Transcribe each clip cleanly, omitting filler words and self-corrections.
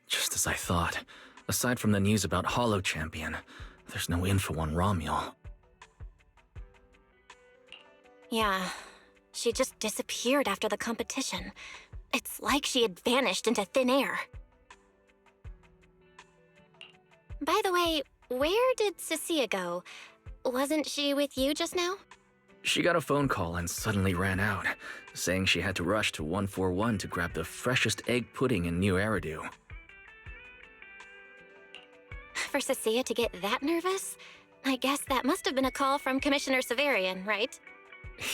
Just as I thought. Aside from the news about Hollow Champion, there's no info on Romuel. Yeah, she just disappeared after the competition. It's like she had vanished into thin air. By the way, where did Cecilia go? Wasn't she with you just now? She got a phone call and suddenly ran out, saying she had to rush to 141 to grab the freshest egg pudding in New Eridu. For Cecilia to get that nervous? I guess that must have been a call from Commissioner Severian, right?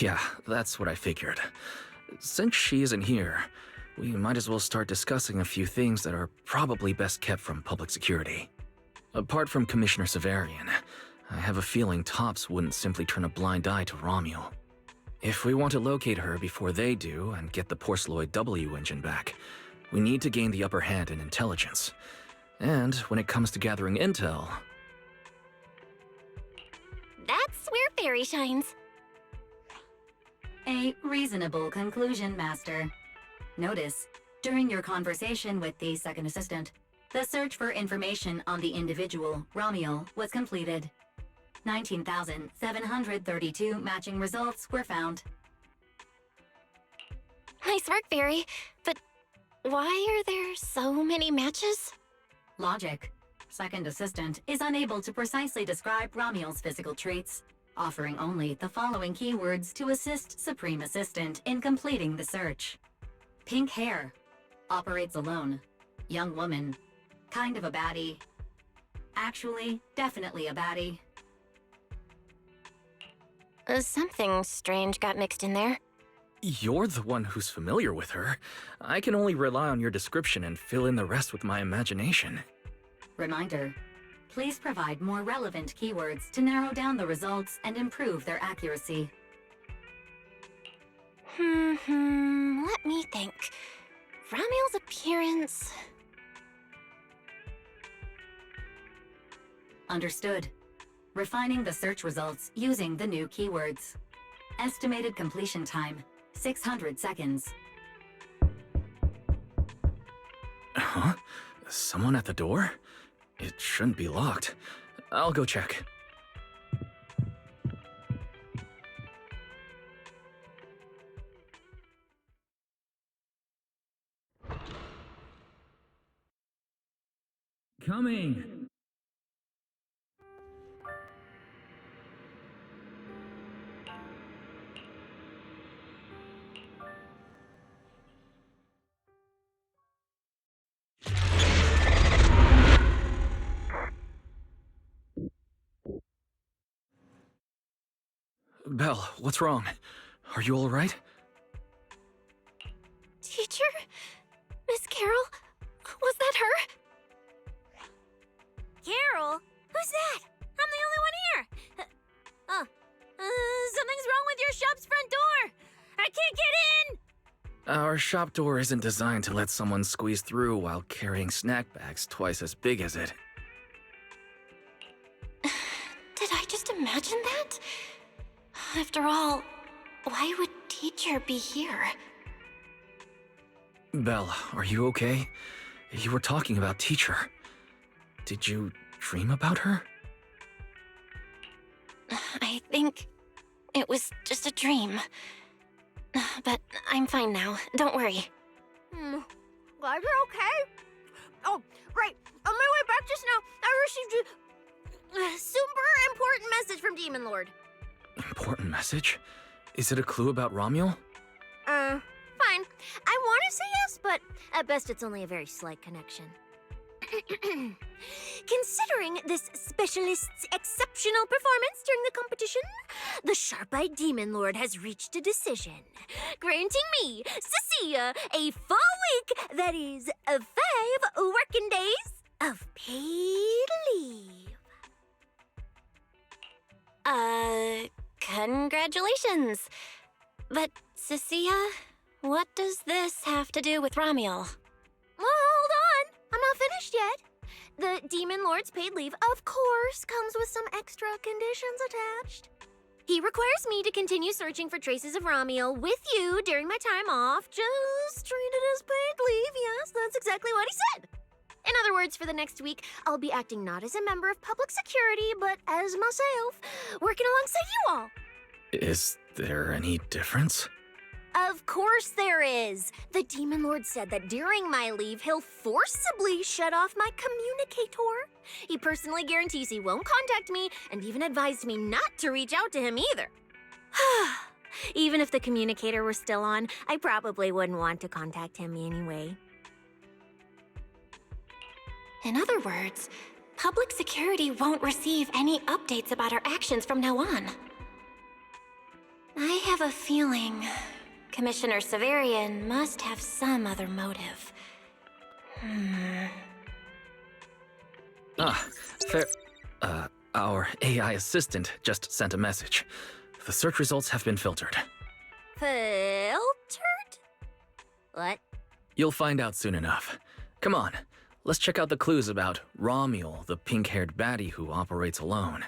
Yeah, that's what I figured. Since she isn't here, we might as well start discussing a few things that are probably best kept from public security. Apart from Commissioner Severian, I have a feeling Tops wouldn't simply turn a blind eye to Romuel. If we want to locate her before they do and get the Porceloid W engine back, we need to gain the upper hand in intelligence. And when it comes to gathering intel... That's where Fairy shines. A reasonable conclusion, Master. Notice, during your conversation with the second assistant, the search for information on the individual, Romuel, was completed. 19,732 matching results were found. Nice work, Fairy. But why are there so many matches? Logic. Second Assistant is unable to precisely describe Ramiel's physical traits, offering only the following keywords to assist Supreme Assistant in completing the search. Pink hair. Operates alone. Young woman. Kind of a baddie. Actually, definitely a baddie. Something strange got mixed in there. You're the one who's familiar with her. I can only rely on your description and fill in the rest with my imagination. Reminder. Please provide more relevant keywords to narrow down the results and improve their accuracy. Let me think. Ramiel's appearance... Understood. Refining the search results using the new keywords. Estimated completion time, 600 seconds. Huh? Someone at the door? It shouldn't be locked. I'll go check. Coming! Belle, what's wrong? Are you alright? Teacher? Miss Carol? Was that her? Carol? Who's that? I'm the only one here! Something's wrong with your shop's front door! I can't get in! Our shop door isn't designed to let someone squeeze through while carrying snack bags twice as big as it. Did I just imagine that? After all, why would teacher be here? Belle, are you okay? You were talking about teacher. Did you dream about her? I think it was just a dream. But I'm fine now. Don't worry. Glad you're okay. Oh, right. On my way back just now, I received a super important message from Demon Lord. Important message? Is it a clue about Ramiel? Fine. I want to say yes, but at best it's only a very slight connection. Considering this specialist's exceptional performance during the competition, the sharp-eyed Demon Lord has reached a decision, granting me, Cecilia, a full week, that is, 5 working days of paid leave. Congratulations. But, Cecilia, what does this have to do with Ramiel? Well, hold on. I'm not finished yet. The Demon Lord's paid leave, of course, comes with some extra conditions attached. He requires me to continue searching for traces of Ramiel with you during my time off. Just treat it as paid leave. Yes, that's exactly what he said. In other words, for the next week, I'll be acting not as a member of public security, but as myself, working alongside you all. Is there any difference? Of course there is. The Demon Lord said that during my leave, he'll forcibly shut off my communicator. He personally guarantees he won't contact me and even advised me not to reach out to him either. Even if the communicator were still on, I probably wouldn't want to contact him anyway. In other words, public security won't receive any updates about our actions from now on. I have a feeling Commissioner Severian must have some other motive. Fair. Our AI assistant just sent a message. The search results have been filtered. Filtered? What? You'll find out soon enough. Come on, let's check out the clues about Ramiel, the pink-haired baddie who operates alone.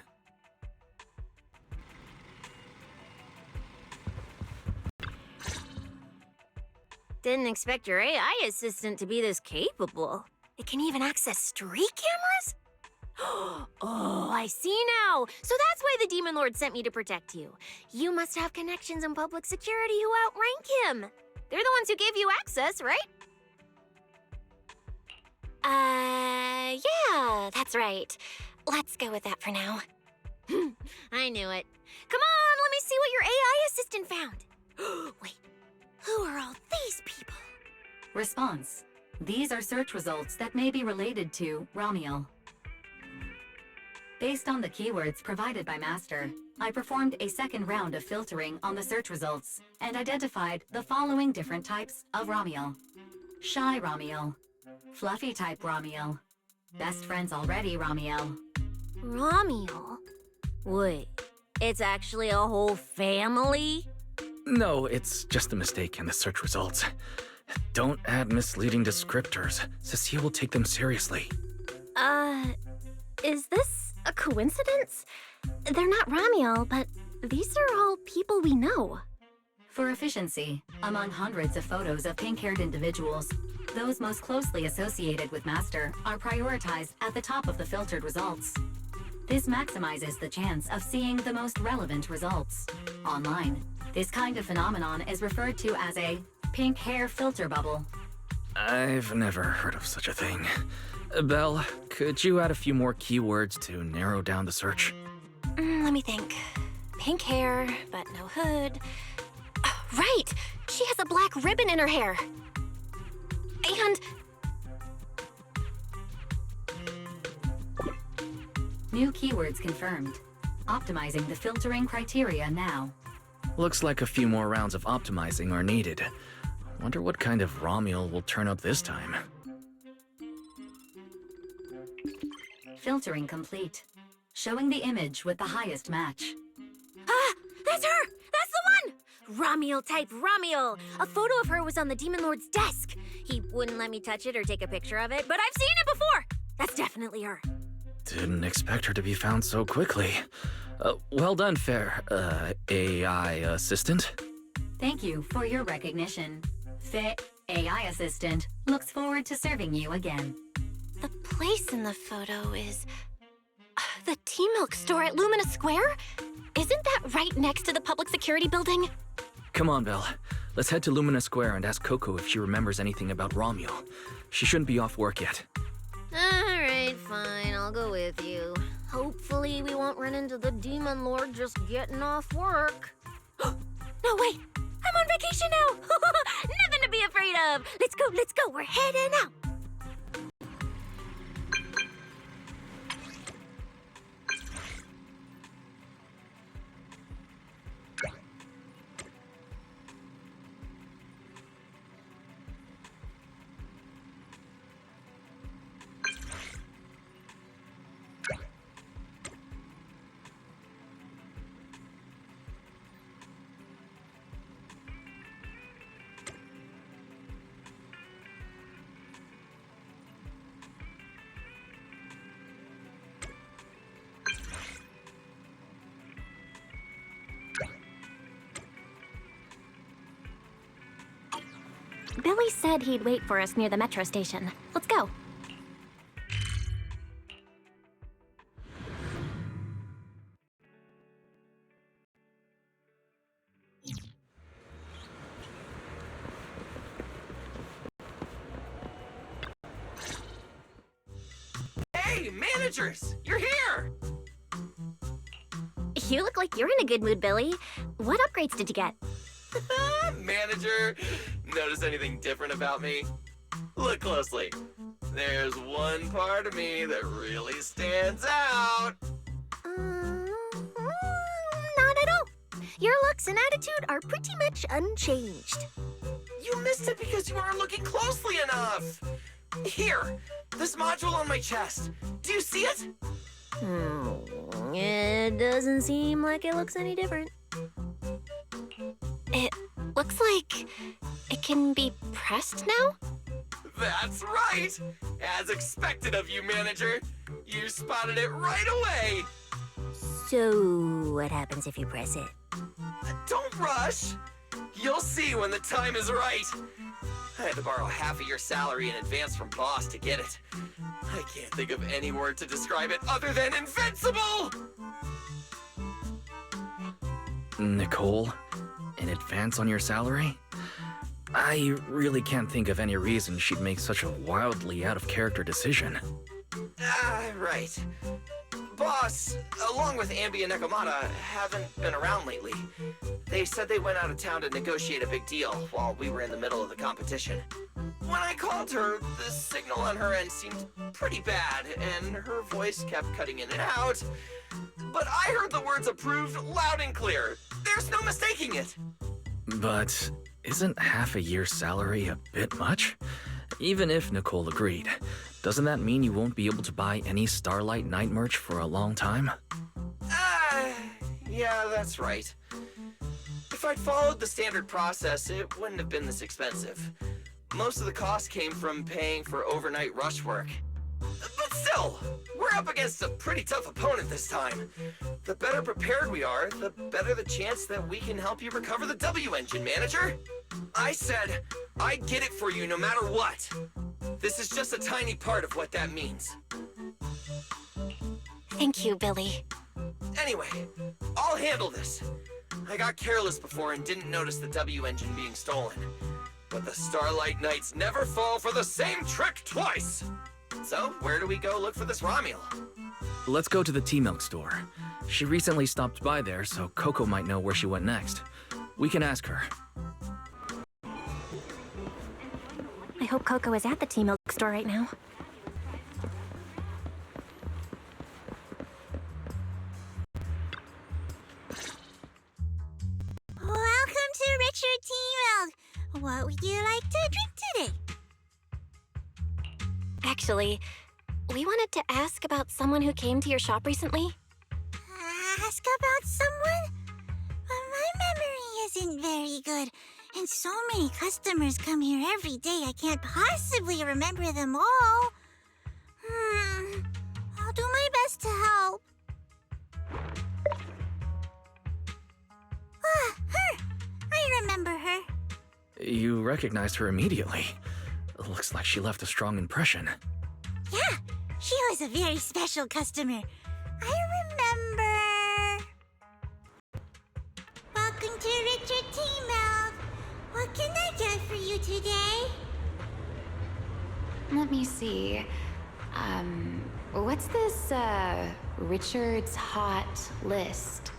Didn't expect your AI assistant to be this capable. It can even access street cameras? Oh, I see now. So that's why the Demon Lord sent me to protect you. You must have connections in public security who outrank him. They're the ones who gave you access, right? Yeah, that's right. Let's go with that for now. I knew it. Come on, let me see what your AI assistant found. Wait, who are all these people? Response. These are search results that may be related to Ramiel. Based on the keywords provided by Master, I performed a second round of filtering on the search results and identified the following different types of Ramiel. Shy Ramiel, Fluffy type Ramiel, Best Friends Already Ramiel. Ramiel? Wait, it's actually a whole family? No, it's just a mistake in the search results. Don't add misleading descriptors. Cecile will take them seriously. Is this a coincidence? They're not Ramiel, but these are all people we know. For efficiency, among hundreds of photos of pink-haired individuals, those most closely associated with Master are prioritized at the top of the filtered results. This maximizes the chance of seeing the most relevant results. Online, this kind of phenomenon is referred to as a pink hair filter bubble. I've never heard of such a thing. Belle, could you add a few more keywords to narrow down the search? Let me think. Pink hair, but no hood. Right! She has a black ribbon in her hair. And New keywords confirmed. Optimizing the filtering criteria now. Looks like a few more rounds of optimizing are needed. Wonder what kind of Ramiel will turn up this time. Filtering complete. Showing the image with the highest match. that's her! That's the one! Ramiel type Ramiel! A photo of her was on the Demon Lord's desk. He wouldn't let me touch it or take a picture of it, but I've seen it before! That's definitely her. Didn't expect her to be found so quickly. Well done, Fair, AI assistant. Thank you for your recognition. AI Assistant looks forward to serving you again. The place in the photo is... the T-Milk store at Lumina Square? Isn't that right next to the public security building? Come on, Belle. Let's head to Lumina Square and ask Coco if she remembers anything about Ramiel. She shouldn't be off work yet. Alright, fine, I'll go with you. Hopefully we won't run into the Demon Lord just getting off work. No, wait! I'm on vacation now! Nothing to be afraid of! Let's go, we're heading out! Billy said he'd wait for us near the metro station. Let's go. Hey, managers! You're here! You look like you're in a good mood, Billy. What upgrades did you get? Manager, notice anything different about me? Look closely. There's one part of me that really stands out. Not at all. Your looks and attitude are pretty much unchanged. You missed it because you weren't looking closely enough. Here, this module on my chest. Do you see it? It doesn't seem like it looks any different. It looks like it can be pressed now? That's right! As expected of you, manager. You spotted it right away. So, what happens if you press it? Don't rush. You'll see when the time is right. I had to borrow half of your salary in advance from boss to get it. I can't think of any word to describe it other than invincible! Nicole, in advance on your salary? I really can't think of any reason she'd make such a wildly out-of-character decision. Right. Boss, along with Ambi and Nekomata, haven't been around lately. They said they went out of town to negotiate a big deal while we were in the middle of the competition. When I called her, the signal on her end seemed pretty bad, and her voice kept cutting in and out. But I heard the words approved loud and clear. There's no mistaking it. But isn't half a year's salary a bit much? Even if Nicole agreed, doesn't that mean you won't be able to buy any Starlight Night merch for a long time? Yeah, that's right. If I'd followed the standard process, it wouldn't have been this expensive. Most of the cost came from paying for overnight rush work. But still, we're up against a pretty tough opponent this time. The better prepared we are, the better the chance that we can help you recover the W engine, manager. I said, I'd get it for you no matter what. This is just a tiny part of what that means. Thank you, Billy. Anyway, I'll handle this. I got careless before and didn't notice the W engine being stolen. But the Starlight Knights never fall for the same trick twice! So, where do we go look for this Romuel? Let's go to the T-Milk store. She recently stopped by there, so Coco might know where she went next. We can ask her. I hope Coco is at the T-Milk store right now. Welcome to Richard T-Milk. What would you like to drink today? Actually, we wanted to ask about someone who came to your shop recently. Ask about someone? My memory isn't very good, and so many customers come here every day I can't possibly remember them all. I'll do my best to help. Her! I remember her. You recognized her immediately. Looks like she left a strong impression. Yeah, she was a very special customer. I remember. Welcome to Richard T-Milk. What can I get for you today? Let me see. What's this, Richard's Hot List?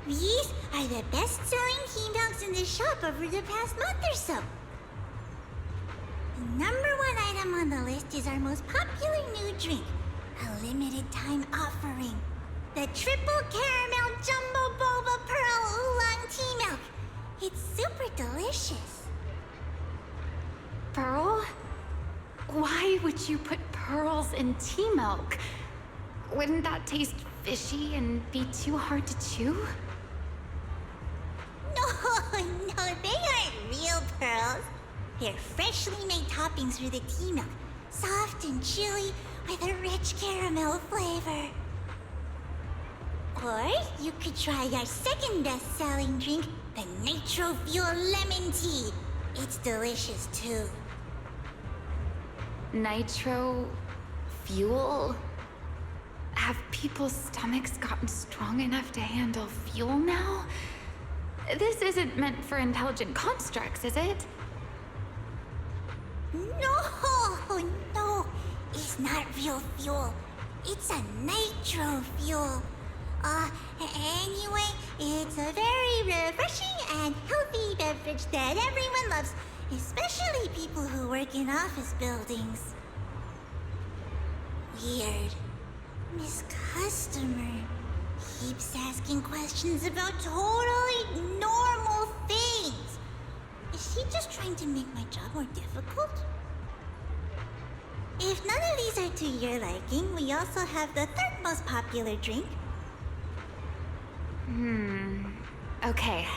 These are the best-selling T-Milks in the shop over the past month or so. The #1 item on the list is our most popular new drink, a limited-time offering. The Triple Caramel Jumbo Boba Pearl Oolong T-Milk. It's super delicious. Pearl? Why would you put pearls in tea milk? Wouldn't that taste fishy and be too hard to chew? No, they aren't real pearls. They're freshly made toppings for the tea milk, soft and chewy with a rich caramel flavor. Or you could try our second best-selling drink, the Nitro Fuel Lemon Tea. It's delicious too. Nitro fuel? Have people's stomachs gotten strong enough to handle fuel now? This isn't meant for intelligent constructs, is it? No, it's not real fuel. It's a nitro fuel. Anyway, it's a very refreshing and healthy beverage that everyone loves, especially people who work in office buildings. Weird. Miss Customer keeps asking questions about totally normal things. Is she just trying to make my job more difficult? If none of these are to your liking, we also have the third most popular drink. Okay,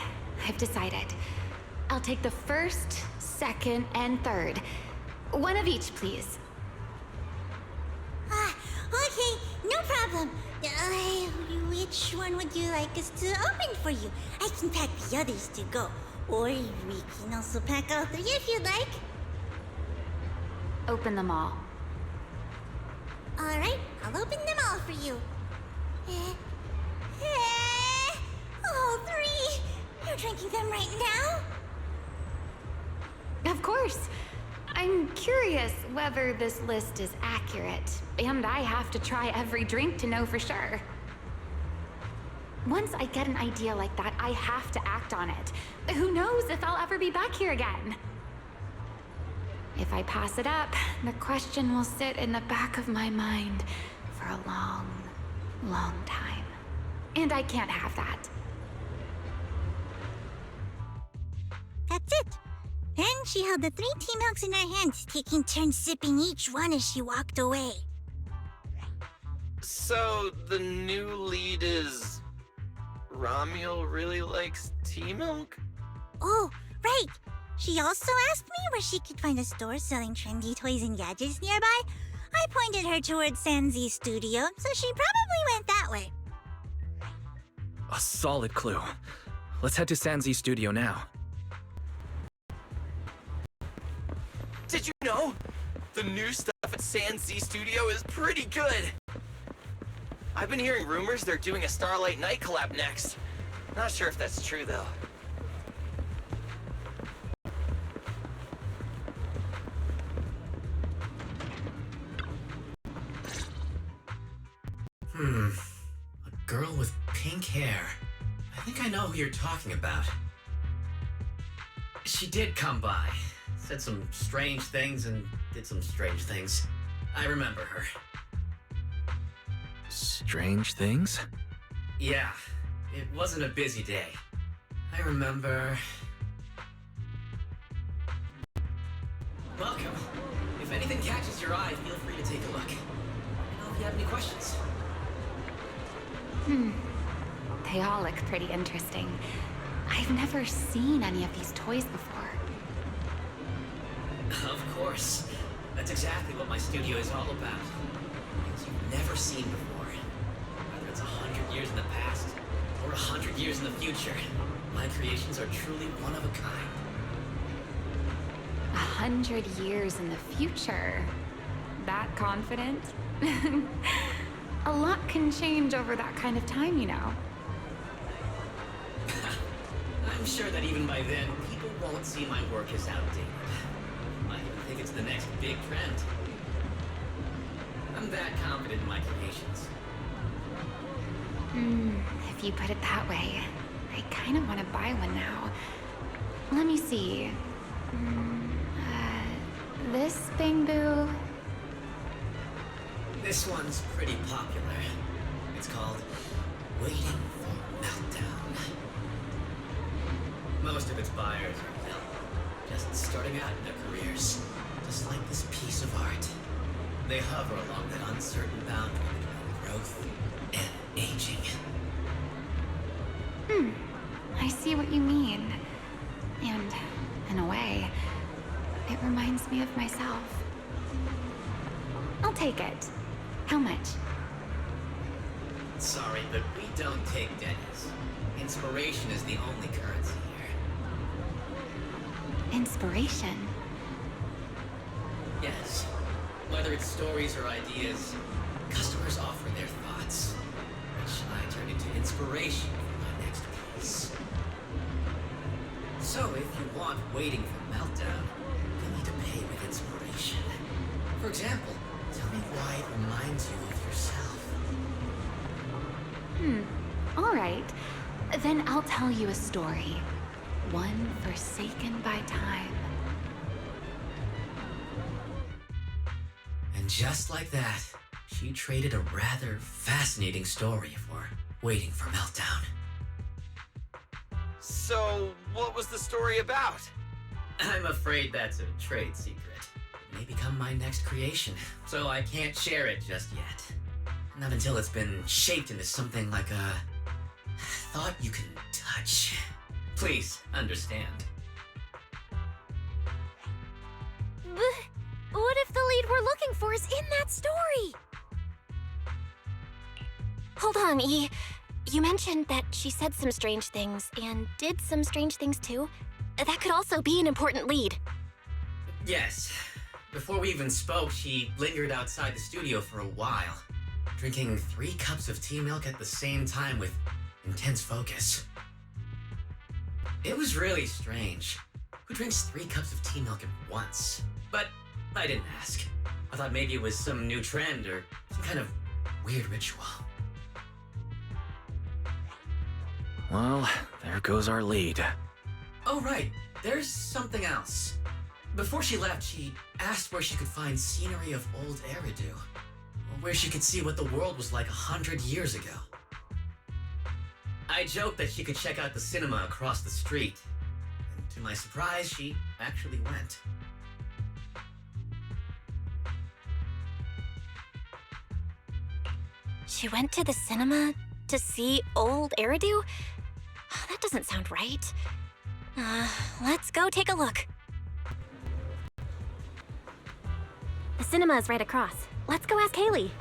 I've decided. I'll take the first, second, and third. One of each, please. Okay, no problem. Which one would you like us to open for you? I can pack the others to go. Or we can also pack all three if you'd like. Open them all. Alright, I'll open them all for you. All three! you're drinking them right now? Of course. I'm curious whether this list is accurate, and I have to try every drink to know for sure. Once I get an idea like that, I have to act on it. Who knows if I'll ever be back here again? If I pass it up, the question will sit in the back of my mind for a long, long time. And I can't have that. That's it. Then she held the 3 tea milks in her hands, taking turns sipping each one as she walked away. So, the new lead is... Ramiel really likes tea milk? Oh, right. She also asked me where she could find a store selling trendy toys and gadgets nearby. I pointed her towards Sanzi's studio, so she probably went that way. A solid clue. Let's head to Sanzi's studio now. Did you know? The new stuff at Sanzi Studio is pretty good. I've been hearing rumors they're doing a Starlight Night collab next. Not sure if that's true, though. A girl with pink hair. I think I know who you're talking about. She did come by. Said some strange things and did some strange things. I remember her. Strange things? Yeah, it wasn't a busy day. I remember... Welcome. If anything catches your eye, feel free to take a look. Let me know if you have any questions. They all look pretty interesting. I've never seen any of these toys before. Of course. That's exactly what my studio is all about. Things you've never seen before. Whether it's 100 years in the past or 100 years in the future, my creations are truly one of a kind. 100 years in the future? That confident? A lot can change over that kind of time, you know. I'm sure that even by then, people won't see my work as outdated. I even think it's the next big trend. I'm that confident in my creations. If you put it that way, I kind of want to buy one now. Let me see. This bamboo. This one's pretty popular. It's called Waiting for Meltdown. Most of its buyers are young, just starting out in their careers, just like this piece of art. They hover along that uncertain boundary between growth and aging. I see what you mean. And, in a way, it reminds me of myself. I'll take it. How much? Sorry, but we don't take pennies. Inspiration is the only currency here. Inspiration? Yes. Whether it's stories or ideas, customers offer their thoughts, which I turn into inspiration for my next piece. So if you want Waiting for Meltdown, you need to pay with inspiration. For example, tell me why it reminds you of yourself. All right. Then I'll tell you a story. One forsaken by time. And just like that, she traded a rather fascinating story for Waiting for Meltdown. So, what was the story about? I'm afraid that's a trade secret. It may become my next creation, so I can't share it just yet. Not until it's been shaped into something like a thought you can touch. Please, understand. What if the lead we're looking for is in that story? Hold on, E. You mentioned that she said some strange things and did some strange things too. That could also be an important lead. Yes. Before we even spoke, she lingered outside the studio for a while, drinking 3 cups of tea milk at the same time with intense focus. It was really strange. Who drinks 3 cups of tea milk at once? But I didn't ask. I thought maybe it was some new trend or some kind of weird ritual. Well, there goes our lead. Oh, right. There's something else. Before she left, she asked where she could find scenery of old Eridu. Or where she could see what the world was like 100 years ago. I joked that she could check out the cinema across the street. And to my surprise, she actually went. She went to the cinema to see old Eridu? That doesn't sound right. Let's go take a look. The cinema is right across. Let's go ask Haley.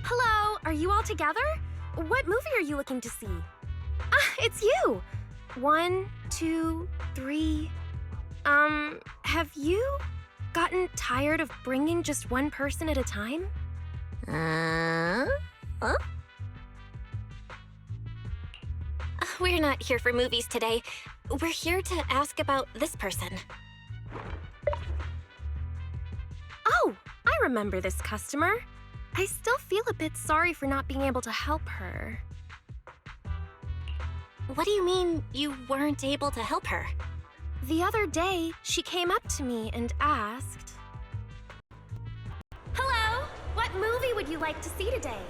Hello, are you all together? What movie are you looking to see? It's you! 1, 2, 3... have you gotten tired of bringing just one person at a time? We're not here for movies today. We're here to ask about this person. Oh, I remember this customer. I still feel a bit sorry for not being able to help her. What do you mean you weren't able to help her? The other day, she came up to me and asked... Hello! What movie would you like to see today?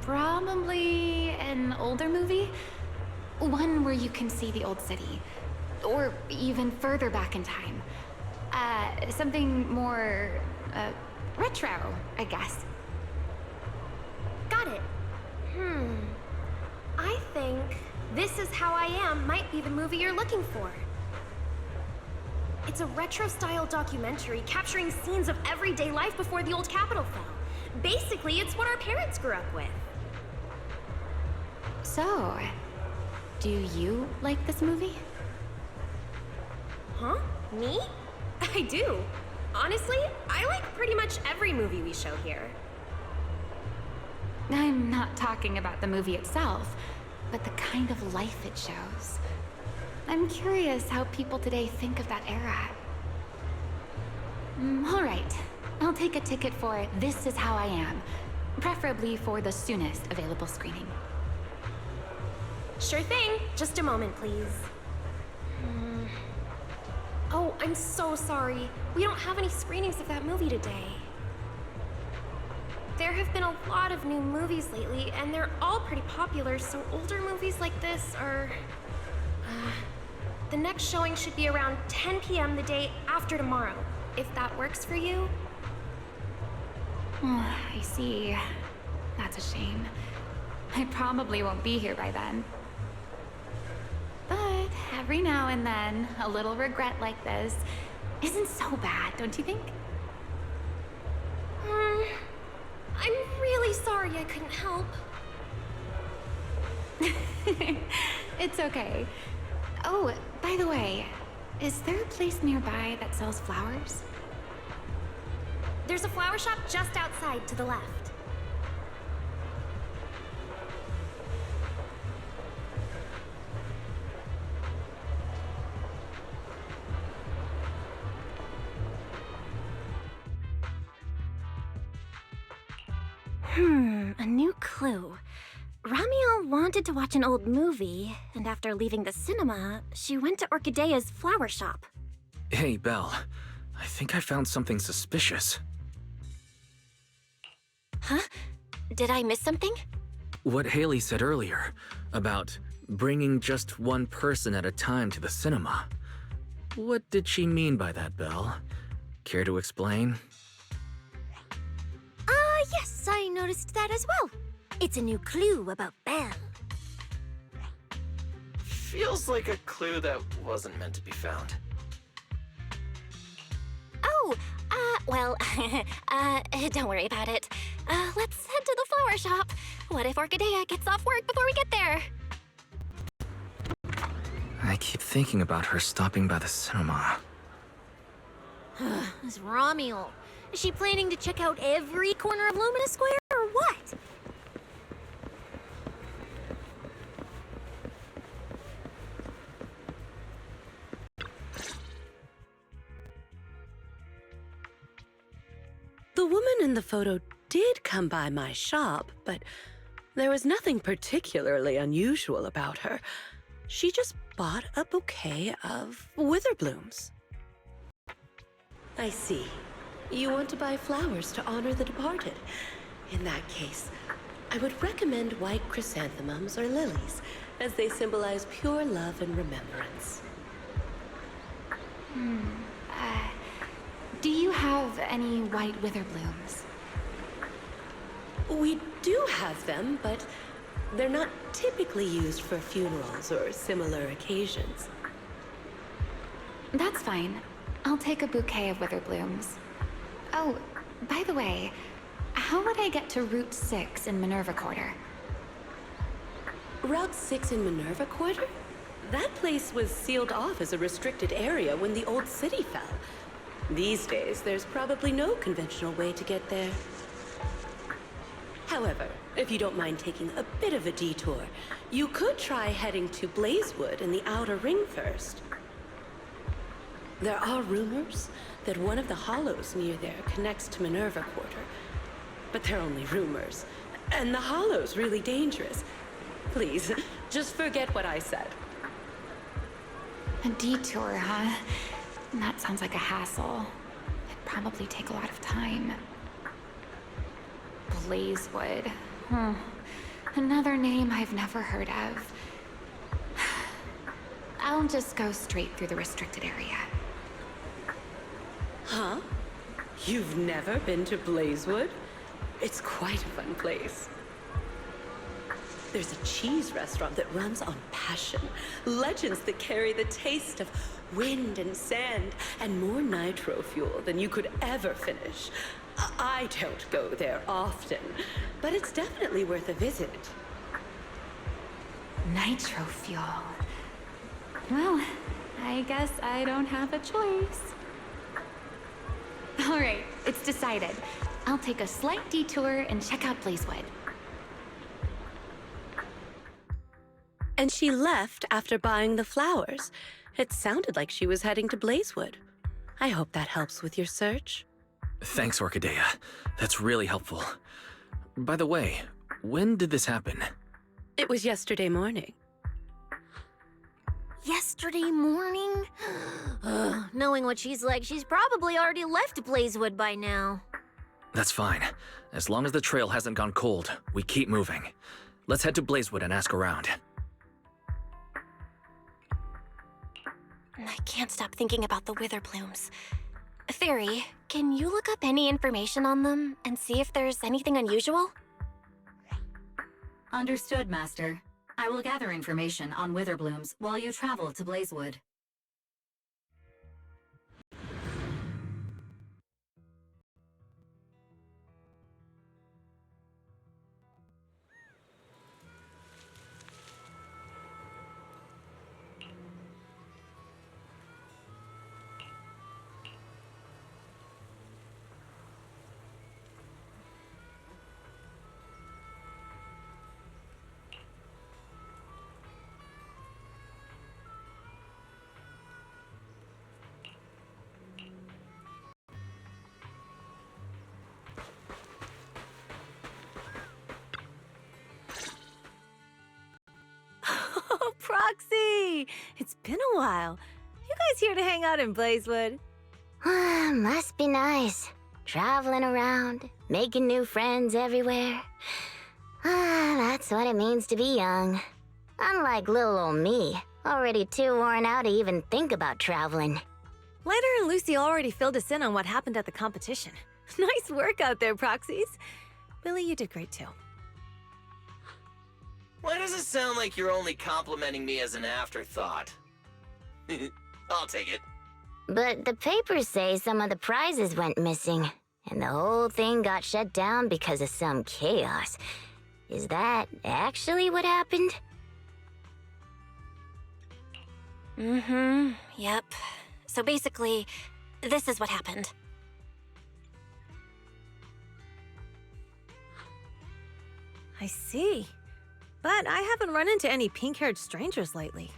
Probably an older movie. One where you can see the old city. Or even further back in time. Something more, retro, I guess. Got it. I think This Is How I Am might be the movie you're looking for. It's a retro-style documentary capturing scenes of everyday life before the old Capitol fell. Basically, it's what our parents grew up with. So, do you like this movie? Huh? Me? I do. Honestly, I like pretty much every movie we show here. I'm not talking about the movie itself, but the kind of life it shows. I'm curious how people today think of that era. All right, I'll take a ticket for This Is How I Am, preferably for the soonest available screening. Sure thing. Just a moment, please. Oh, I'm so sorry. We don't have any screenings of that movie today. There have been a lot of new movies lately, and they're all pretty popular, so older movies like this are... the next showing should be around 10 p.m. the day after tomorrow, if that works for you. I see. That's a shame. I probably won't be here by then. But every now and then, a little regret like this isn't so bad, don't you think? I'm really sorry I couldn't help. It's okay. Oh, by the way, is there a place nearby that sells flowers? There's a flower shop just outside to the left. A new clue. Ramiel wanted to watch an old movie, and after leaving the cinema, she went to Orchidea's flower shop. Hey, Belle. I think I found something suspicious. Huh? Did I miss something? What Haley said earlier about bringing just one person at a time to the cinema. What did she mean by that, Belle? Care to explain? Yes, I noticed that as well. It's a new clue about Belle. Feels like a clue that wasn't meant to be found. Oh, well, don't worry about it. Let's head to the flower shop. What if Orchidea gets off work before we get there? I keep thinking about her stopping by the cinema. This Romuald. Is she planning to check out every corner of Lumina Square, or what? The woman in the photo did come by my shop, but there was nothing particularly unusual about her. She just bought a bouquet of witherblooms. I see. You want to buy flowers to honor the departed. In that case, I would recommend white chrysanthemums or lilies, as they symbolize pure love and remembrance. Do you have any white wither blooms? We do have them, but they're not typically used for funerals or similar occasions. That's fine. I'll take a bouquet of wither blooms. Oh, by the way, how would I get to Route 6 in Minerva Quarter? Route 6 in Minerva Quarter? That place was sealed off as a restricted area when the old city fell. These days, there's probably no conventional way to get there. However, if you don't mind taking a bit of a detour, you could try heading to Blazewood in the Outer Ring first. There are rumors that one of the hollows near there connects to Minerva Quarter. But they're only rumors, and the hollow's really dangerous. Please, just forget what I said. A detour, huh? That sounds like a hassle. It'd probably take a lot of time. Blazewood. Another name I've never heard of. I'll just go straight through the restricted area. Huh? You've never been to Blazewood? It's quite a fun place. There's a cheese restaurant that runs on passion. Legends that carry the taste of wind and sand and more nitro fuel than you could ever finish. I don't go there often, but it's definitely worth a visit. Nitro fuel. Well, I guess I don't have a choice. All right, it's decided. I'll take a slight detour and check out Blazewood. And she left after buying the flowers. It sounded like she was heading to Blazewood. I hope that helps with your search. Thanks, Orchidea. That's really helpful. By the way, when did this happen? It was yesterday morning. Yesterday morning? Knowing what she's like, she's probably already left Blazewood by now. That's fine. As long as the trail hasn't gone cold, we keep moving. Let's head to Blazewood and ask around. I can't stop thinking about the wither blooms. Fairy, can you look up any information on them and see if there's anything unusual? Understood, Master. I will gather information on witherblooms while you travel to Blazewood. Oh, Proxy! It's been a while. You guys here to hang out in Blazewood? Must be nice. Traveling around, making new friends everywhere. That's what it means to be young. Unlike little old me, already too worn out to even think about traveling. Leonard and Lucy already filled us in on what happened at the competition. Nice work out there, Proxies. Billy, you did great too. Why does it sound like you're only complimenting me as an afterthought? I'll take it. But the papers say some of the prizes went missing, and the whole thing got shut down because of some chaos. Is that actually what happened? Yep. So basically, this is what happened. I see. But I haven't run into any pink-haired strangers lately.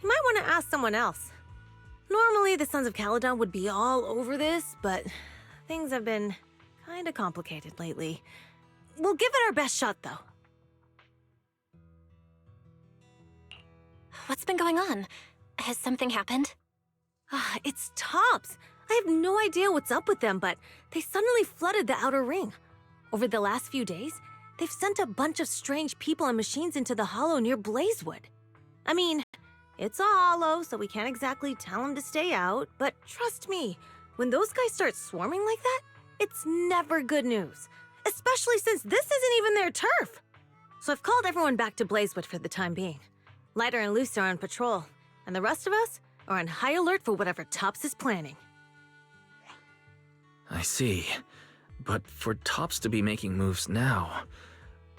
You might want to ask someone else. Normally, the Sons of Caledon would be all over this, but things have been kinda complicated lately. We'll give it our best shot, though. What's been going on? Has something happened? It's Tops. I have no idea what's up with them, but they suddenly flooded the outer ring. Over the last few days, they've sent a bunch of strange people and machines into the hollow near Blazewood. I mean, it's a hollow, so we can't exactly tell them to stay out, but trust me, when those guys start swarming like that, it's never good news, especially since this isn't even their turf. So I've called everyone back to Blazewood for the time being. Lighter and Luce are on patrol, and the rest of us are on high alert for whatever Tops is planning. I see. But for Tops to be making moves now,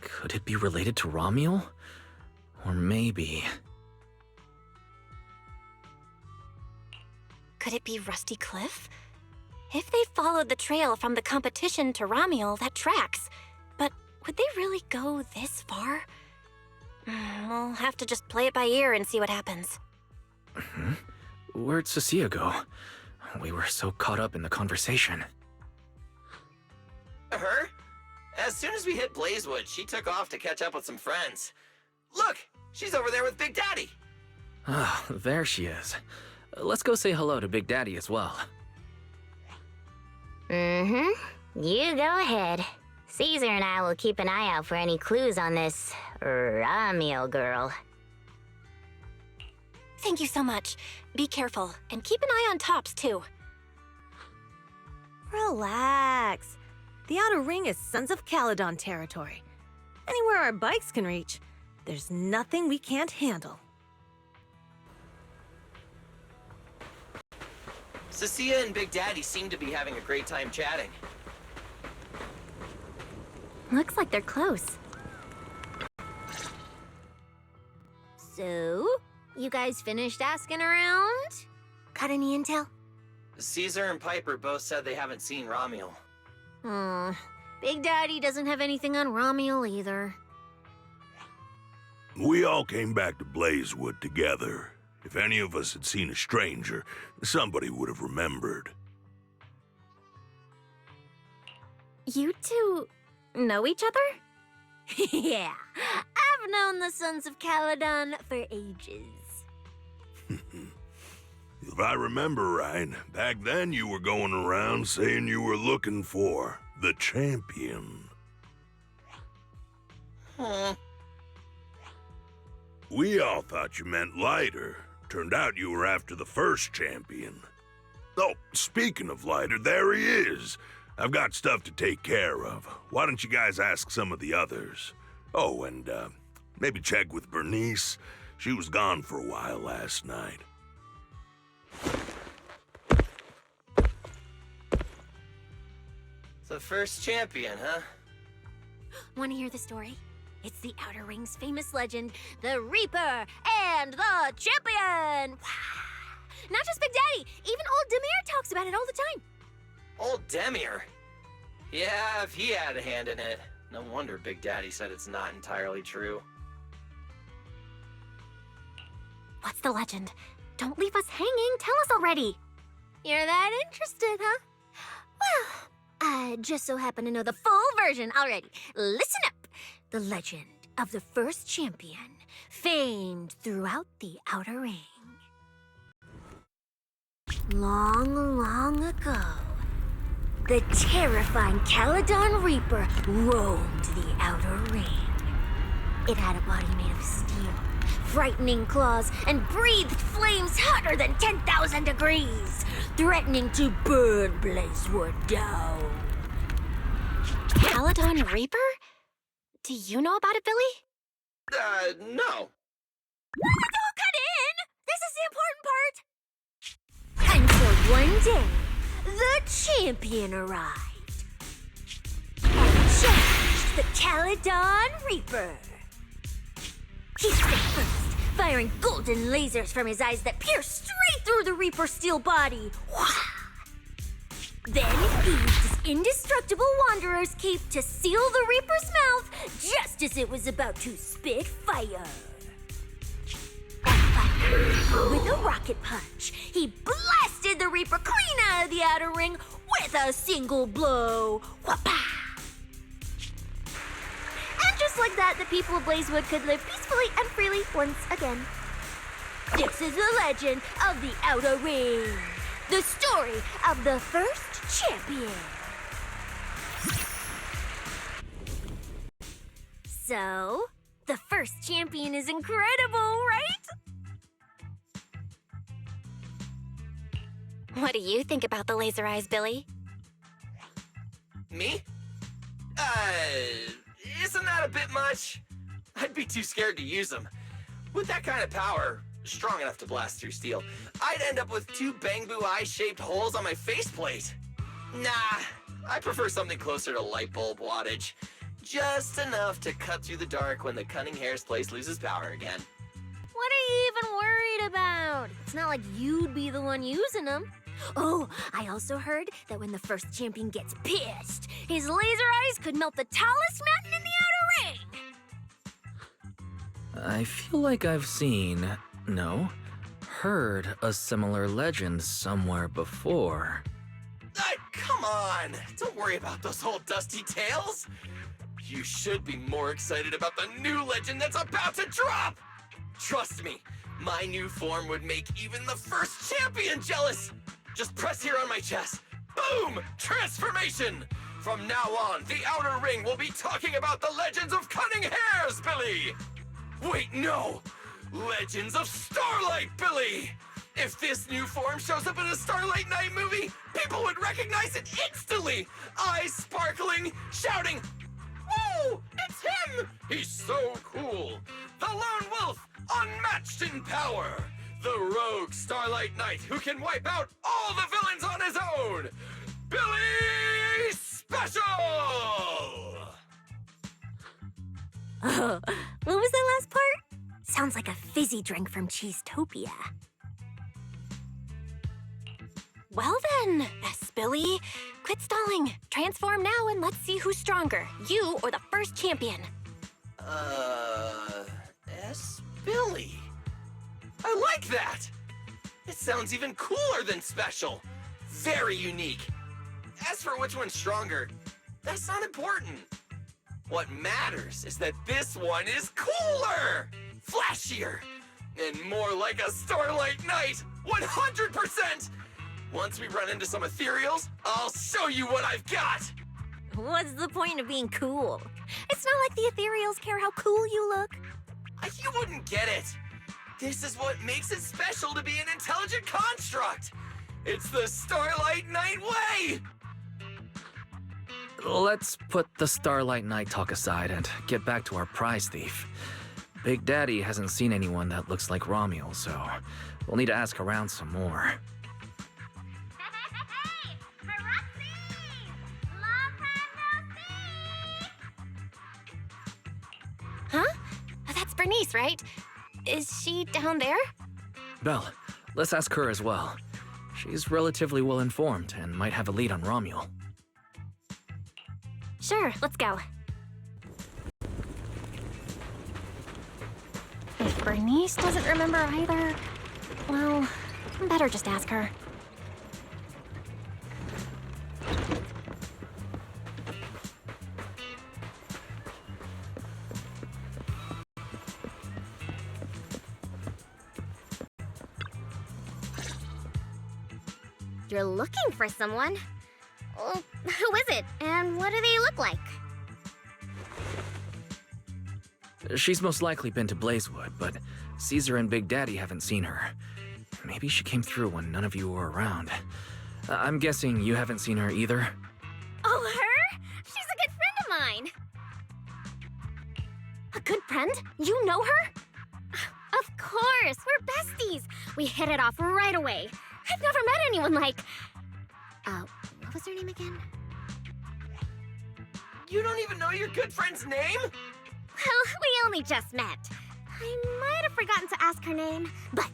could it be related to Romuel? Or maybe... Could it be Rusty Cliff? If they followed the trail from the competition to Romuel, that tracks. But would they really go this far? We'll have to just play it by ear and see what happens. Where'd Cecilia go? We were so caught up in the conversation. Her? As soon as we hit Blazewood, she took off to catch up with some friends. Look, she's over there with Big Daddy. Ah, there she is. Let's go say hello to Big Daddy as well. You go ahead. Caesar and I will keep an eye out for any clues on this Romuel girl. Thank you so much. Be careful, and keep an eye on Tops, too. Relax. The outer ring is Sons of Caledon territory. Anywhere our bikes can reach, there's nothing we can't handle. Cecilia and Big Daddy seem to be having a great time chatting. Looks like they're close. So, you guys finished asking around? Got any intel? Caesar and Piper both said they haven't seen Romuel. Big Daddy doesn't have anything on Romuel either. We all came back to Blazewood together. If any of us had seen a stranger, somebody would have remembered. You two know each other? Yeah, I've known the Sons of Caledon for ages. If I remember right, back then you were going around saying you were looking for the champion. We all thought you meant Lighter. Turned out you were after the first champion. Oh, speaking of Lighter, there he is. I've got stuff to take care of. Why don't you guys ask some of the others? Oh, and maybe check with Bernice. She was gone for a while last night. The first champion, huh? Want to hear the story? It's the Outer Ring's famous legend, the Reaper and the Champion! Not just Big Daddy, even old Demir talks about it all the time. Old Demir? Yeah, if he had a hand in it. No wonder Big Daddy said it's not entirely true. What's the legend? Don't leave us hanging. Tell us already. You're that interested, huh? Well, I just so happen to know the full version already. Listen up. The legend of the first champion, famed throughout the Outer Ring. Long, long ago, the terrifying Caledon Reaper roamed the Outer Ring. It had a body made of steel, frightening claws, and breathed flames hotter than 10,000 degrees, threatening to burn Blazewood down. Caledon Reaper? Do you know about it, Billy? No. Don't cut in! This is the important part! Until one day, the champion arrived. And challenged the Caledon Reaper. He spit first, firing golden lasers from his eyes that pierce straight through the Reaper's steel body. Then he used his indestructible Wanderer's cape to seal the Reaper's mouth just as it was about to spit fire. With a rocket punch, he blasted the Reaper clean out of the outer ring with a single blow. Whapa! And just like that, the people of Blazewood could live peacefully and freely once again. This is the legend of the Outer Ring. The story of the first champion. So, the first champion is incredible, right? What do you think about the laser eyes, Billy? Me? Isn't that a bit much? I'd be too scared to use them. With that kind of power, strong enough to blast through steel, I'd end up with 2 bamboo eye-shaped holes on my faceplate. Nah, I prefer something closer to light bulb wattage. Just enough to cut through the dark when the cunning hair's place loses power again. What are you even worried about? It's not like you'd be the one using them. Oh, I also heard that when the first champion gets pissed, his laser eyes could melt the tallest mountain in the Outer Ring. I feel like I've seen, no, heard a similar legend somewhere before. Come on! Don't worry about those old dusty tales! You should be more excited about the new legend that's about to drop! Trust me, my new form would make even the first champion jealous! Just press here on my chest. Boom! Transformation! From now on, the Outer Ring will be talking about the legends of cunning hairs, Billy! Wait, no! Legends of Starlight, Billy! If this new form shows up in a Starlight Night movie, people would recognize it instantly! Eyes sparkling, shouting, "Whoa! It's him! He's so cool! The Lone Wolf, unmatched in power! The rogue Starlight Knight who can wipe out all the villains on his own! Billy Special!" What was that last part? Sounds like a fizzy drink from Cheesetopia. Well then, S. Billy, quit stalling. Transform now and let's see who's stronger, you or the first champion. S. Billy. I like that! It sounds even cooler than special. Very unique. As for which one's stronger, that's not important. What matters is that this one is cooler, flashier, and more like a Starlight Knight, 100%! Once we run into some ethereals, I'll show you what I've got! What's the point of being cool? It's not like the ethereals care how cool you look. You wouldn't get it. This is what makes it special to be an intelligent construct. It's the Starlight Knight way! Let's put the Starlight Night talk aside and get back to our prize thief. Big Daddy hasn't seen anyone that looks like Romuald, so we'll need to ask around some more. Huh? That's Bernice, right? Is she down there? Belle, let's ask her as well. She's relatively well informed and might have a lead on Romuald. Sure, let's go. If Bernice doesn't remember either, well, better just ask her. You're looking for someone? Well, who is it, and what do they look like? She's most likely been to Blazewood, but Caesar and Big Daddy haven't seen her. Maybe she came through when none of you were around. I'm guessing you haven't seen her either? Oh, her? She's a good friend of mine. A good friend? You know her? Of course, we're besties. We hit it off right away. I've never met anyone like... what was her name again? You don't even know your good friend's name? Well, we only just met. I might have forgotten to ask her name, but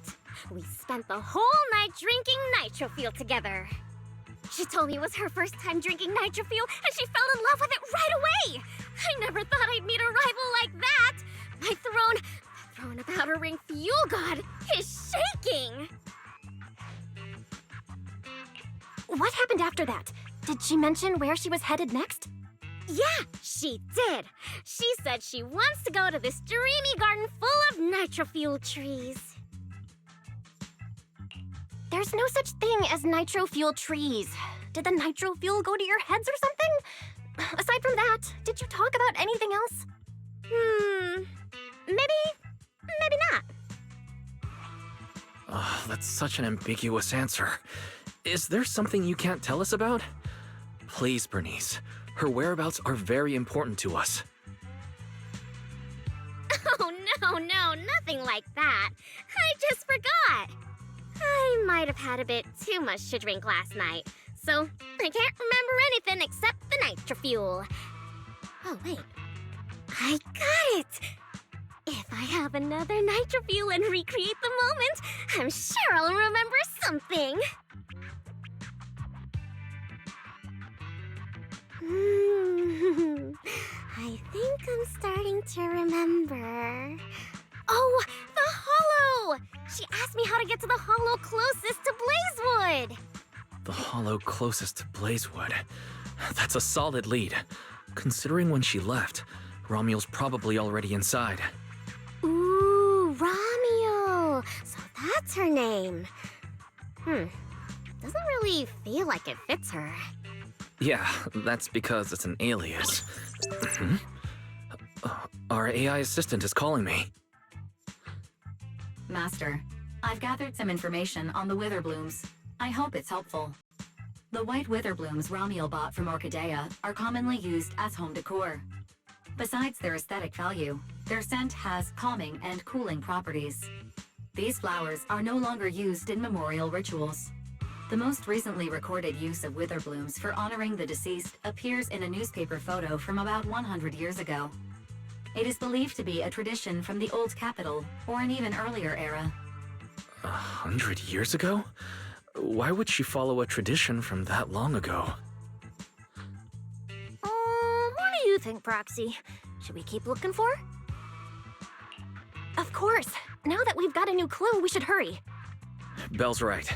we spent the whole night drinking nitro fuel together. She told me it was her first time drinking nitro fuel, and she fell in love with it right away. I never thought I'd meet a rival like that. My throne of outer ring fuel god is shaking. What happened after that? Did she mention where she was headed next? Yeah, she did. She said she wants to go to this dreamy garden full of nitro fuel trees. There's no such thing as nitro fuel trees. Did the nitro fuel go to your heads or something? Aside from that, did you talk about anything else? Maybe not. Oh, that's such an ambiguous answer. Is there something you can't tell us about? Please, Bernice. Her whereabouts are very important to us. Oh, no, nothing like that. I just forgot. I might have had a bit too much to drink last night, so I can't remember anything except the nitro fuel. Oh, wait. I got it! If I have another nitro fuel and recreate the moment, I'm sure I'll remember something. I think I'm starting to remember. Oh, the hollow! She asked me how to get to the hollow closest to Blazewood. The hollow closest to Blazewood. That's a solid lead. Considering when she left, Romual's probably already inside. Ooh, Romual! So that's her name. Doesn't really feel like it fits her. Yeah, that's because it's an alias. Our AI assistant is calling me. Master, I've gathered some information on the Witherblooms. I hope it's helpful. The white Witherblooms Romual bought from Orchidea are commonly used as home decor. Besides their aesthetic value, their scent has calming and cooling properties. These flowers are no longer used in memorial rituals. The most recently recorded use of Witherblooms for honoring the deceased appears in a newspaper photo from about 100 years ago. It is believed to be a tradition from the Old Capital, or an even earlier era. 100 years ago? Why would she follow a tradition from that long ago? What do you think, Proxy? Should we keep looking for? Of course. Now that we've got a new clue, we should hurry. Belle's right.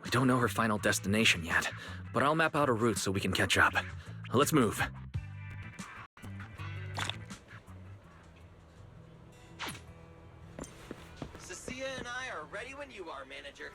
We don't know her final destination yet, but I'll map out a route so we can catch up. Let's move. Cecilia and I are ready when you are, manager.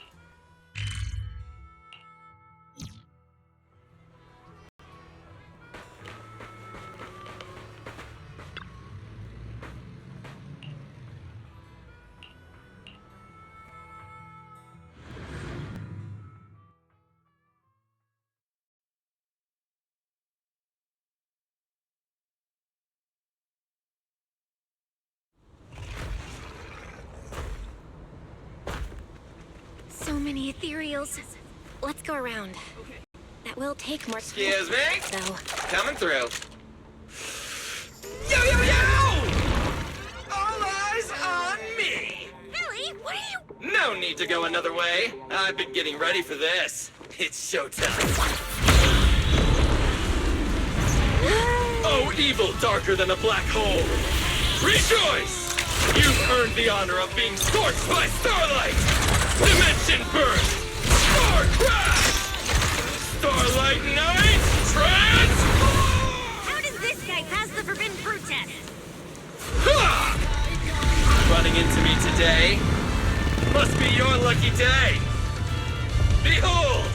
So many ethereals. Let's go around. That will take more time. Excuse me? Though. Coming through. Yo! All eyes on me! Billy, what are you? No need to go another way. I've been getting ready for this. It's showtime. Oh, evil darker than a black hole. Rejoice! You've earned the honor of being scorched by starlight! Dimension burst! Star crash! Starlight night! Transform! How does this guy pass the forbidden fruit test? Ha! Running into me today? Must be your lucky day. Behold!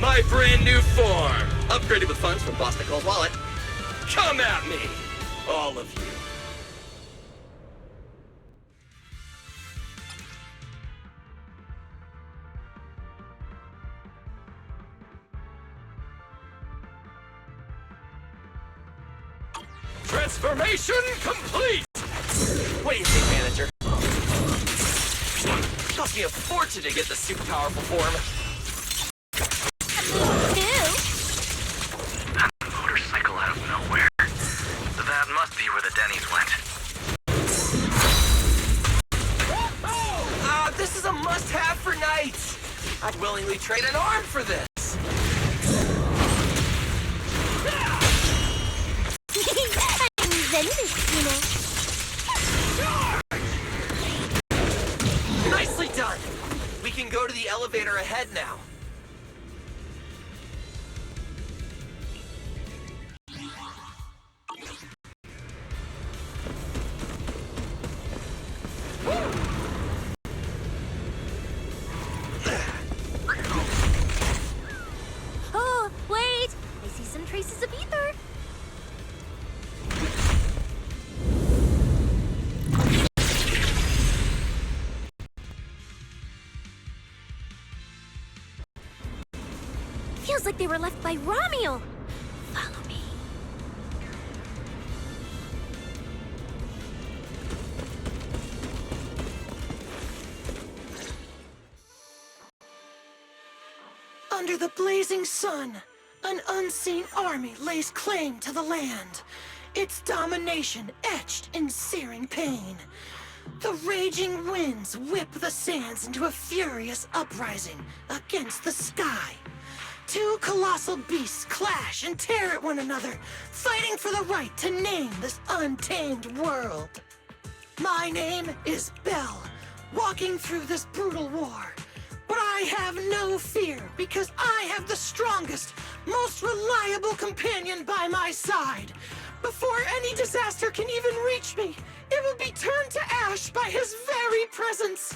My brand new form! Upgraded with funds from Boss Nicole's wallet. Come at me! All of you. Transformation complete! What do you think, manager? Cost me a fortune to get the super powerful form. Motorcycle out of nowhere. That must be where the Denny's went. I'd willingly trade an arm for this. I'm Zenless, you know. Nicely done. We can go to the elevator ahead now. Oh, wait! I see some traces of ether. Feels like they were left by Ramiel. Follow me. Under the blazing sun, an unseen army lays claim to the land, its domination etched in searing pain. The raging winds whip the sands into a furious uprising against the sky. Two colossal beasts clash and tear at one another, fighting for the right to name this untamed world. My name is Belle, walking through this brutal war. But I have no fear, because I have the strongest, most reliable companion by my side. Before any disaster can even reach me, it will be turned to ash by his very presence.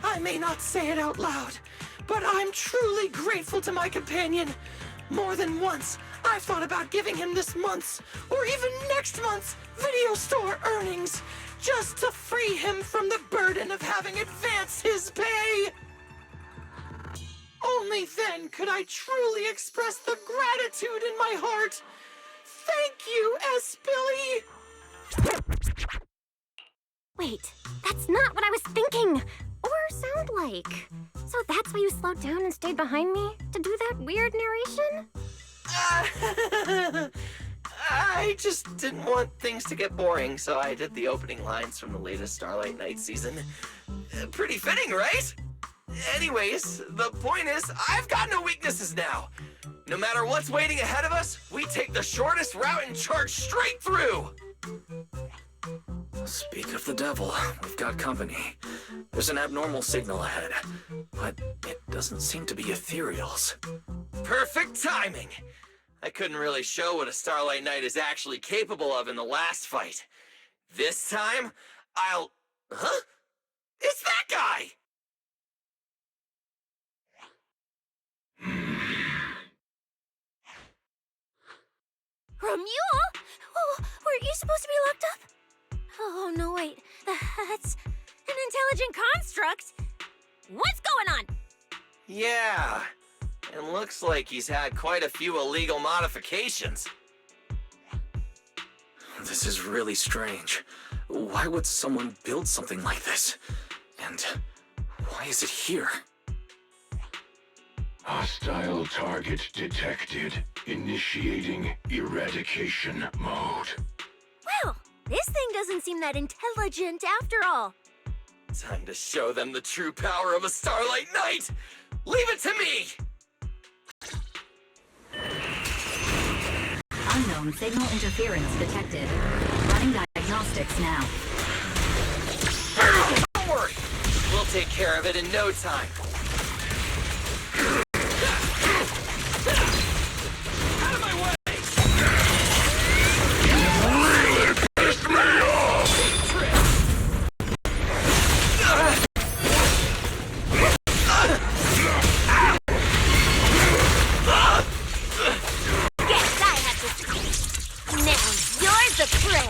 I may not say it out loud, but I'm truly grateful to my companion. More than once, I've thought about giving him this month's, or even next month's, video store earnings, just to free him from the burden of having advanced his pay. Only then could I truly express the gratitude in my heart. Thank you, Billy. Wait, that's not what I was thinking. Or sound like. So that's why you slowed down and stayed behind me? To do that weird narration? I just didn't want things to get boring, so I did the opening lines from the latest Starlight Night season. Pretty fitting, right? Anyways, the point is, I've got no weaknesses now. No matter what's waiting ahead of us, we take the shortest route and charge straight through. Speak of the devil, we've got company. There's an abnormal signal ahead, but it doesn't seem to be ethereals. Perfect timing. I couldn't really show what a Starlight Knight is actually capable of in the last fight. This time, Huh? It's that guy! Ramiel? Oh, weren't you supposed to be locked up? Oh, no, wait. That's an intelligent construct. What's going on? Yeah, it looks like he's had quite a few illegal modifications. This is really strange. Why would someone build something like this? And why is it here? Hostile target detected. Initiating eradication mode. Well, this thing doesn't seem that intelligent after all. Time to show them the true power of a Starlight Knight! Leave it to me! Unknown signal interference detected. Running diagnostics now. Don't worry! We'll take care of it in no time. Out of my way! Really pissed me off! Guess I have to. Now you're the prey.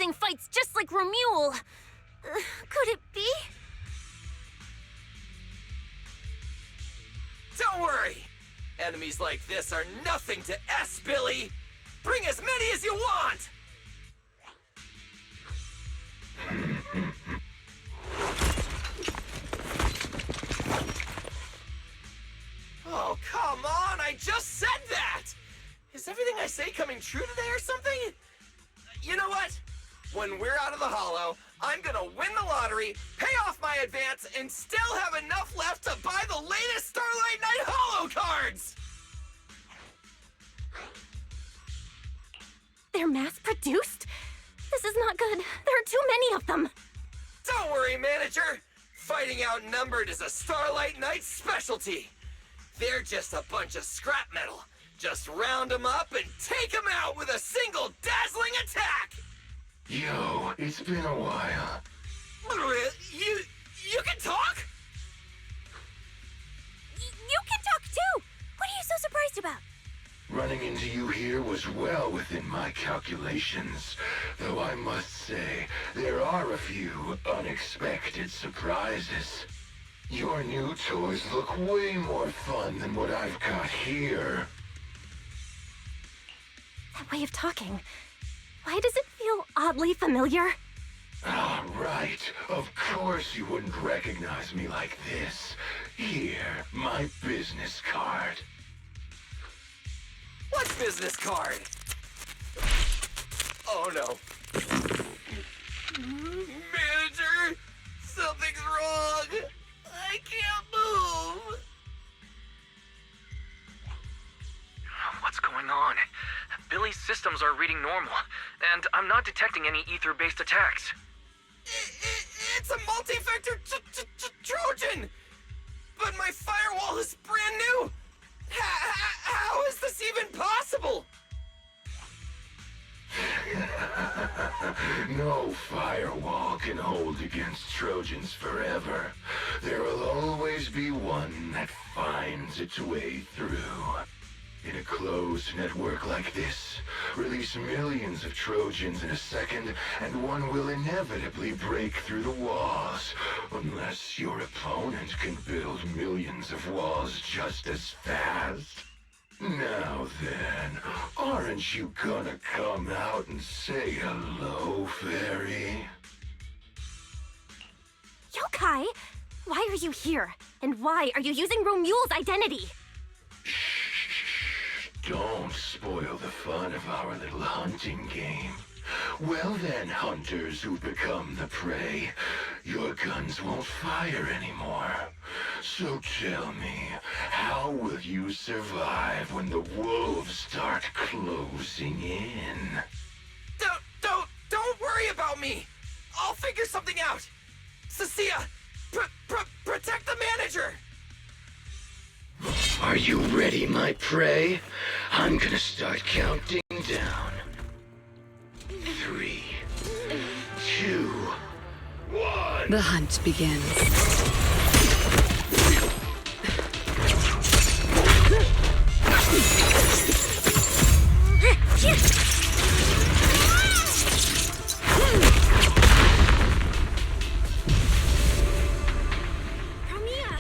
thing fights just like Romule. Could it be? Don't worry! Enemies like this are nothing to S, Billy! Bring as many as you want! Oh, come on! I just said that! Is everything I say coming true today or something? You know what? When we're out of the Hollow, I'm gonna win the lottery, pay off my advance, and still have enough left to buy the latest Starlight Knight Hollow cards! They're mass-produced? This is not good. There are too many of them. Don't worry, manager! Fighting outnumbered is a Starlight Knight's specialty. They're just a bunch of scrap metal. Just round them up and take them out with a single dazzling attack! Yo, it's been a while. You can talk? You can talk too! What are you so surprised about? Running into you here was well within my calculations, though I must say, there are a few unexpected surprises. Your new toys look way more fun than what I've got here. That way of talking, why does it feel oddly familiar? Ah, right. Of course you wouldn't recognize me like this. Here, my business card. What business card? Oh no. Manager, something's wrong. I can't move. What's going on? Billy's systems are reading normal, and I'm not detecting any ether-based attacks. It's a multi-vector Trojan! But my firewall is brand new! How is this even possible? No firewall can hold against Trojans forever. There will always be one that finds its way through. In a closed network like this, release millions of Trojans in a second, and one will inevitably break through the walls, unless your opponent can build millions of walls just as fast. Now then, aren't you gonna come out and say hello, fairy? Yokai, why are you here? And why are you using Romule's identity? Don't spoil the fun of our little hunting game. Well then, hunters who become the prey, your guns won't fire anymore. So tell me, how will you survive when the wolves start closing in? Don't worry about me! I'll figure something out! Cecilia, protect the manager! Are you ready, my prey? I'm gonna start counting down. 3, 2, 1. The hunt begins. Romia!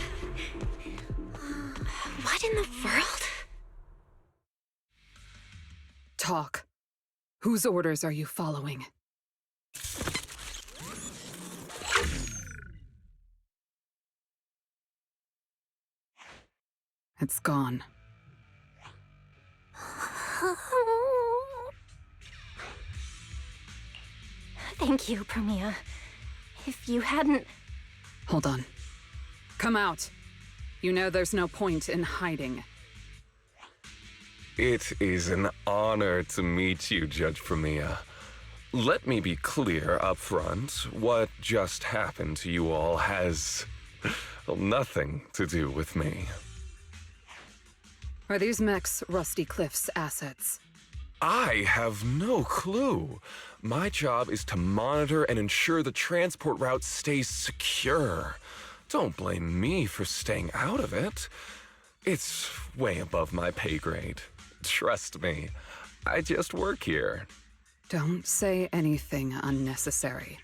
What in the world? Talk. Whose orders are you following? It's gone. Thank you, Promia. If you hadn't... Hold on. Come out. You know there's no point in hiding. It is an honor to meet you, Judge Premia. Let me be clear up front. What just happened to you all has nothing to do with me. Are these mechs Rusty Cliff's assets? I have no clue. My job is to monitor and ensure the transport route stays secure. Don't blame me for staying out of it. It's way above my pay grade. Trust me, I just work here. Don't say anything unnecessary.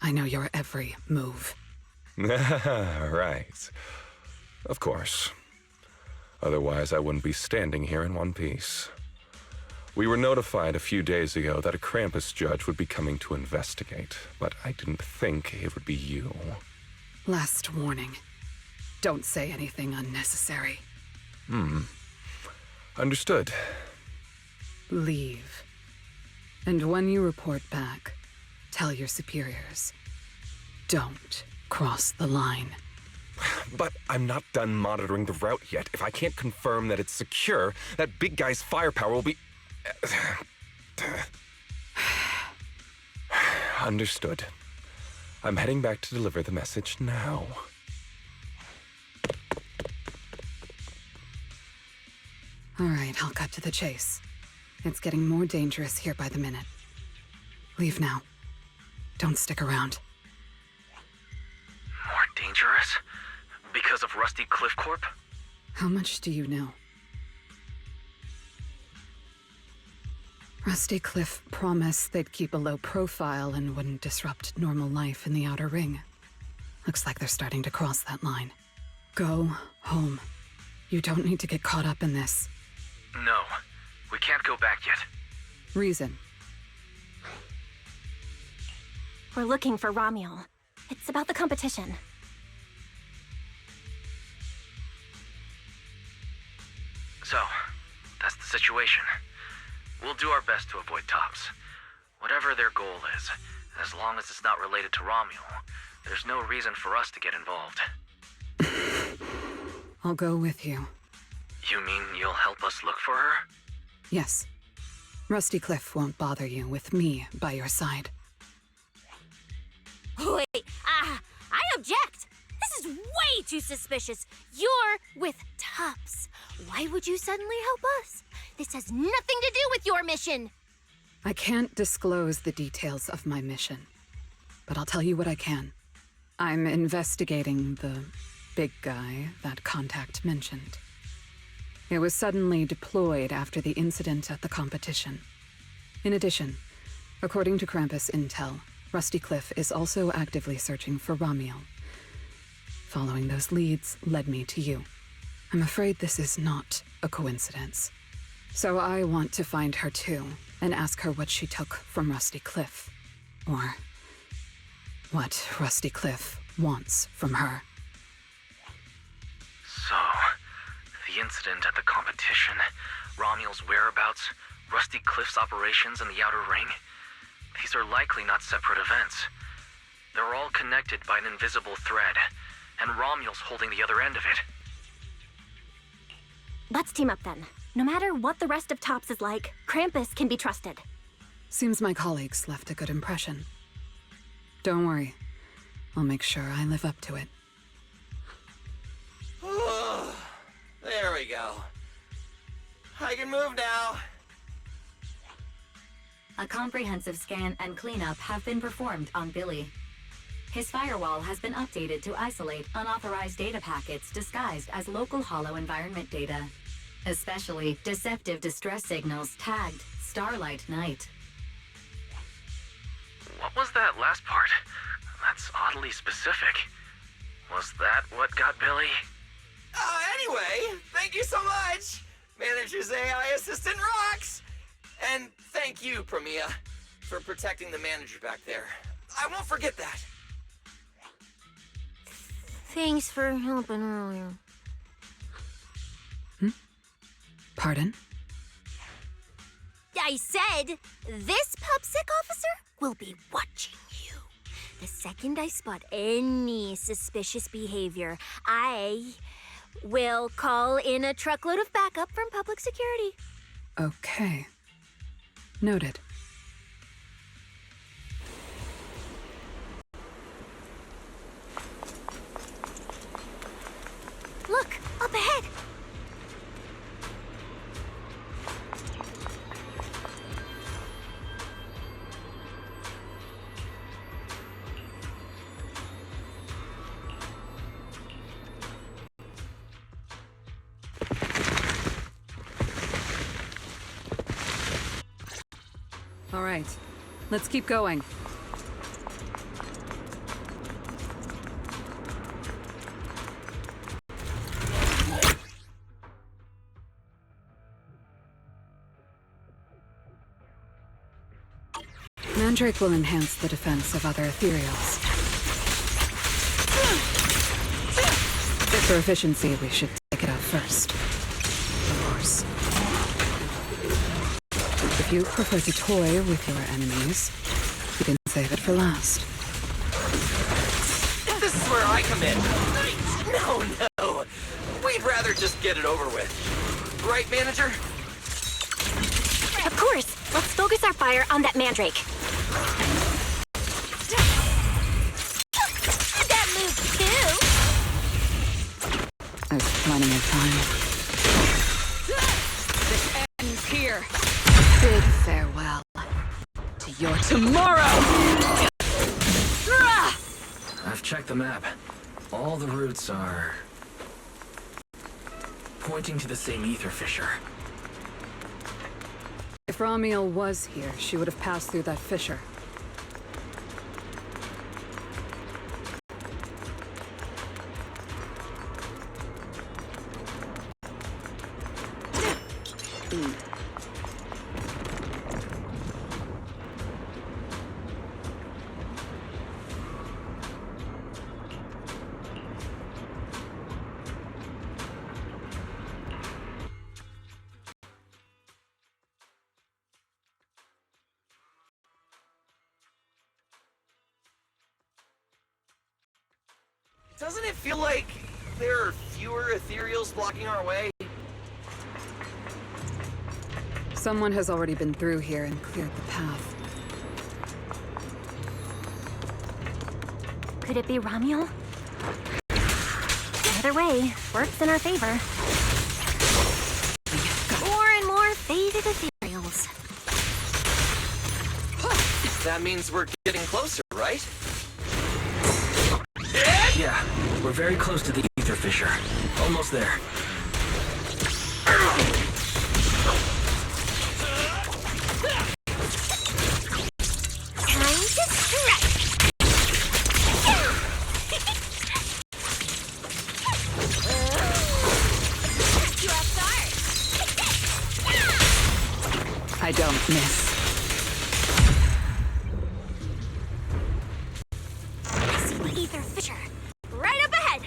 I know your every move. Right. Of course. Otherwise, I wouldn't be standing here in one piece. We were notified a few days ago that a Krampus judge would be coming to investigate, but I didn't think it would be you. Last warning. Don't say anything unnecessary. Understood. Leave. And when you report back, tell your superiors. Don't cross the line. But I'm not done monitoring the route yet. If I can't confirm that it's secure, that big guy's firepower will be... Understood. I'm heading back to deliver the message now. All right, I'll cut to the chase. It's getting more dangerous here by the minute. Leave now. Don't stick around. More dangerous? Because of Rusty Cliff Corp? How much do you know? Rusty Cliff promised they'd keep a low profile and wouldn't disrupt normal life in the Outer Ring. Looks like they're starting to cross that line. Go home. You don't need to get caught up in this. No, we can't go back yet. Reason. We're looking for Ramiel. It's about the competition. So, that's the situation. We'll do our best to avoid Tops. Whatever their goal is, as long as it's not related to Ramiel, there's no reason for us to get involved. I'll go with you. You mean you'll help us look for her? Yes. Rusty Cliff won't bother you with me by your side. Wait, I object! This is way too suspicious. You're with Tops. Why would you suddenly help us? This has nothing to do with your mission. I can't disclose the details of my mission, but I'll tell you what I can. I'm investigating the big guy that Contact mentioned. It was suddenly deployed after the incident at the competition. In addition, according to Krampus intel, Rusty Cliff is also actively searching for Ramiel. Following those leads led me to you. I'm afraid this is not a coincidence. So I want to find her too, and ask her what she took from Rusty Cliff. Or what Rusty Cliff wants from her. So, the incident at the competition, Ramiel's whereabouts, Rusty Cliff's operations in the Outer Ring, these are likely not separate events. They're all connected by an invisible thread, and Ramiel's holding the other end of it. Let's team up then. No matter what the rest of Tops is like, Krampus can be trusted. Seems my colleagues left a good impression. Don't worry. I'll make sure I live up to it. There we go. I can move now. A comprehensive scan and cleanup have been performed on Billy. His firewall has been updated to isolate unauthorized data packets disguised as local hollow environment data, especially deceptive distress signals tagged Starlight Night. What was that last part? That's oddly specific. Was that what got Billy? Anyway, thank you so much! Manager's AI assistant rocks! And thank you, Premia, for protecting the manager back there. I won't forget that. Thanks for helping earlier. Pardon? I said, this PubSec officer will be watching you. The second I spot any suspicious behavior, I will call in a truckload of backup from public security. Okay. Noted. Look, up ahead. All right, let's keep going. Mandrake will enhance the defense of other ethereals. For efficiency, we should take it out first. Of course. If you prefer to toy with your enemies, you can save it for last. This is where I come in. No. We'd rather just get it over with. Right, manager? Of course. Let's focus our fire on that mandrake. That moves too. There's plenty of time. This ends here. Bid farewell to your tomorrow! I've checked the map. All the routes are pointing to the same ether fissure. If Ramiel was here, she would have passed through that fissure. Doesn't it feel like there are fewer ethereals blocking our way? Someone has already been through here and cleared the path. Could it be Ramiel? Either way, works in our favor. More and more faded ethereals. That means we're getting closer, right? Yeah, we're very close to the ether fissure. Almost there. Time to strike! You off guard! I don't miss. I see the ether fissure. Right up ahead!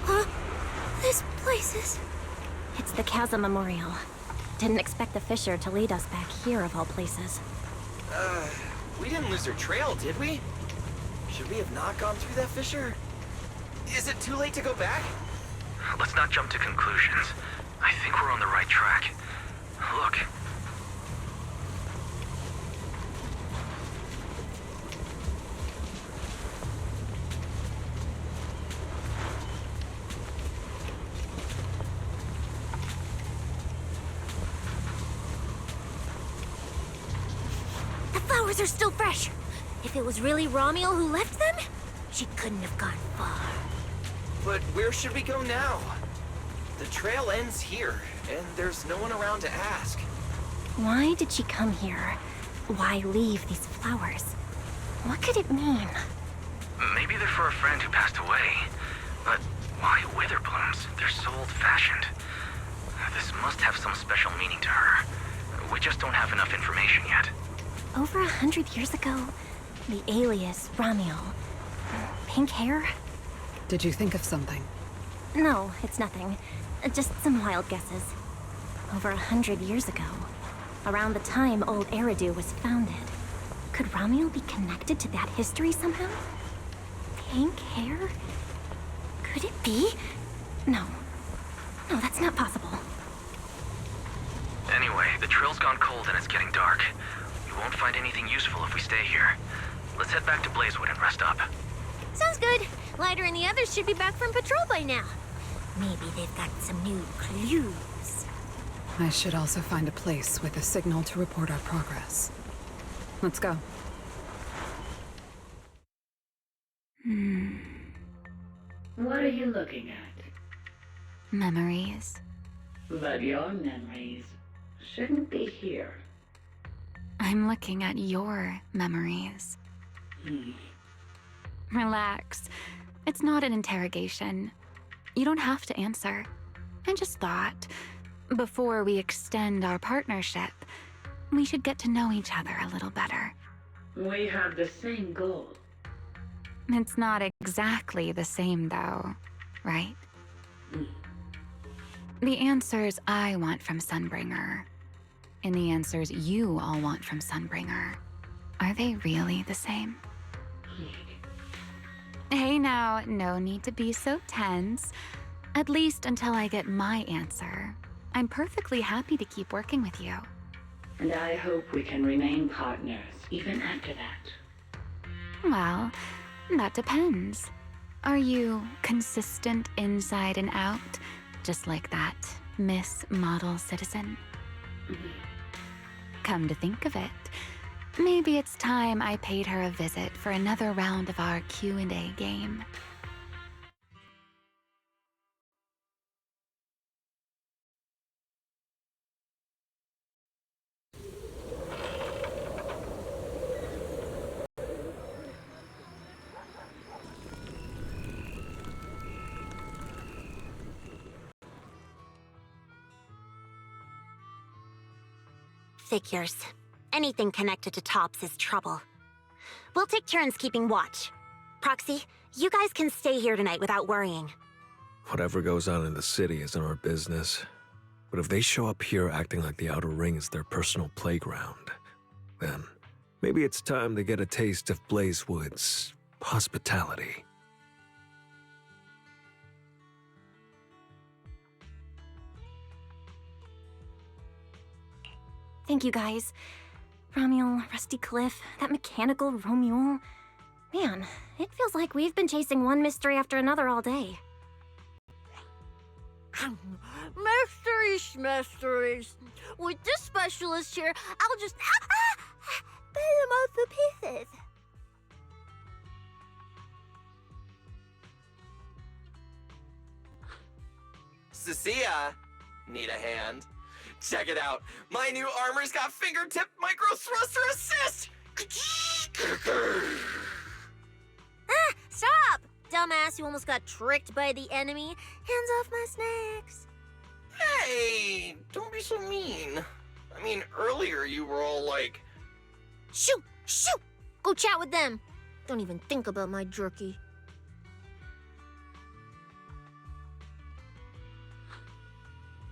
Huh? This place is... It's the Chasm Memorial. Didn't expect the fissure to lead us back here of all places. We didn't lose our trail, did we? Should we have not gone through that fissure? Is it too late to go back? Let's not jump to conclusions. I think we're on the right track. Look. The flowers are still fresh. If it was really Ramiel who left them, she couldn't have gone far. But where should we go now? The trail ends here, and there's no one around to ask. Why did she come here? Why leave these flowers? What could it mean? Maybe they're for a friend who passed away. But why wither blooms? They're so old-fashioned. This must have some special meaning to her. We just don't have enough information yet. Over 100 years ago, the alias Ramiel. Pink hair? Did you think of something? No, it's nothing. Just some wild guesses. Over 100 years ago, around the time old Eridu was founded, could Ramiel be connected to that history somehow? Pink hair? Could it be? No. No, that's not possible. Anyway, the trail's gone cold and it's getting dark. We won't find anything useful if we stay here. Let's head back to Blazewood and rest up. Sounds good. Lighter and the others should be back from patrol by now. Maybe they've got some new clues. I should also find a place with a signal to report our progress. Let's go. What are you looking at? Memories. But your memories shouldn't be here. I'm looking at your memories. Relax. It's not an interrogation. You don't have to answer. I just thought, before we extend our partnership, we should get to know each other a little better. We have the same goal. It's not exactly the same, though, right? The answers I want from Sunbringer, and the answers you all want from Sunbringer, are they really the same? Hey now, no need to be so tense. At least until I get my answer. I'm perfectly happy to keep working with you. And I hope we can remain partners even after that. Well, that depends. Are you consistent inside and out, just like that Miss Model Citizen? Come to think of it, maybe it's time I paid her a visit for another round of our Q&A game. Figures. Anything connected to Tops is trouble. We'll take turns keeping watch. Proxy, you guys can stay here tonight without worrying. Whatever goes on in the city isn't our business. But if they show up here acting like the Outer Ring is their personal playground, then maybe it's time to get a taste of Blazewood's hospitality. Thank you, guys. Romuel, Rusty Cliff, that mechanical Romuel. Man, it feels like we've been chasing one mystery after another all day. Mysteries. With this specialist here, I'll just pull them off the pieces. Cecilia, need a hand? Check it out. My new armor's got fingertip micro thruster assist. Stop! Dumbass, you almost got tricked by the enemy. Hands off my snacks. Hey, don't be so mean. I mean, earlier you were all like... Shoot! Shoot! Go chat with them. Don't even think about my jerky.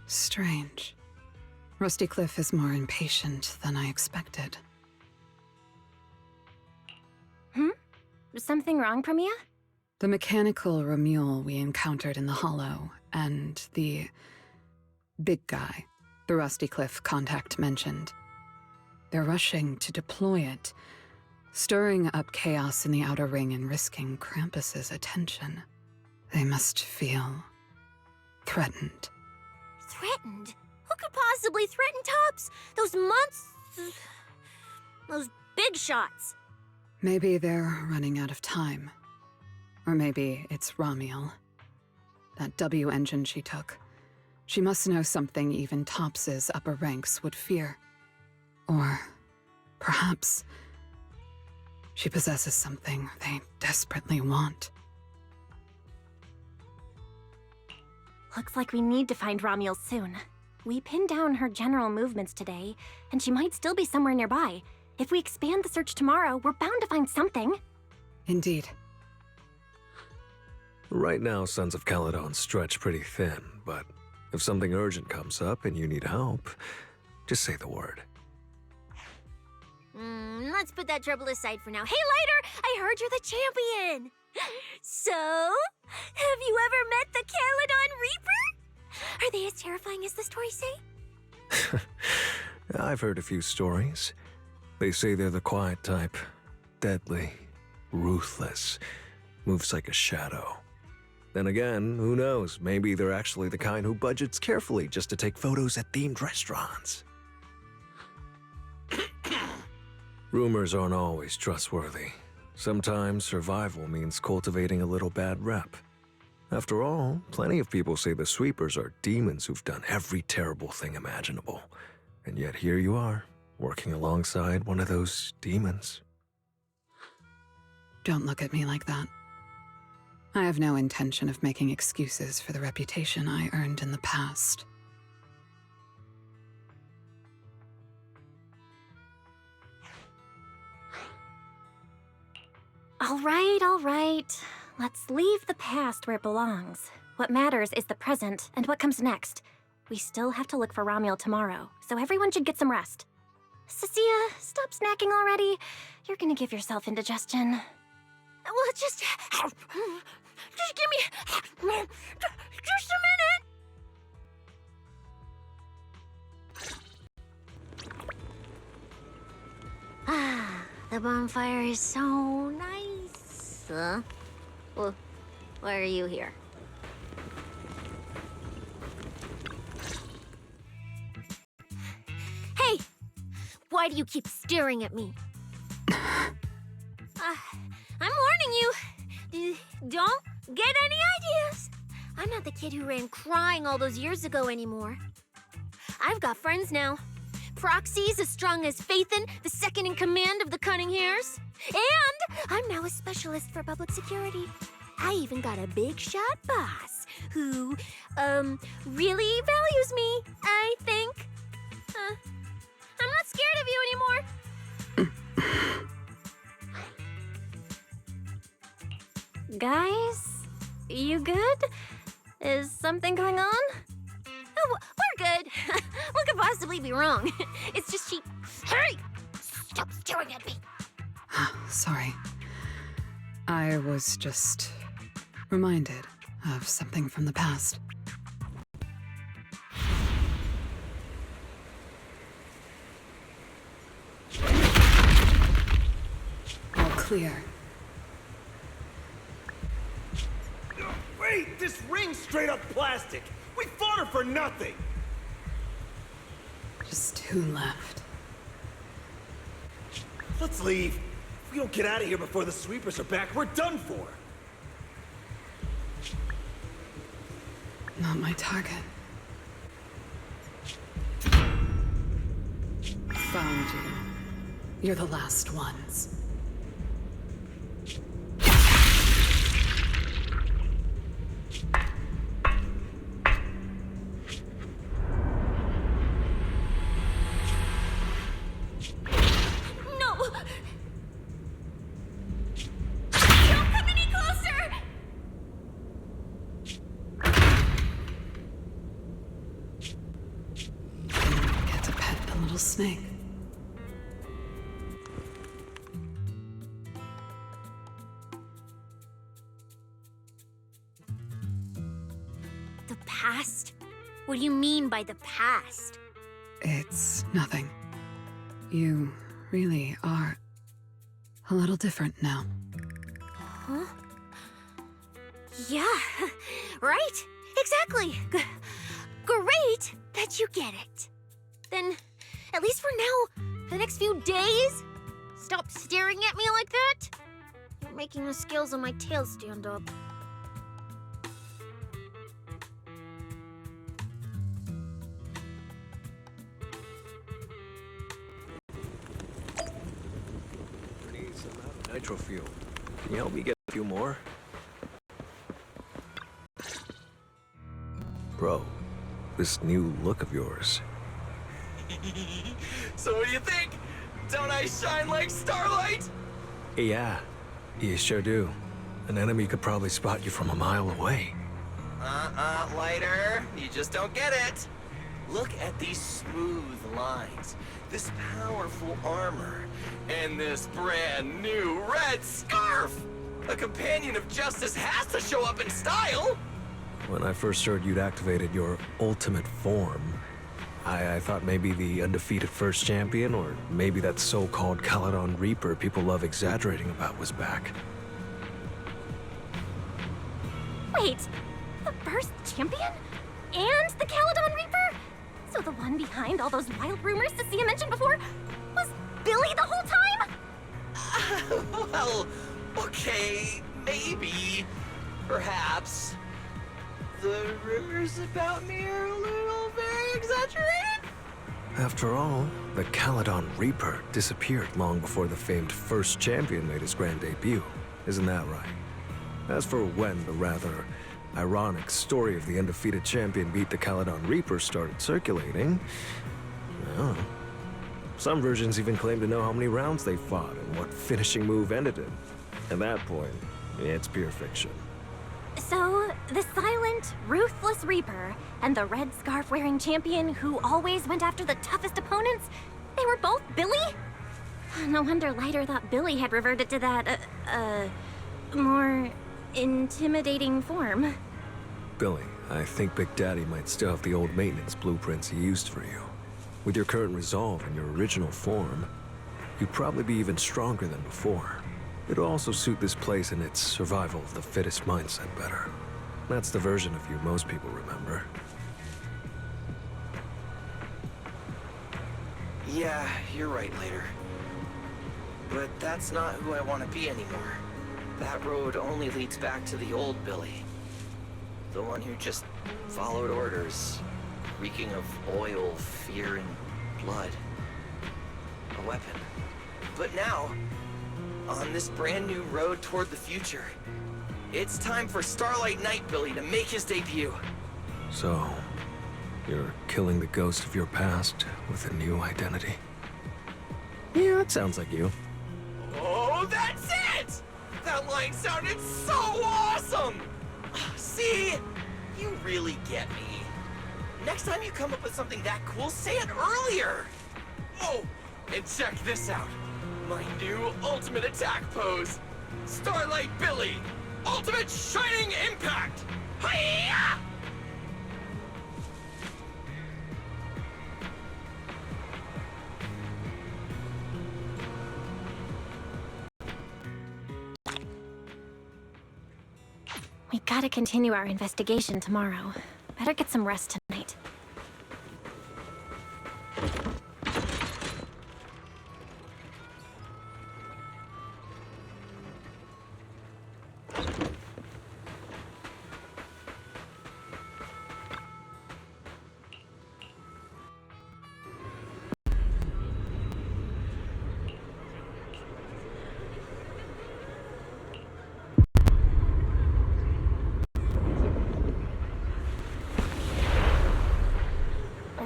Strange. Rusty Cliff is more impatient than I expected. Something wrong, Premia? The mechanical Remule we encountered in the Hollow, and the big guy the Rusty Cliff contact mentioned. They're rushing to deploy it, stirring up chaos in the Outer Ring and risking Krampus's attention. They must feel threatened. Threatened? Who could possibly threaten Tops? Those monsters... Those big shots. Maybe they're running out of time. Or maybe it's Romuel. That W engine she took. She must know something even Tops's upper ranks would fear. Or perhaps she possesses something they desperately want. Looks like we need to find Romuel soon. We pinned down her general movements today, and she might still be somewhere nearby. If we expand the search tomorrow, we're bound to find something. Indeed. Right now, Sons of Caledon stretch pretty thin, but if something urgent comes up and you need help, just say the word. Let's put that trouble aside for now. Hey, Lighter! I heard you're the champion! So, have you ever met the Caledon Reaper? Are they as terrifying as the stories say? I've heard a few stories. They say they're the quiet type. Deadly. Ruthless. moves like a shadow. Then again, who knows? Maybe they're actually the kind who budgets carefully just to take photos at themed restaurants. Rumors aren't always trustworthy. Sometimes survival means cultivating a little bad rep. After all, plenty of people say the sweepers are demons who've done every terrible thing imaginable. And yet here you are, working alongside one of those demons. Don't look at me like that. I have no intention of making excuses for the reputation I earned in the past. All right. Let's leave the past where it belongs. What matters is the present and what comes next. We still have to look for Romuald tomorrow, so everyone should get some rest. Cecilia, stop snacking already. You're gonna give yourself indigestion. Well, just give me just a minute. Ah, the bonfire is so nice. Well, why are you here? Hey! Why do you keep staring at me? I'm warning you. Don't get any ideas. I'm not the kid who ran crying all those years ago anymore. I've got friends now. Proxies as strong as Phaethon, the second in command of the Cunning Hares. And I'm now a specialist for public security. I even got a big shot boss who, really values me, I think. I'm not scared of you anymore. Guys, you good? Is something going on? Oh, we're good. What could possibly be wrong? It's just she... Hey! Stop staring at me! Sorry. I was just reminded of something from the past. All clear. Wait, this ring's straight up plastic. We fought her for nothing. Just two left. Let's leave. If we don't get out of here before the sweepers are back, we're done for. Not my target. Found you. You're the last ones. Snake. The past? What do you mean by the past? It's nothing. You really are a little different now. Huh? Yeah, right? Exactly. Great that you get it. Then, at least for now, the next few days, stop staring at me like that. You're making the scales on my tail stand up. Need some nitro fuel. Can you help me get a few more? Bro, this new look of yours. So what do you think? Don't I shine like starlight? Yeah, you sure do. An enemy could probably spot you from a mile away. Lighter. You just don't get it. Look at these smooth lines, this powerful armor, and this brand new red scarf. A companion of justice has to show up in style. When I first heard you'd activated your ultimate form, I thought maybe the undefeated first champion, or maybe that so-called Caledon Reaper people love exaggerating about was back. Wait, the first champion? And the Caledon Reaper? So the one behind all those wild rumors Cecilia mentioned before was Billy the whole time? Well, okay, maybe. Perhaps. The rumors about me are a little very exaggerated? After all, the Caledon Reaper disappeared long before the famed first champion made his grand debut. Isn't that right? As for when the rather ironic story of the undefeated champion beat the Caledon Reaper started circulating, I don't know. Some versions even claim to know how many rounds they fought and what finishing move ended it. At that point, it's pure fiction. So, the silent, ruthless Reaper and the red scarf-wearing champion who always went after the toughest opponents, they were both Billy? No wonder Lighter thought Billy had reverted to that, more intimidating form. Billy, I think Big Daddy might still have the old maintenance blueprints he used for you. With your current resolve and your original form, you'd probably be even stronger than before. It'll also suit this place and its survival of the fittest mindset better. That's the version of you most people remember. Yeah, you're right, Later. But that's not who I want to be anymore. That road only leads back to the old Billy. The one who just followed orders, reeking of oil, fear, and blood. A weapon. But now, on this brand new road toward the future, it's time for Starlight Knight Billy to make his debut. So, you're killing the ghost of your past with a new identity? Yeah, that sounds like you. Oh, that's it! That line sounded so awesome! See? You really get me. Next time you come up with something that cool, say it earlier! Oh, and check this out. My new ultimate attack pose. Starlight Billy. Ultimate Shining Impact. Hi-ya! We gotta continue our investigation tomorrow. Better get some rest tonight.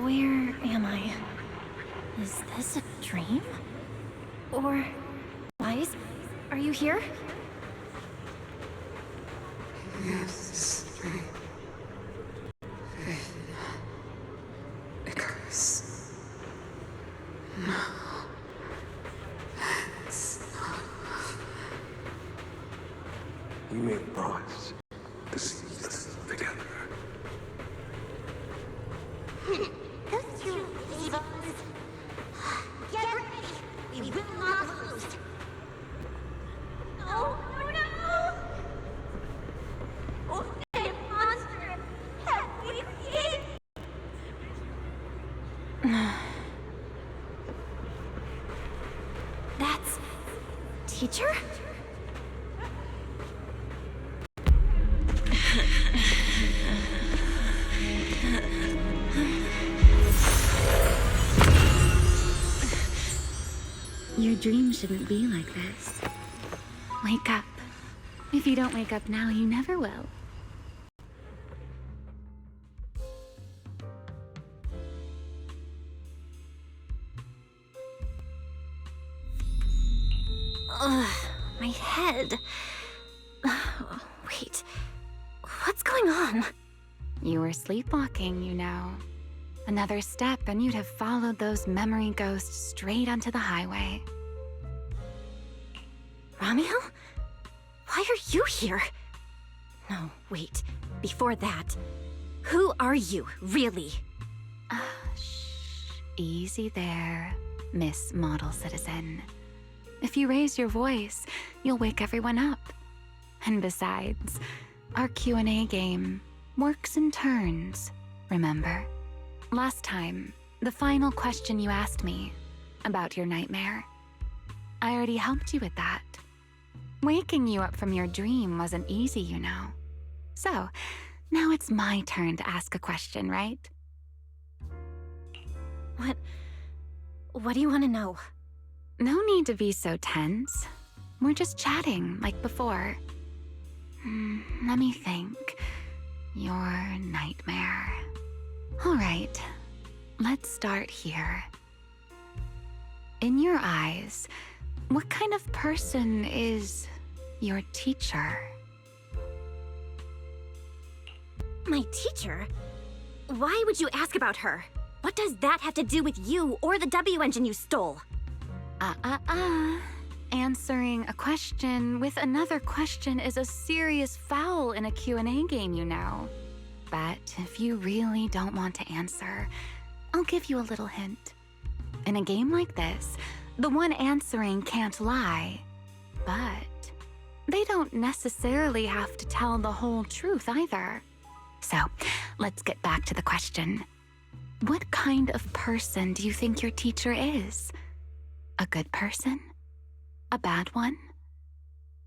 Where am I? Is this a dream? Or... Wise? Are you here? Yes, dream. Icarus. No. It's not. We made a promise to see this together. Don't you leave us. Get ready. We will not lose. No, no, no! Oh, that monster! Have we seen? That's... Teacher? Your dream shouldn't be like this. Wake up. If you don't wake up now, you never will. Ugh, my head. Wait, what's going on? You were sleepwalking, you know. Another step and you'd have followed those memory ghosts straight onto the highway. Ramiel? Why are you here? No, wait. Before that, who are you, really? Shh. Easy there, Miss Model Citizen. If you raise your voice, you'll wake everyone up. And besides, Our Q&A game works in turns, remember? Last time, the final question you asked me about your nightmare, I already helped you with that. Waking you up from your dream wasn't easy, you know. So, now it's my turn to ask a question, right? What do you want to know? No need to be so tense. We're just chatting like before. Let me think. Your nightmare. All right, let's start here. In your eyes, what kind of person is your teacher? My teacher? Why would you ask about her? What does that have to do with you or the W engine you stole? Answering a question with another question is a serious foul in a Q&A game, you know. But if you really don't want to answer, I'll give you a little hint. In a game like this, the one answering can't lie, but they don't necessarily have to tell the whole truth either. So, let's get back to the question. What kind of person do you think your teacher is? A good person? A bad one?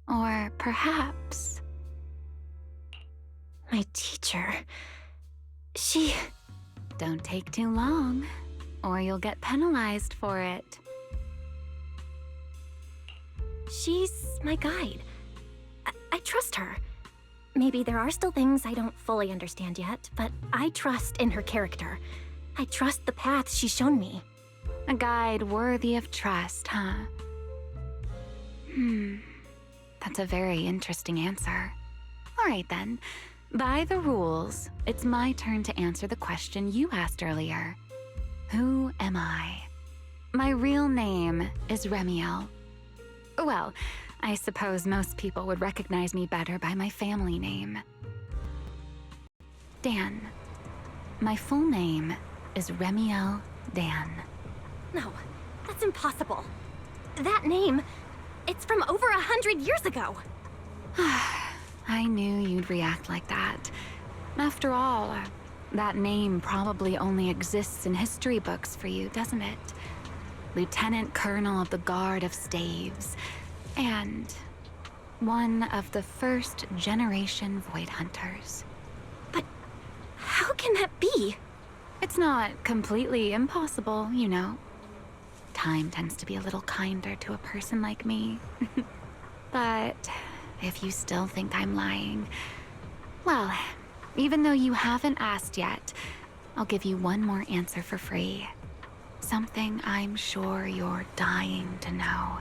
Or perhaps... My teacher... She... Don't take too long, or you'll get penalized for it. She's my guide. I trust her. Maybe there are still things I don't fully understand yet, but I trust in her character. I trust the path she's shown me. A guide worthy of trust, huh? That's a very interesting answer. All right then. By the rules, it's my turn to answer the question you asked earlier. Who am I? My real name is Remiel. Well, I suppose most people would recognize me better by my family name. Dan. My full name is Remiel Dan. No, that's impossible. That name, it's from over 100 years ago. I knew you'd react like that. After all, that name probably only exists in history books for you, doesn't it? Lieutenant Colonel of the Guard of Staves, and one of the first generation Void Hunters. But how can that be? It's not completely impossible, you know. Time tends to be a little kinder to a person like me. But if you still think I'm lying, well, even though you haven't asked yet, I'll give you one more answer for free. Something I'm sure you're dying to know.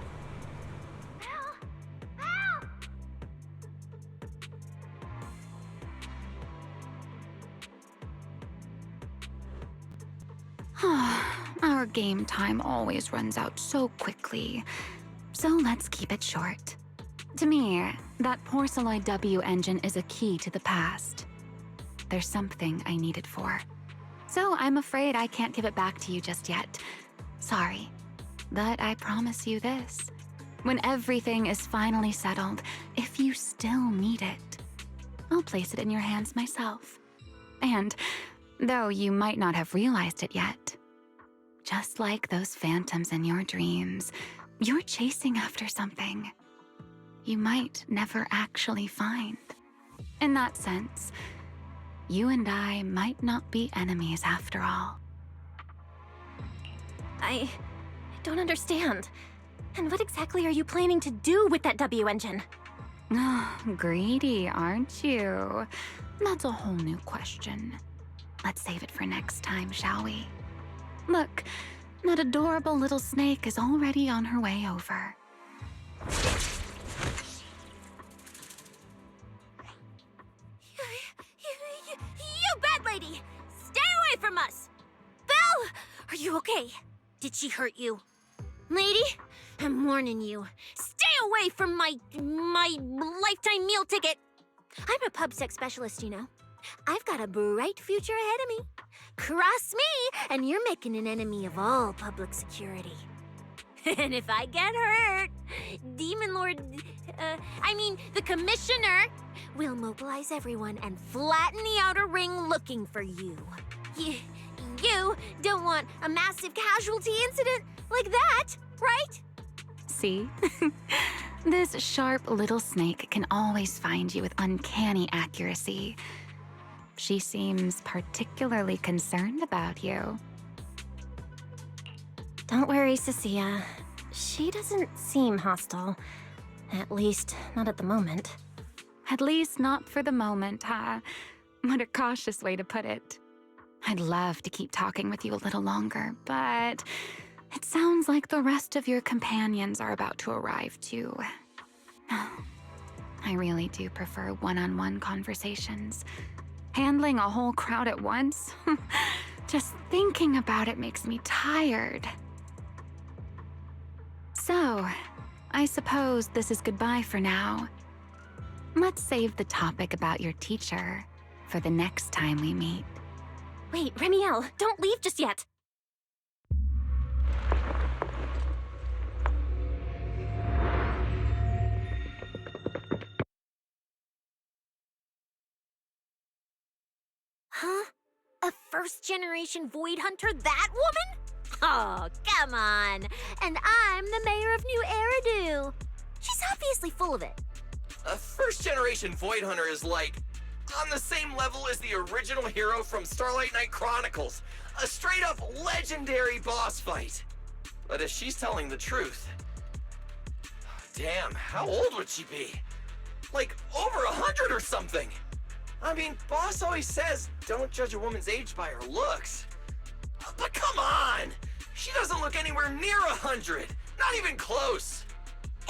Our game time always runs out so quickly, so let's keep it short. To me, that Porceloid W engine is a key to the past. There's something I need it for. So I'm afraid I can't give it back to you just yet. Sorry. But I promise you this. When everything is finally settled, if you still need it, I'll place it in your hands myself. And, though you might not have realized it yet, just like those phantoms in your dreams, you're chasing after something you might never actually find. In that sense, you and I might not be enemies after all. I don't understand. And what exactly are you planning to do with that W engine? Greedy, aren't you? That's a whole new question. Let's save it for next time, shall we? Look, that adorable little snake is already on her way over. You bad lady! Stay away from us! Belle! Are you okay? Did she hurt you? Lady, I'm warning you. Stay away from my lifetime meal ticket! I'm a pub sex specialist, you know. I've got a bright future ahead of me. Cross me, and you're making an enemy of all public security. And if I get hurt, Demon Lord... I mean, the commissioner will mobilize everyone and flatten the outer ring looking for you. You don't want a massive casualty incident like that, right? See? This sharp little snake can always find you with uncanny accuracy. She seems particularly concerned about you. Don't worry, Cecilia. She doesn't seem hostile. At least, not at the moment. At least not for the moment, huh? What a cautious way to put it. I'd love to keep talking with you a little longer, but it sounds like the rest of your companions are about to arrive too. I really do prefer one-on-one conversations. Handling a whole crowd at once? Just thinking about it makes me tired. So, I suppose this is goodbye for now. Let's save the topic about your teacher for the next time we meet. Wait, Remiel, don't leave just yet. Huh? A first-generation Void Hunter, that woman? Oh, come on. And I'm the mayor of New Eridu. She's obviously full of it. A first-generation Void Hunter is like on the same level as the original hero from Starlight Knight Chronicles. A straight-up legendary boss fight. But if she's telling the truth... Damn, how old would she be? Like, over 100 or something! I mean, Boss always says, don't judge a woman's age by her looks. But come on! She doesn't look anywhere near 100! Not even close!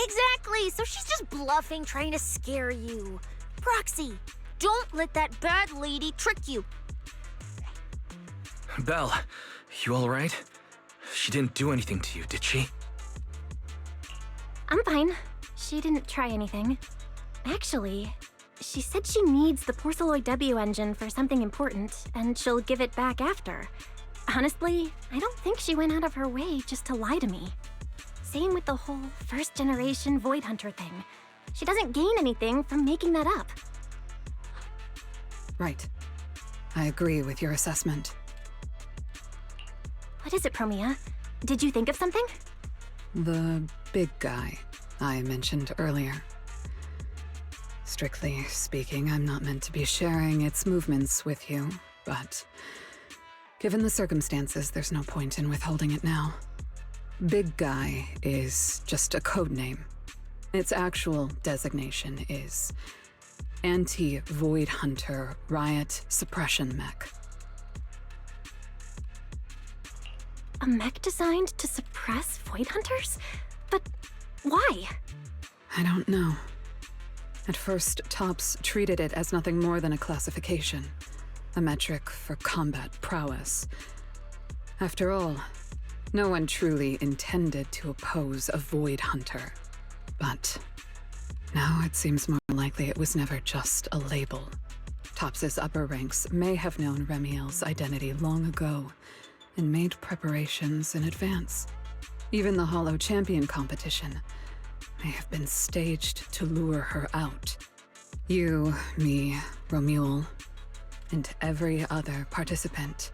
Exactly, so she's just bluffing, trying to scare you. Proxy, don't let that bad lady trick you. Belle, you alright? She didn't do anything to you, did she? I'm fine. She didn't try anything. Actually, she said she needs the Porceloid W engine for something important, and she'll give it back after. Honestly, I don't think she went out of her way just to lie to me. Same with the whole first-generation Void Hunter thing. She doesn't gain anything from making that up. Right. I agree with your assessment. What is it, Promia? Did you think of something? The big guy I mentioned earlier. Strictly speaking, I'm not meant to be sharing its movements with you, but given the circumstances, there's no point in withholding it now. Big Guy is just a code name. Its actual designation is Anti-Void Hunter Riot Suppression Mech. A mech designed to suppress Void Hunters? But why? I don't know. At first, Tops treated it as nothing more than a classification, a metric for combat prowess. After all, no one truly intended to oppose a Void Hunter. But now it seems more likely it was never just a label. Tops's upper ranks may have known Remiel's identity long ago and made preparations in advance. Even the Hollow Champion competition may have been staged to lure her out. You, me, Romuald, and every other participant,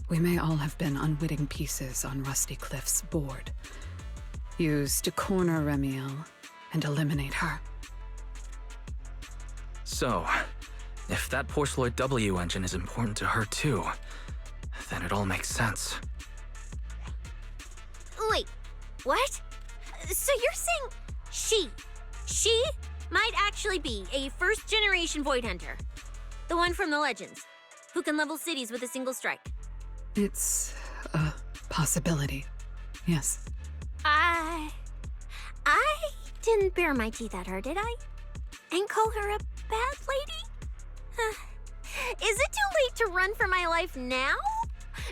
we may all have been unwitting pieces on Rusty Cliff's board, used to corner Remiel and eliminate her. So, if that Porceloid W engine is important to her too, then it all makes sense. Wait, what? So you're saying she might actually be a first-generation Void Hunter? The one from the Legends, who can level cities with a single strike? It's a possibility, yes. I didn't bare my teeth at her, did I? And call her a bad lady? Is it too late to run for my life now?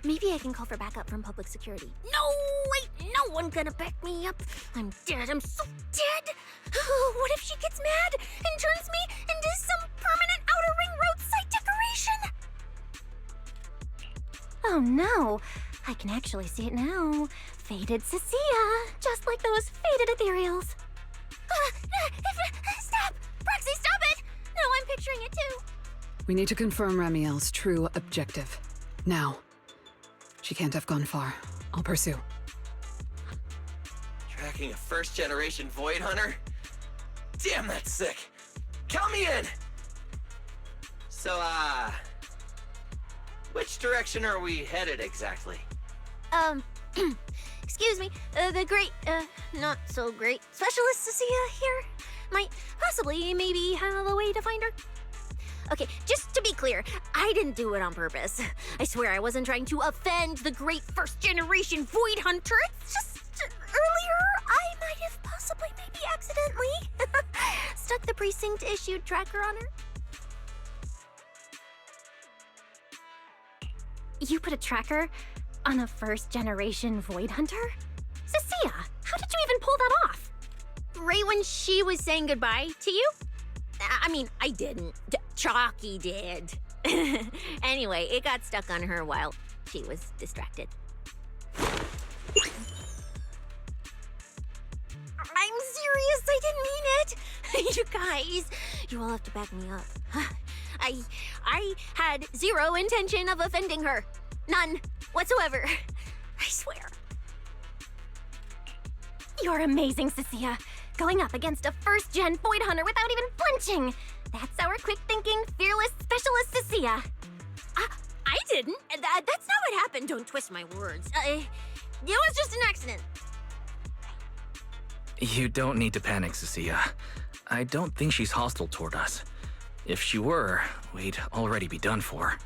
Maybe I can call for backup from public security. No, wait, no one gonna back me up. I'm dead, I'm so dead. What if she gets mad and turns me into some permanent Outer Ring roadside decoration? Oh no, I can actually see it now. Faded Cecilia, just like those faded ethereals. If We need to confirm Ramiel's true objective. Now. She can't have gone far. I'll pursue. Tracking a first-generation Void Hunter? Damn, that's sick. Count me in! So, which direction are we headed exactly? Excuse me, the great, not so great specialist Cecilia here might possibly maybe have a way to find her. Okay, just to be clear, I didn't do it on purpose. I swear I wasn't trying to offend the great first-generation Void Hunter. It's just earlier I might have possibly maybe accidentally stuck the precinct-issued tracker on her. You put a tracker on a first-generation Void Hunter? Cecilia, how did you even pull that off? Right when she was saying goodbye to you? I mean, I didn't. Chalky did. Anyway, it got stuck on her while she was distracted. I'm serious, I didn't mean it. You guys, you all have to back me up. I had zero intention of offending her. None whatsoever. I swear. You're amazing, Cecilia. Going up against a first-gen Void Hunter without even flinching. That's our quick-thinking, fearless specialist, Cecilia. I didn't. That's not what happened. Don't twist my words. It was just an accident. You don't need to panic, Cecilia. I don't think she's hostile toward us. If she were, we'd already be done for.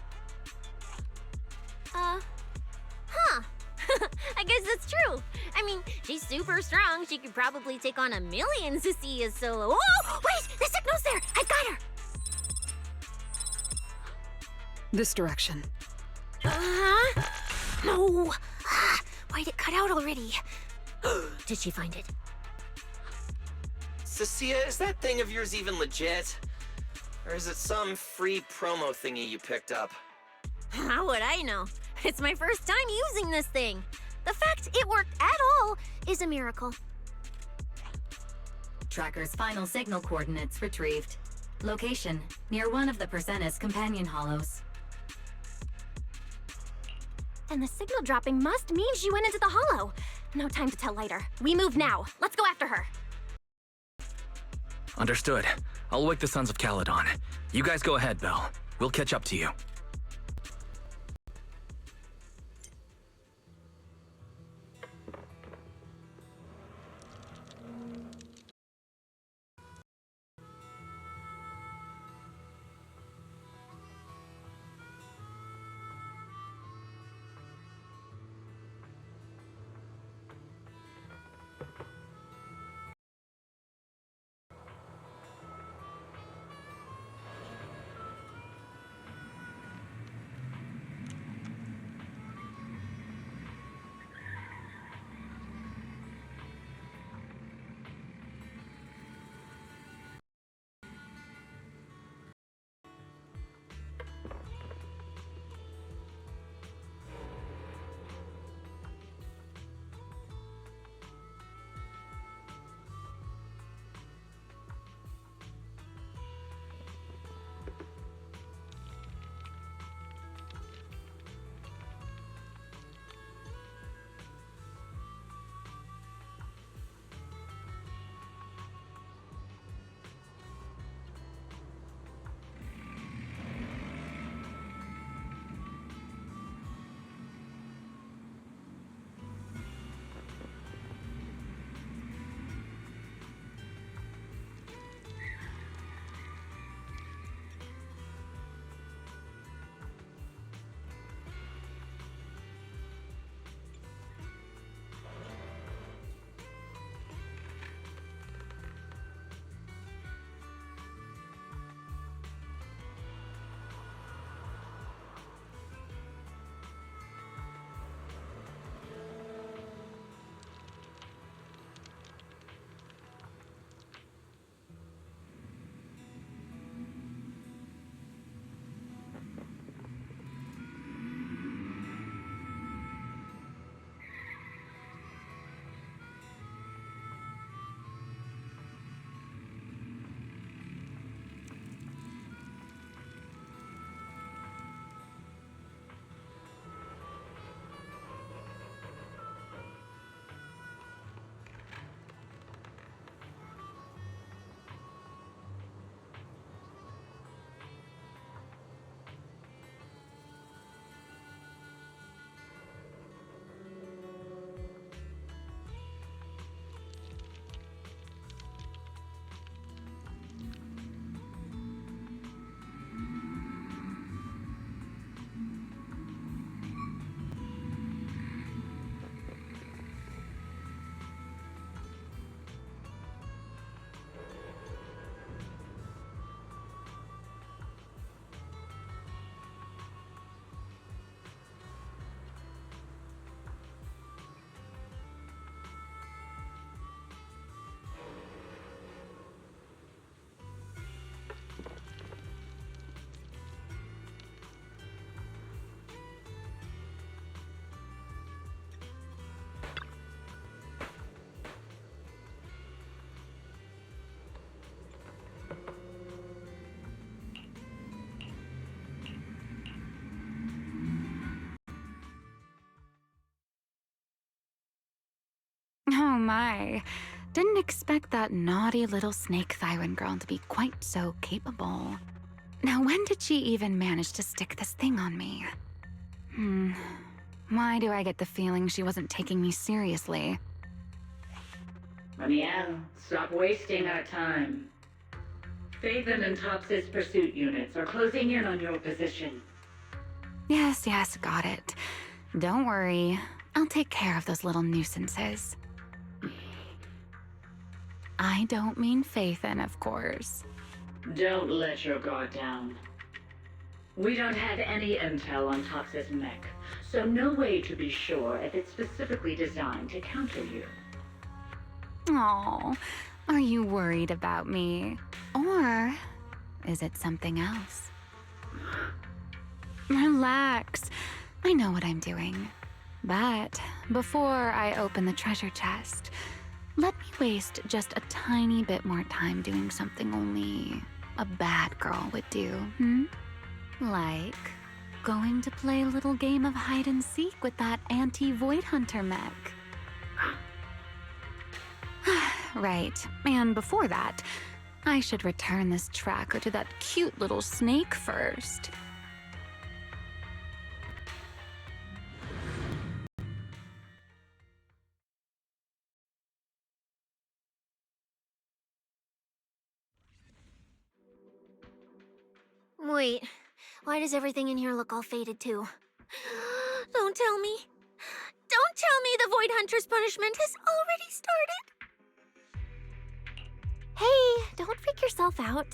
Huh. I guess that's true. I mean, she's super strong. She could probably take on 1,000,000 Cecilias solo. Oh, wait! The signal's there! I've got her! This direction. No! Why'd it cut out already? Did she find it? Cecilia, is that thing of yours even legit? Or is it some free promo thingy you picked up? How would I know? It's my first time using this thing. The fact it worked at all is a miracle. Tracker's final signal coordinates retrieved. Location, near one of the Persenis companion hollows. And the signal dropping must mean she went into the hollow. No time to tell later. We move now. Let's go after her. Understood. I'll wake the Sons of Caledon. You guys go ahead, Belle. We'll catch up to you. my. Didn't expect that naughty little snake Thyron girl to be quite so capable. Now, when did she even manage to stick this thing on me? Why do I get the feeling she wasn't taking me seriously? Ramiel, stop wasting our time. Phaethon and Tops's pursuit units are closing in on your position. Yes, got it. Don't worry. I'll take care of those little nuisances. I don't mean Phaethon, of course. Don't let your guard down. We don't have any intel on Tops's mech, so no way to be sure if it's specifically designed to counter you. Oh, are you worried about me? Or is it something else? Relax. I know what I'm doing. But before I open the treasure chest, let me waste just a tiny bit more time doing something only a bad girl would do, Like going to play a little game of hide and seek with that anti-Void Hunter mech. Right, and before that, I should return this tracker to that cute little snake first. Wait, why does everything in here look all faded too? Don't tell me. Don't tell me the Void Hunter's punishment has already started. Hey, don't freak yourself out.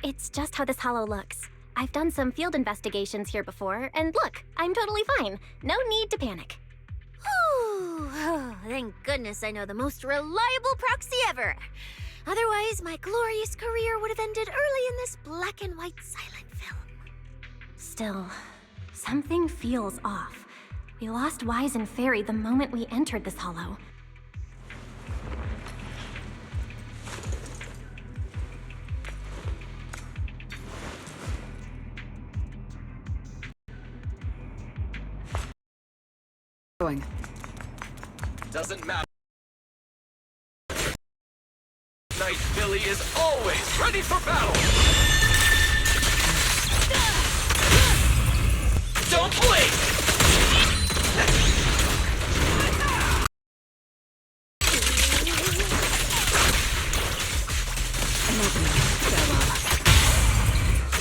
It's just how this hollow looks. I've done some field investigations here before, and look, I'm totally fine. No need to panic. Whew. Oh, thank goodness I know the most reliable proxy ever. Otherwise, my glorious career would have ended early in this black and white silent film. Still, something feels off. We lost Wise and Fairy the moment we entered this hollow. Going. Doesn't matter. Knight Billy is always ready for battle! Don't blink!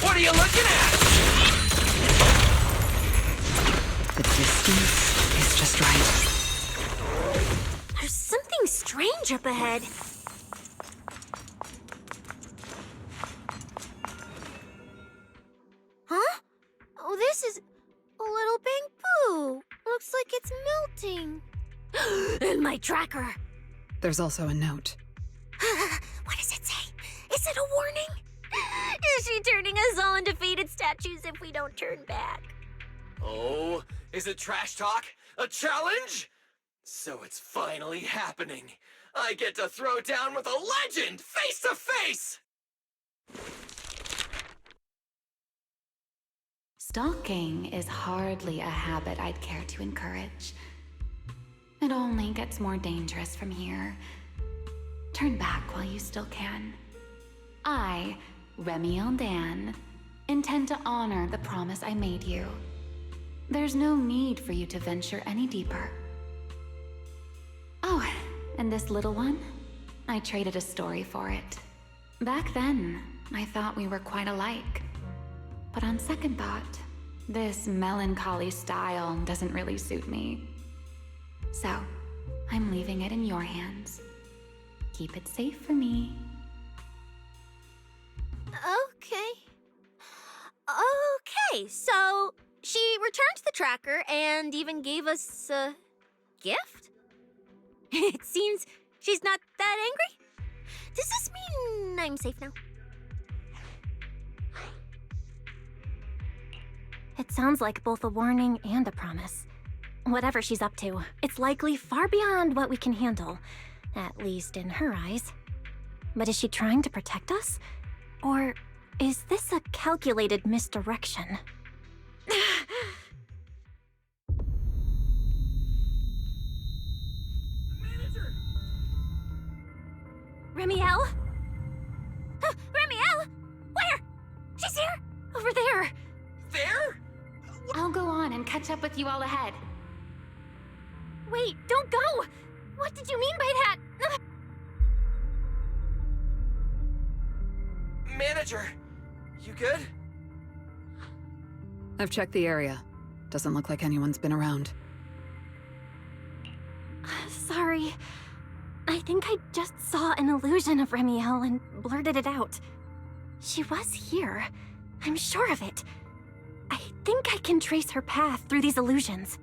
What are you looking at? The distance is just right. There's something strange up ahead. Huh? Oh, this is a little bamboo. Looks like it's melting. And my tracker. There's also a note. What does it say? Is it a warning? Is she turning us all into faded statues if we don't turn back? Oh, is it trash talk? A challenge? So it's finally happening. I get to throw down with a legend face to face! Stalking is hardly a habit I'd care to encourage. It only gets more dangerous from here. Turn back while you still can. I, Remiel Dan, intend to honor the promise I made you. There's no need for you to venture any deeper. Oh, and this little one? I traded a story for it. Back then, I thought we were quite alike. But on second thought, this melancholy style doesn't really suit me. So, I'm leaving it in your hands. Keep it safe for me. Okay, so she returned the tracker and even gave us a gift? It seems she's not that angry. Does this mean I'm safe now? It sounds like both a warning and a promise. Whatever she's up to, it's likely far beyond what we can handle, at least in her eyes. But is she trying to protect us? Or is this a calculated misdirection? Remiel? Remiel? Where? She's here! Over there! There? I'll go on and catch up with you all ahead. Wait, don't go! What did you mean by that? Manager, you good? I've checked the area. Doesn't look like anyone's been around. Sorry. I think I just saw an illusion of Remiel and blurted it out. She was here. I'm sure of it. I think I can trace her path through these illusions.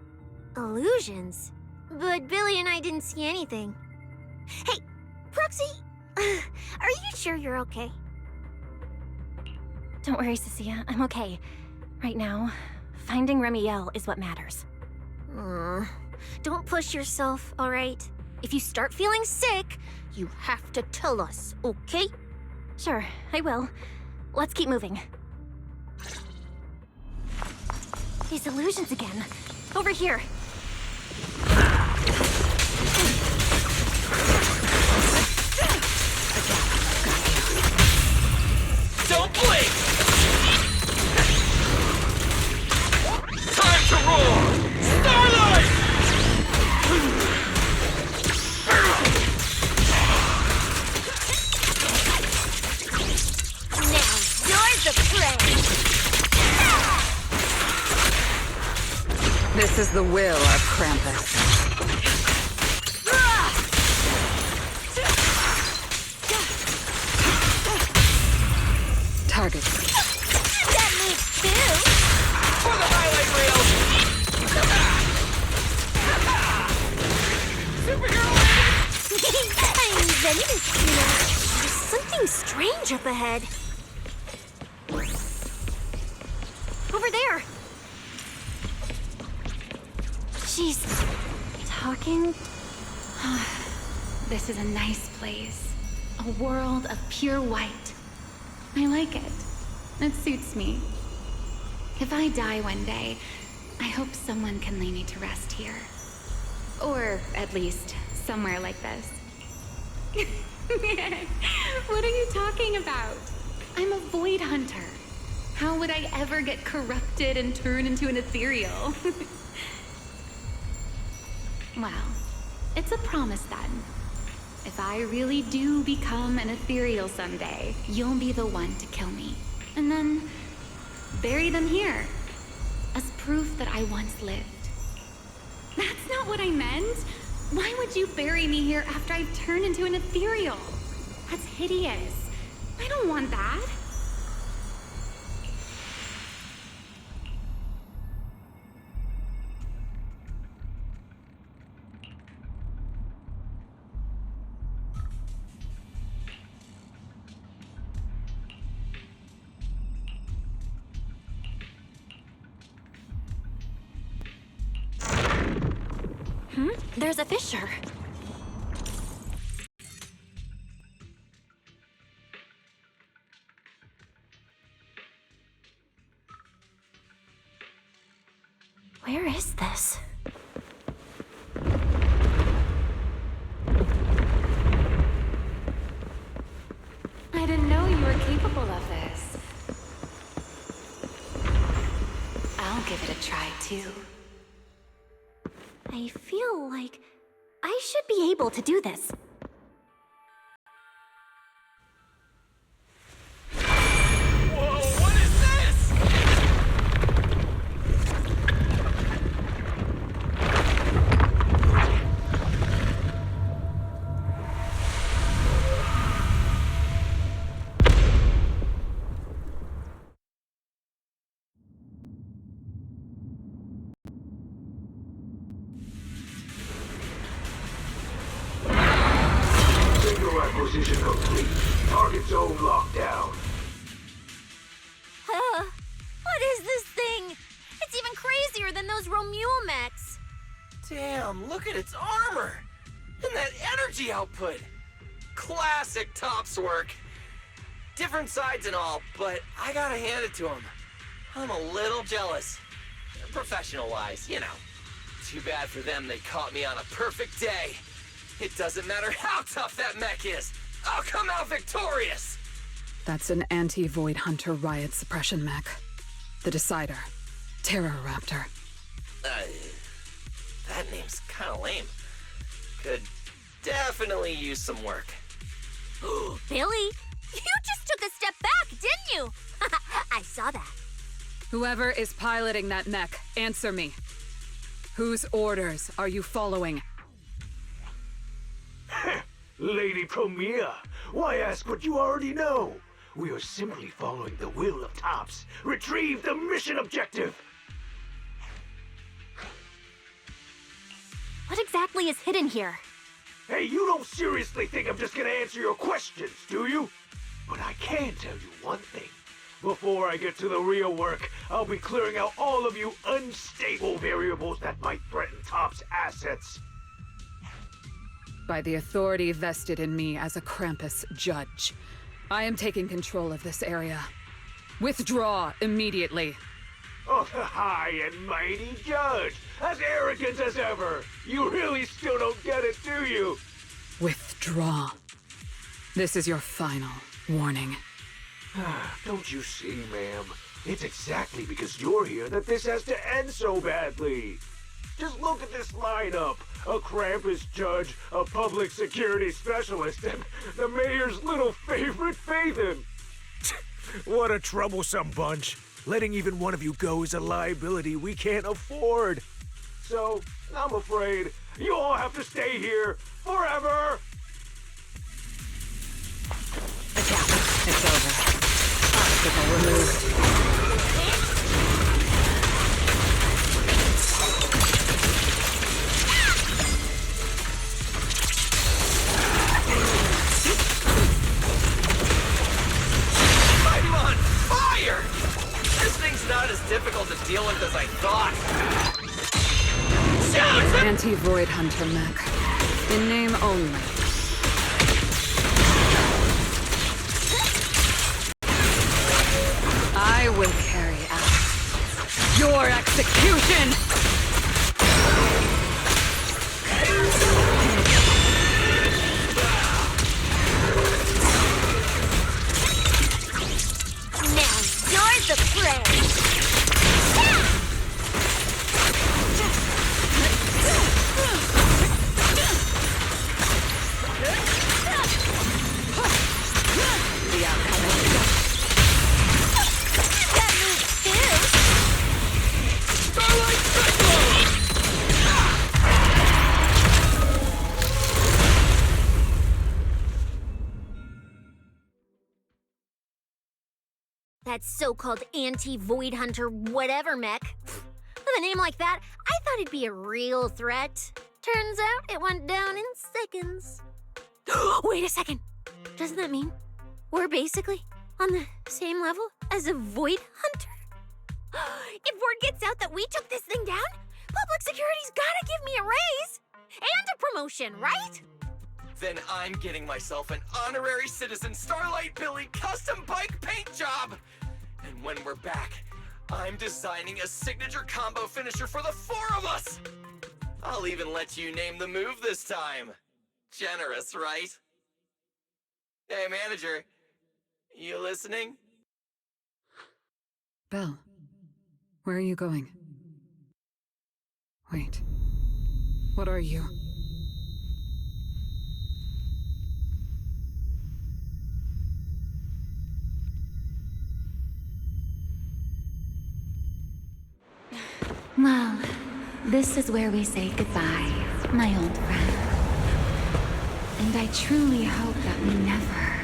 Illusions? But Billy and I didn't see anything. Hey, Proxy! Are you sure you're okay? Don't worry, Cecilia. I'm okay. Right now, finding Remiel is what matters. Don't push yourself, alright? If you start feeling sick, you have to tell us, okay? Sure, I will. Let's keep moving. These illusions again. Over here. Don't blink! Time to roar! Starlight! Now you're the prey! This is the will of Krampus. Target. That needs two! For the highlight reel! Superhero! I'm Zenless, you know. There's something strange up ahead. Over there! She's talking. This is a nice place. A world of pure white. I like it. It suits me. If I die one day, I hope someone can lay me to rest here. Or at least somewhere like this. What are you talking about? I'm a void hunter. How would I ever get corrupted and turn into an ethereal? Well, it's a promise then. If I really do become an ethereal someday, you'll be the one to kill me. And then bury them here as proof that I once lived. That's not what I meant. Why would you bury me here after I've turned into an ethereal? That's hideous. I don't want that. There's a fissure. Where is this? I didn't know you were capable of this. I'll give it a try too. I feel like I should be able to do this. Whoa, what is this? Signal acquisition complete. Target zone locked down. What is this thing? It's even crazier than those Romule mechs. Damn, look at its armor! And that energy output! Classic Topps work! Different sides and all, but I gotta hand it to him. I'm a little jealous. Professional-wise, you know. Too bad for them they caught me on a perfect day. It doesn't matter how tough that mech is. I'll come out victorious! That's an anti-Void Hunter riot suppression mech. The Decider. Terror Raptor. That name's kinda lame. Could definitely use some work. Billy, you just took a step back, didn't you? I saw that. Whoever is piloting that mech, answer me. Whose orders are you following? Lady Premier, why ask what you already know? We are simply following the will of Tops. Retrieve the mission objective! What exactly is hidden here? Hey, you don't seriously think I'm just gonna answer your questions, do you? But I can tell you one thing. Before I get to the real work, I'll be clearing out all of you unstable variables that might threaten Top's assets. By the authority vested in me as a Krampus judge, I am taking control of this area. Withdraw immediately. Oh, the high and mighty judge! As arrogant as ever! You really still don't get it, do you? Withdraw. This is your final warning. Don't you see, ma'am? It's exactly because you're here that this has to end so badly. Just look at this lineup. A Krampus judge, a public security specialist, and the mayor's little favorite, Phaethon. What a troublesome bunch. Letting even one of you go is a liability we can't afford. So, I'm afraid you all have to stay here forever. It's over. Obstacle removed. I'm on fire! This thing's not as difficult to deal with as I thought. Shoot! Anti-Void Hunter mech. In name only. I will carry out your execution! Now you're the prey! The outcome is That moves too! Starlight Cyclone! That so-called anti-Void Hunter whatever mech. With a name like that, I thought it'd be a real threat. Turns out it went down in seconds. Wait a second. Doesn't that mean we're basically on the same level as a Void Hunter? If word gets out that we took this thing down, public security's gotta give me a raise and a promotion, right? Then I'm getting myself an honorary citizen Starlight Billy custom bike paint job! And when we're back, I'm designing a signature combo finisher for the four of us! I'll even let you name the move this time. Generous, right? Hey, manager. You listening? Belle, where are you going? Wait. What are you? Well, this is where we say goodbye, my old friend. And I truly hope that we never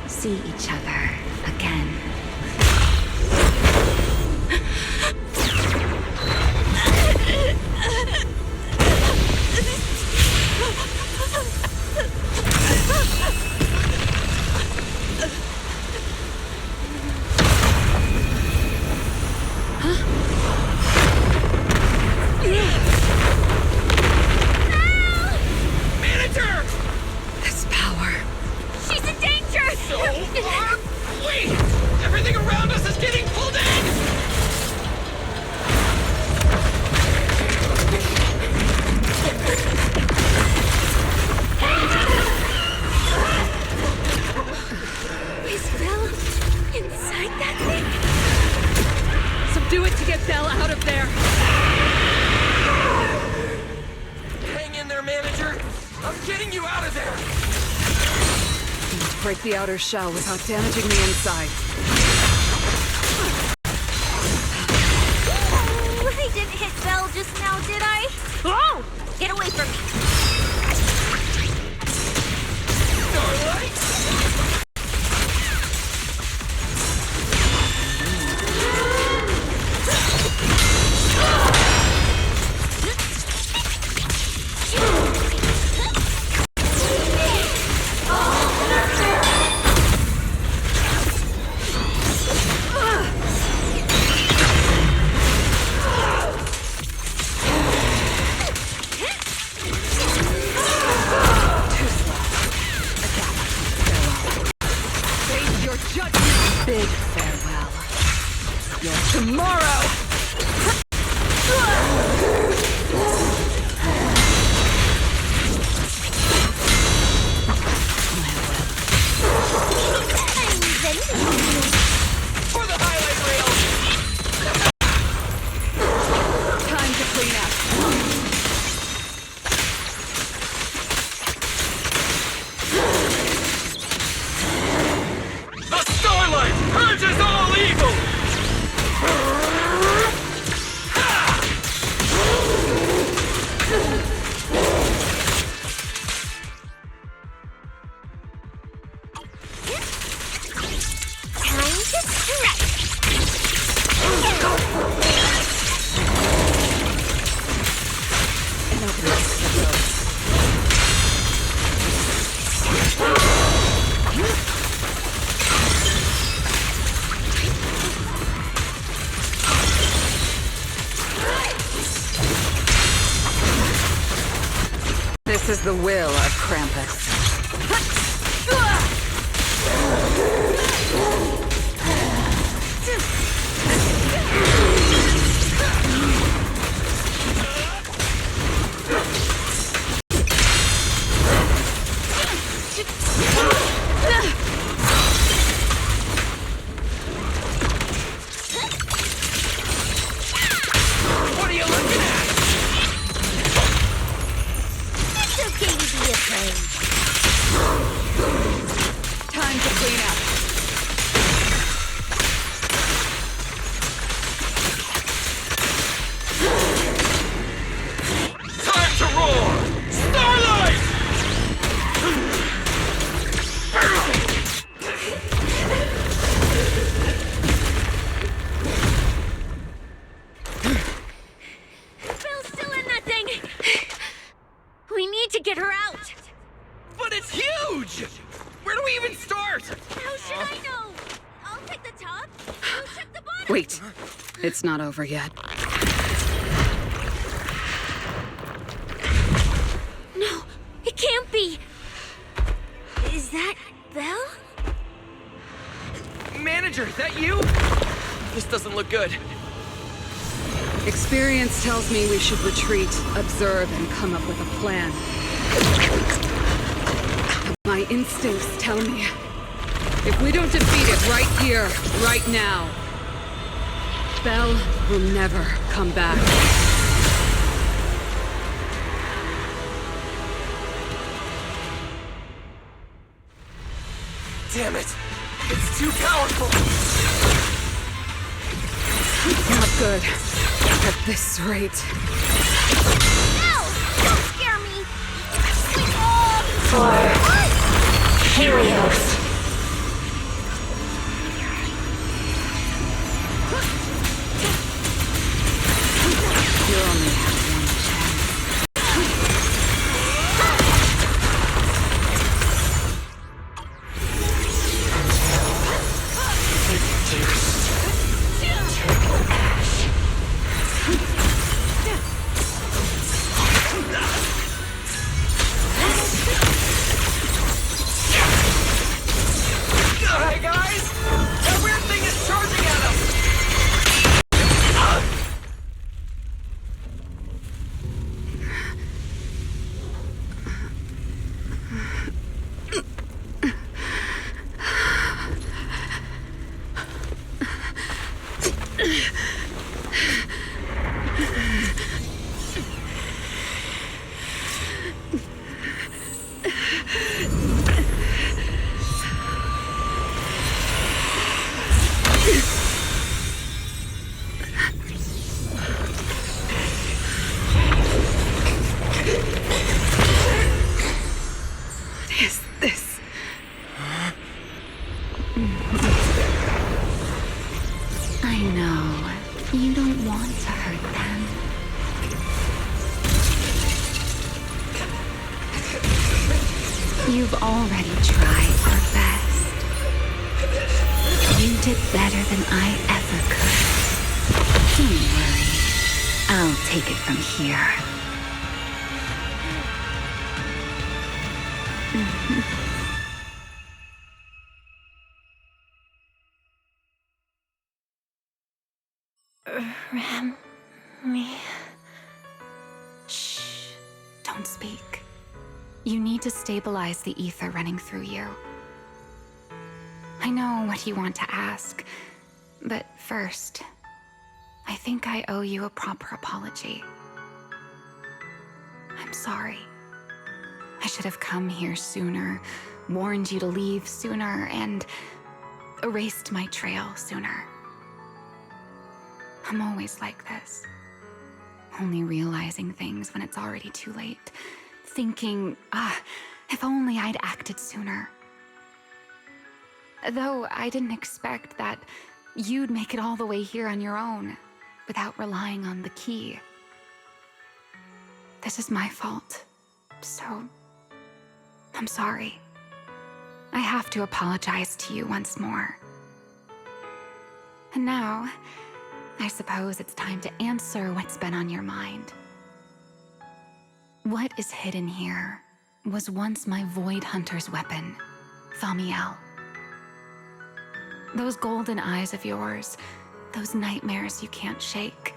see each other again. Manager! This power. She's in danger! So are we! do it to get Belle out of there! Hang in there, manager! I'm getting you out of there! Break the outer shell without damaging the inside. Oh, I didn't hit Belle just now, did I? Oh! Get away from me! Starlight! Big farewell. Your tomorrow! For the highlight reel! Time to clean up. The Starlight purges all evil! Time to strike! This is the will of Krampus. What are you looking at? It's okay to be afraid. Time to clean up. Time to roar! Starlight! Belle's still in that thing! We need to get her out! But it's huge! Where do we even start? How should I know? I'll take the top. You check the bottom. Wait. It's not over yet. No, it can't be. Is that Belle? Manager, that you? This doesn't look good. Experience tells me we should retreat, observe, and come up with a plan. My instincts tell me, if we don't defeat it right here, right now, Belle will never come back. Damn it! It's too powerful! Not good. At this rate. Ow! Don't scare me! Swing off! Helios. You only have one I know. You don't want to hurt them. You've already tried your best. You did better than I ever could. Don't worry. I'll take it from here. Me. Shh. Don't speak. You need to stabilize the ether running through you. I know what you want to ask, but first, I think I owe you a proper apology. I'm sorry. I should have come here sooner, warned you to leave sooner, and erased my trail sooner. I'm always like this. Only realizing things when it's already too late. Thinking, if only I'd acted sooner. Though I didn't expect that you'd make it all the way here on your own, without relying on the key. This is my fault, so I'm sorry. I have to apologize to you once more. And now, I suppose it's time to answer what's been on your mind. What is hidden here was once my Void Hunter's weapon, Thamiel. Those golden eyes of yours, those nightmares you can't shake.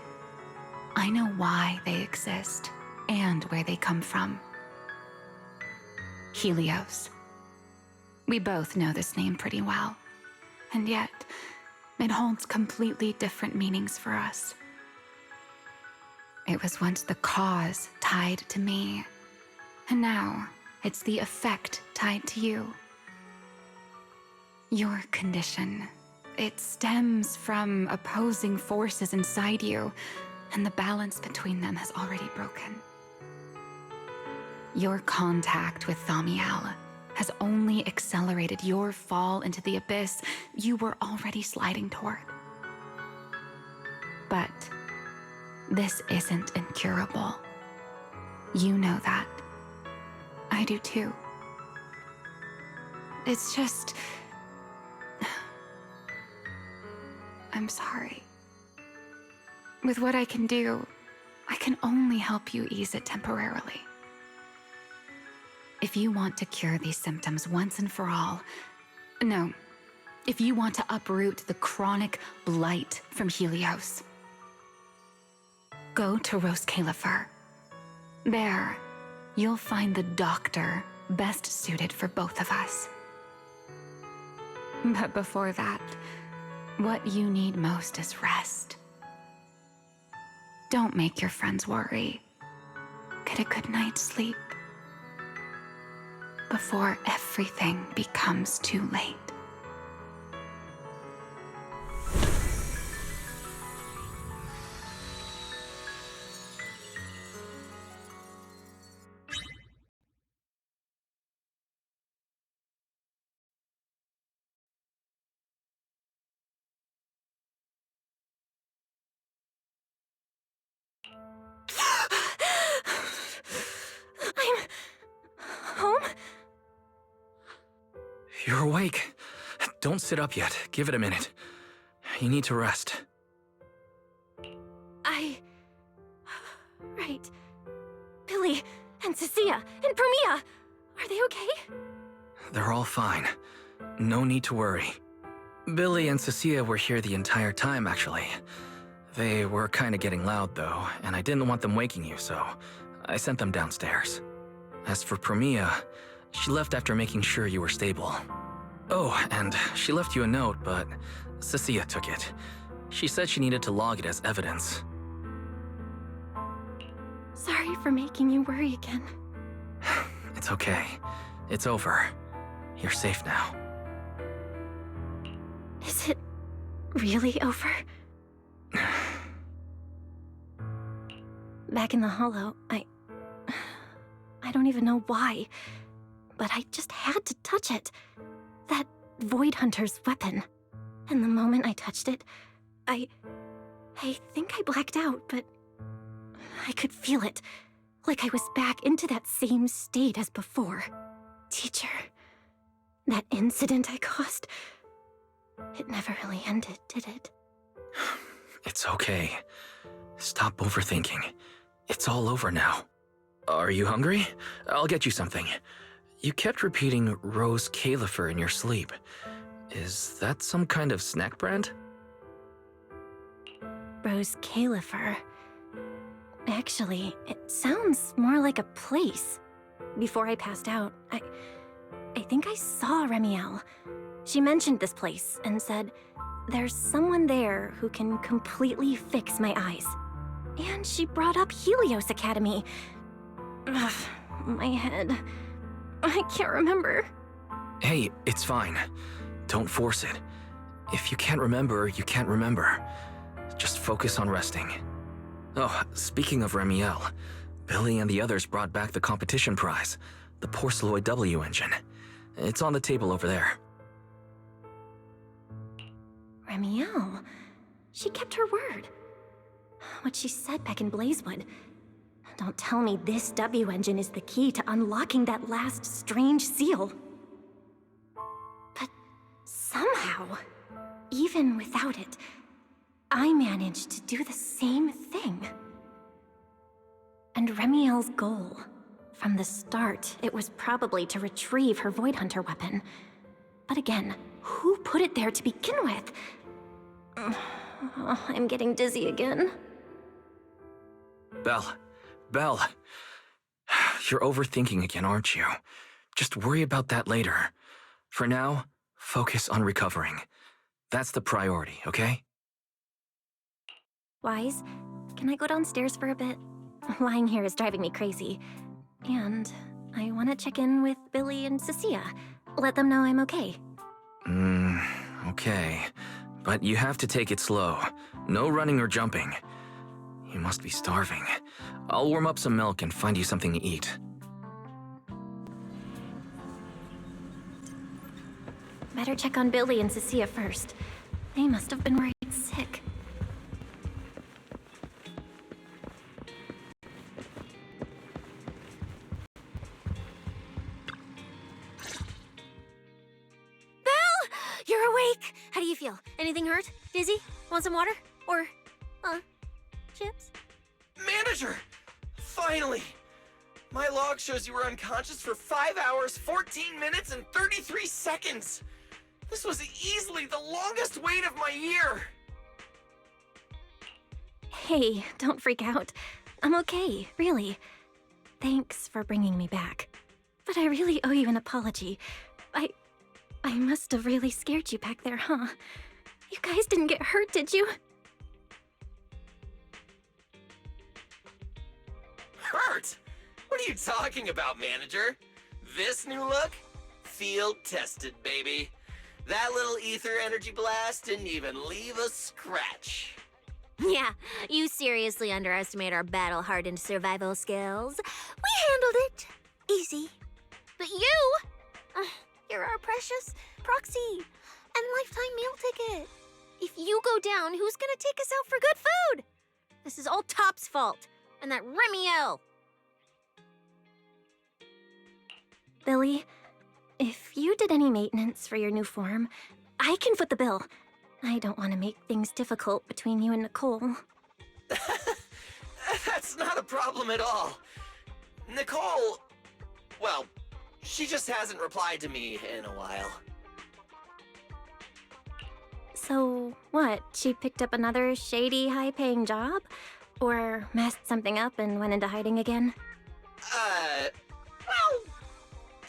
I know why they exist and where they come from. Helios. We both know this name pretty well, and yet it holds completely different meanings for us. It was once the cause tied to me, and now it's the effect tied to you. Your condition, it stems from opposing forces inside you, and the balance between them has already broken. Your contact with Thamiel has only accelerated your fall into the abyss you were already sliding toward. But this isn't incurable. You know that. I do too. It's just... I'm sorry. With what I can do, I can only help you ease it temporarily. If you want to cure these symptoms once and for all, no, if you want to uproot the chronic blight from Helios, go to Rose Califer. There, you'll find the doctor best suited for both of us. But before that, what you need most is rest. Don't make your friends worry. Get a good night's sleep before everything becomes too late. I'm home? You're awake. Don't sit up yet. Give it a minute. You need to rest. Right. Billy and Cecilia and Promia, are they okay? They're all fine. No need to worry. Billy and Cecilia were here the entire time, actually. They were kind of getting loud, though, and I didn't want them waking you, so I sent them downstairs. As for Promia, she left after making sure you were stable. Oh, and she left you a note, but Cecilia took it. She said she needed to log it as evidence. Sorry for making you worry again. It's okay. It's over. You're safe now. Is it really over? Back in the hollow, I don't even know why, but I just had to touch it. That Void Hunter's weapon. And the moment I touched it, I think I blacked out, but I could feel it. Like I was back into that same state as before. Teacher, that incident I caused, it never really ended, did it? It's okay. Stop overthinking. It's all over now. Are you hungry? I'll get you something. You kept repeating Rose Califer in your sleep. Is that some kind of snack brand? Rose Califer. Actually, it sounds more like a place. Before I passed out, I think I saw Remiel. She mentioned this place and said, there's someone there who can completely fix my eyes. And she brought up Helios Academy. Ugh, my head. I can't remember. Hey, it's fine. Don't force it. If you can't remember, you can't remember. Just focus on resting. Oh, speaking of Remiel, Billy and the others brought back the competition prize, the Porceloid W engine. It's on the table over there. Remiel. She kept her word. What she said back in Blazewood. Don't tell me this W engine is the key to unlocking that last strange seal. But somehow, even without it, I managed to do the same thing. And Remiel's goal, from the start, it was probably to retrieve her Void Hunter weapon. But again, who put it there to begin with? I'm getting dizzy again. Belle. You're overthinking again, aren't you? Just worry about that later. For now, focus on recovering. That's the priority, okay? Wise, can I go downstairs for a bit? Lying here is driving me crazy. And I want to check in with Billy and Cecilia. Let them know I'm okay. Okay. But you have to take it slow. No running or jumping. You must be starving. I'll warm up some milk and find you something to eat. Better check on Billy and Cecilia first. They must have been worried sick. You're awake! How do you feel? Anything hurt? Dizzy? Want some water? Or, chips? Manager! Finally! My log shows you were unconscious for 5 hours, 14 minutes, and 33 seconds! This was easily the longest wait of my year! Hey, don't freak out. I'm okay, really. Thanks for bringing me back. But I really owe you an apology. I must have really scared you back there, huh? You guys didn't get hurt, did you? Hurt? What are you talking about, Manager? This new look? Field tested, baby. That little ether energy blast didn't even leave a scratch. Yeah, you seriously underestimate our battle-hardened survival skills. We handled it. Easy. But you... you're our precious proxy and lifetime meal ticket. If you go down, who's gonna take us out for good food? This is all Top's fault, and that Remiel. Billy, if you did any maintenance for your new form, I can foot the bill. I don't want to make things difficult between you and Nicole. That's not a problem at all. Nicole... well, she just hasn't replied to me in a while. So, what? She picked up another shady, high-paying job? Or messed something up and went into hiding again? Well,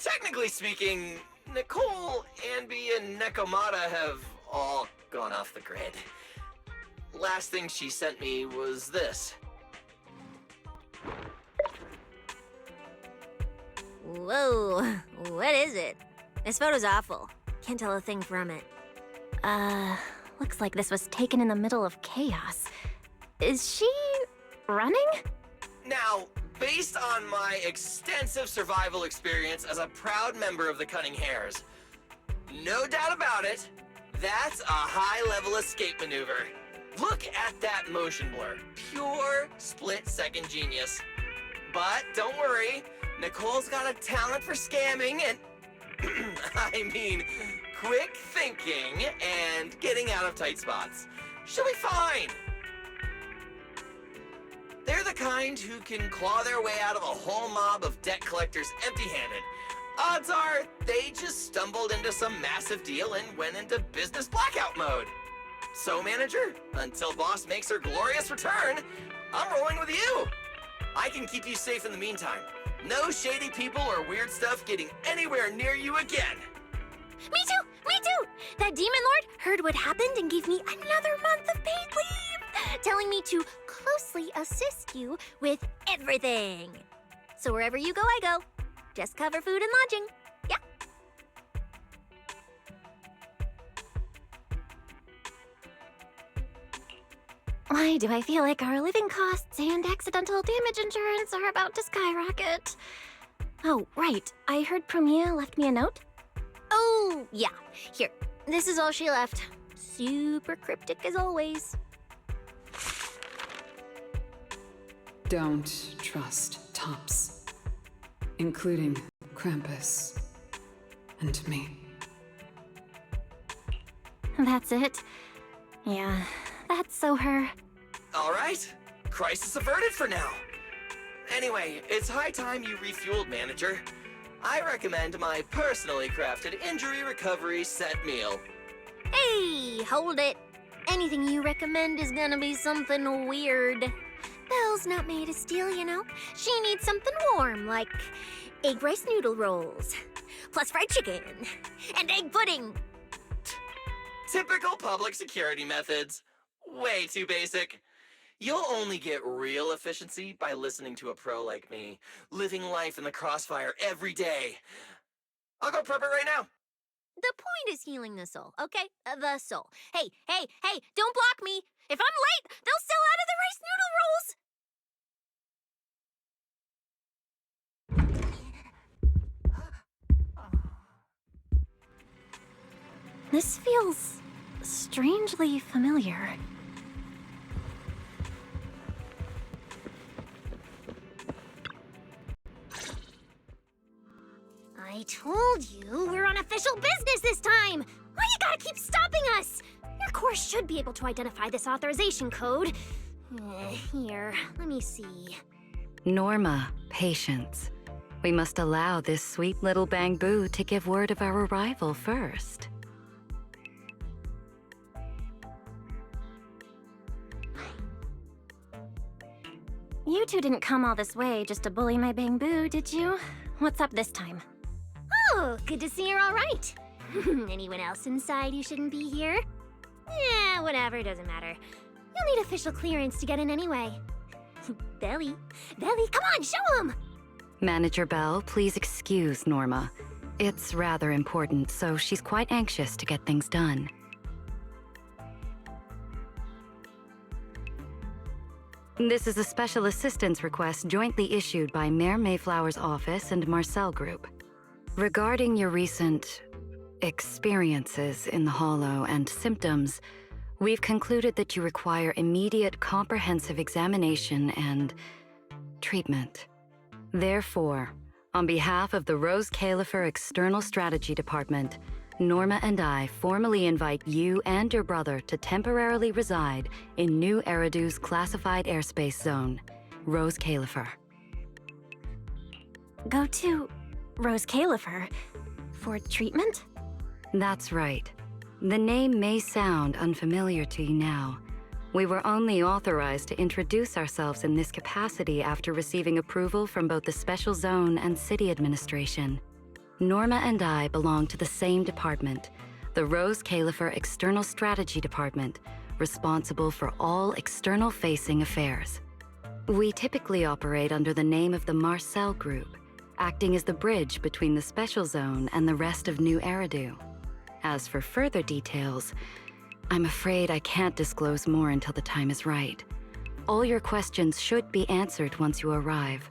technically speaking, Nicole, Anby, and Nekomata have all gone off the grid. Last thing she sent me was this. Whoa, what is it? This photo's awful. Can't tell a thing from it. Looks like this was taken in the middle of chaos. Is she running? Now, based on my extensive survival experience as a proud member of the Cunning Hares, no doubt about it, that's a high-level escape maneuver. Look at that motion blur. Pure split-second genius. But don't worry, Nicole's got a talent for scamming and... I mean, quick thinking and getting out of tight spots. She'll be fine. They're the kind who can claw their way out of a whole mob of debt collectors empty-handed. Odds are, they just stumbled into some massive deal and went into business blackout mode. So, manager, until boss makes her glorious return, I'm rolling with you. I can keep you safe in the meantime. No shady people or weird stuff getting anywhere near you again. Me too! Me too! That demon lord heard what happened and gave me another month of paid leave, telling me to closely assist you with everything. So wherever you go, I go. Just cover food and lodging. Yeah. Why do I feel like our living costs and accidental damage insurance are about to skyrocket? Oh, right. I heard Premier left me a note. Oh, yeah. Here. This is all she left. Super cryptic as always. Don't trust Tops, including Krampus and me. That's it. Yeah, that's so her. All right, crisis averted for now. Anyway, it's high time you refueled, manager. I recommend my personally crafted injury recovery set meal. Hey, hold it. Anything you recommend is gonna be something weird. Belle's not made of steel, you know. She needs something warm, like egg rice noodle rolls, plus fried chicken, and egg pudding. Typical public security methods. Way too basic. You'll only get real efficiency by listening to a pro like me, living life in the crossfire every day. I'll go prep it right now. The point is healing the soul, okay? The soul. Hey, don't block me. If I'm late, they'll sell out of the rice noodle rolls. This feels strangely familiar. I told you we're on official business this time! Why you gotta keep stopping us? Your course should be able to identify this authorization code. Here, let me see. Norma, patience. We must allow this sweet little bamboo to give word of our arrival first. You two didn't come all this way just to bully my bamboo, did you? What's up this time? Oh, good to see you're all right. Anyone else inside who shouldn't be here? Yeah, whatever, doesn't matter. You'll need official clearance to get in anyway. Belly, come on, show 'em! Manager Bell, please excuse Norma. It's rather important, so she's quite anxious to get things done. This is a special assistance request jointly issued by Mayor Mayflower's office and Marcel Group. Regarding your recent experiences in the Hollow and symptoms, we've concluded that you require immediate comprehensive examination and treatment. Therefore, on behalf of the Rose Califer External Strategy Department, Norma and I formally invite you and your brother to temporarily reside in New Eridu's classified airspace zone, Rose Califer. Go to Rose Califer for treatment? That's right. The name may sound unfamiliar to you now. We were only authorized to introduce ourselves in this capacity after receiving approval from both the Special Zone and City Administration. Norma and I belong to the same department, the Rose Califer External Strategy Department, responsible for all external-facing affairs. We typically operate under the name of the Marcel Group, acting as the bridge between the Special Zone and the rest of New Eridu. As for further details, I'm afraid I can't disclose more until the time is right. All your questions should be answered once you arrive.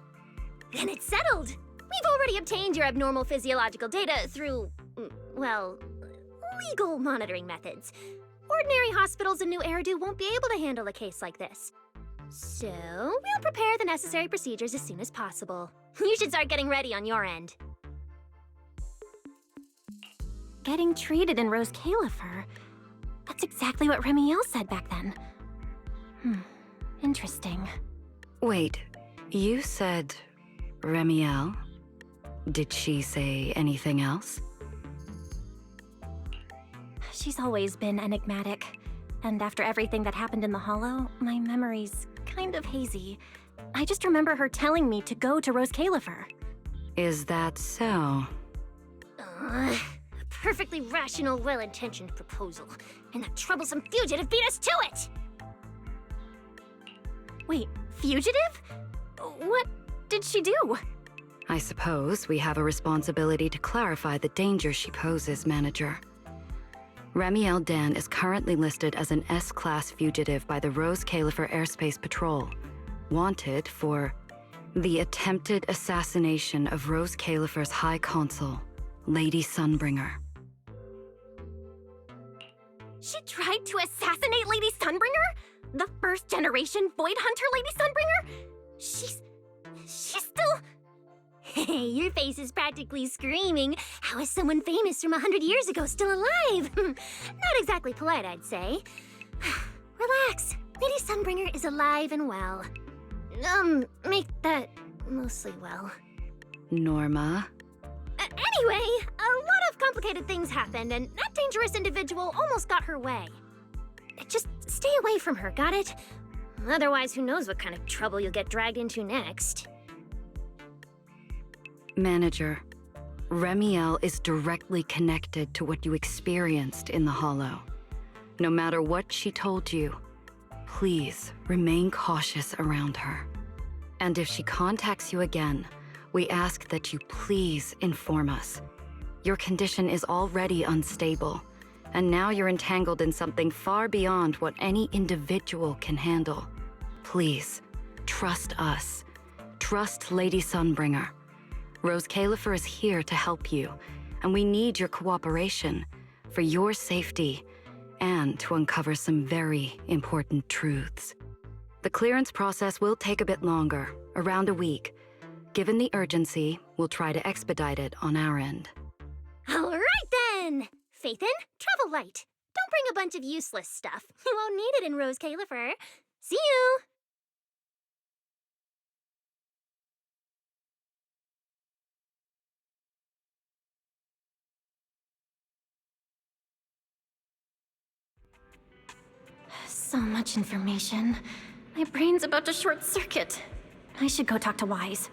Then it's settled! We've already obtained your abnormal physiological data through, well, legal monitoring methods. Ordinary hospitals in New Eridu won't be able to handle a case like this. So, we'll prepare the necessary procedures as soon as possible. You should start getting ready on your end. Getting treated in Rose Califer. That's exactly what Remiel said back then. Interesting. Wait, you said Remiel? Did she say anything else? She's always been enigmatic. And after everything that happened in the Hollow, my memory's kind of hazy. I just remember her telling me to go to Rose Califer. Is that so? A perfectly rational, well-intentioned proposal. And that troublesome fugitive beat us to it! Wait, fugitive? What did she do? I suppose we have a responsibility to clarify the danger she poses, Manager. Remiel Dan is currently listed as an S-Class fugitive by the Rose Califer Airspace Patrol, wanted for the attempted assassination of Rose Califer's High Consul, Lady Sunbringer. She tried to assassinate Lady Sunbringer? The first generation Void Hunter Lady Sunbringer? She's still... Hey, your face is practically screaming. How is someone famous from 100 years ago still alive? Not exactly polite, I'd say. Relax. Lady Sunbringer is alive and well. Make that mostly well. Norma? Anyway, a lot of complicated things happened, and that dangerous individual almost got her way. Just stay away from her, got it? Otherwise, who knows what kind of trouble you'll get dragged into next. Manager, Remiel is directly connected to what you experienced in the Hollow. No matter what she told you, please remain cautious around her. And if she contacts you again, we ask that you please inform us. Your condition is already unstable, and now you're entangled in something far beyond what any individual can handle. Please, trust us. Trust Lady Sunbringer. Rose Califer is here to help you, and we need your cooperation for your safety and to uncover some very important truths. The clearance process will take a bit longer, around a week. Given the urgency, we'll try to expedite it on our end. All right then! Phaethon, travel light. Don't bring a bunch of useless stuff. You won't need it in Rose Califer. See you! So much information. My brain's about to short circuit. I should go talk to Wise.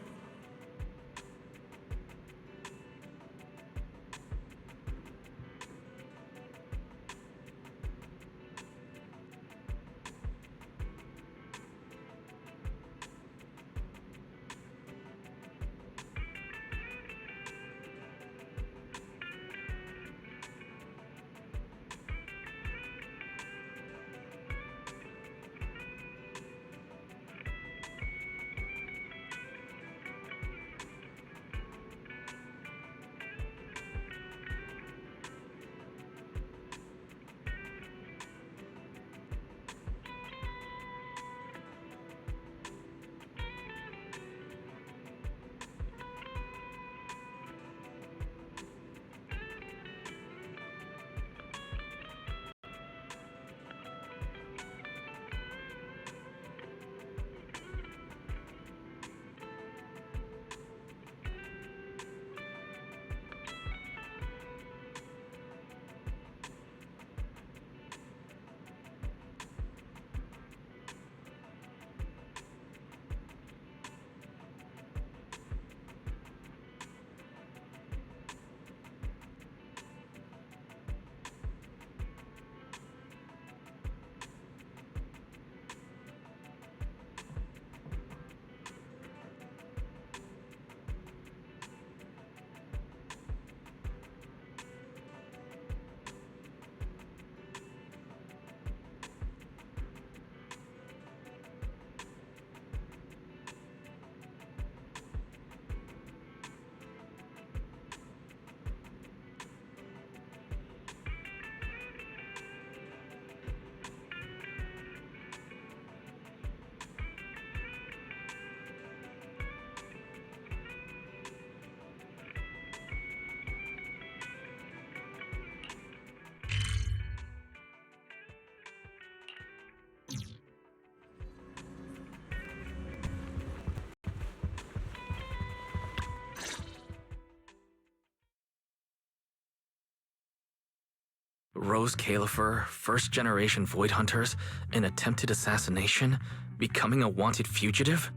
Rose Califer, first-generation Void Hunters, an attempted assassination, becoming a wanted fugitive?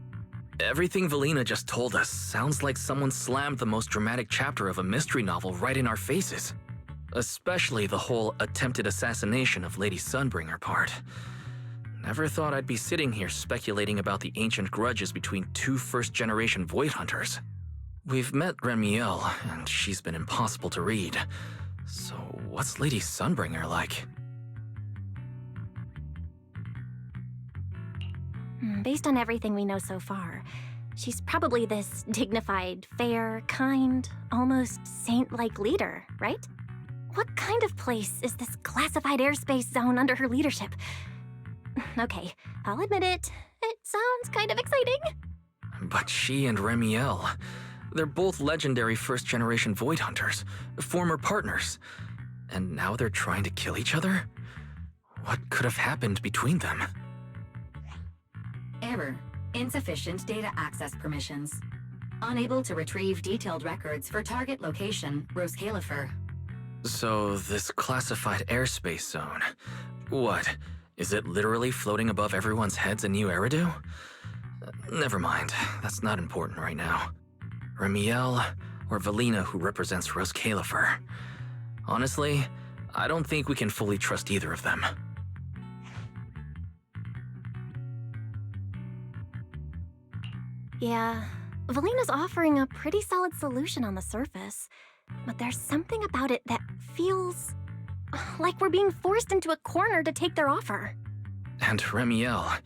Everything Valina just told us sounds like someone slammed the most dramatic chapter of a mystery novel right in our faces. Especially the whole attempted assassination of Lady Sunbringer part. Never thought I'd be sitting here speculating about the ancient grudges between two first-generation Void Hunters. We've met Remiel, and she's been impossible to read. So what's Lady Sunbringer like? Based on everything we know so far, she's probably this dignified, fair, kind, almost saint-like leader, right? What kind of place is this classified airspace zone under her leadership? Okay, I'll admit it. It sounds kind of exciting. But she and Remiel, they're both legendary first-generation Void Hunters, former partners. And now they're trying to kill each other? What could have happened between them? Error. Insufficient data access permissions. Unable to retrieve detailed records for target location, Rose Califer. So, this classified airspace zone, what? Is it literally floating above everyone's heads in New Eridu? Never mind, that's not important right now. Remiel or Valina, who represents Rose Califer. Honestly, I don't think we can fully trust either of them. Yeah, Valina's offering a pretty solid solution on the surface, but there's something about it that feels like we're being forced into a corner to take their offer. And Remiel,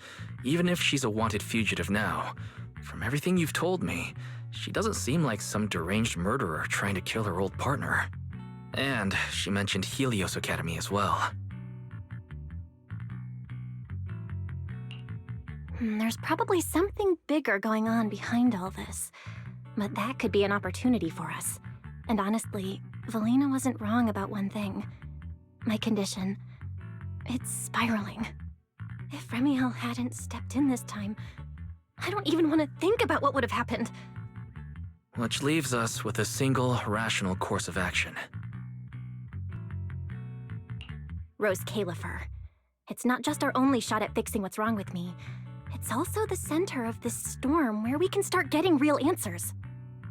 even if she's a wanted fugitive now, from everything you've told me, she doesn't seem like some deranged murderer trying to kill her old partner. And she mentioned Helios Academy as well. There's probably something bigger going on behind all this, but that could be an opportunity for us. And honestly, Valina wasn't wrong about one thing. My condition, it's spiraling. If Remiel hadn't stepped in this time, I don't even want to think about what would have happened. Which leaves us with a single rational course of action. Rose Califer. It's not just our only shot at fixing what's wrong with me. It's also the center of this storm where we can start getting real answers.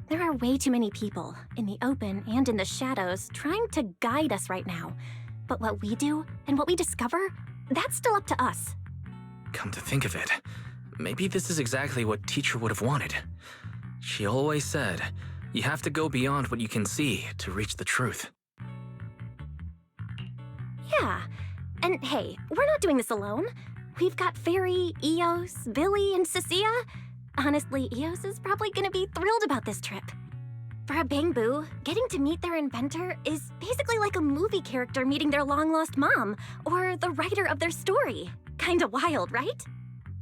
There are way too many people, in the open and in the shadows, trying to guide us right now. But what we do and what we discover, that's still up to us. Come to think of it, maybe this is exactly what Teacher would have wanted. She always said, you have to go beyond what you can see to reach the truth. Yeah, and hey, we're not doing this alone. We've got Fairy, Eos, Billy, and Cecilia. Honestly, Eos is probably gonna be thrilled about this trip. For a Bangbu, getting to meet their inventor is basically like a movie character meeting their long-lost mom, or the writer of their story. Kinda wild, right?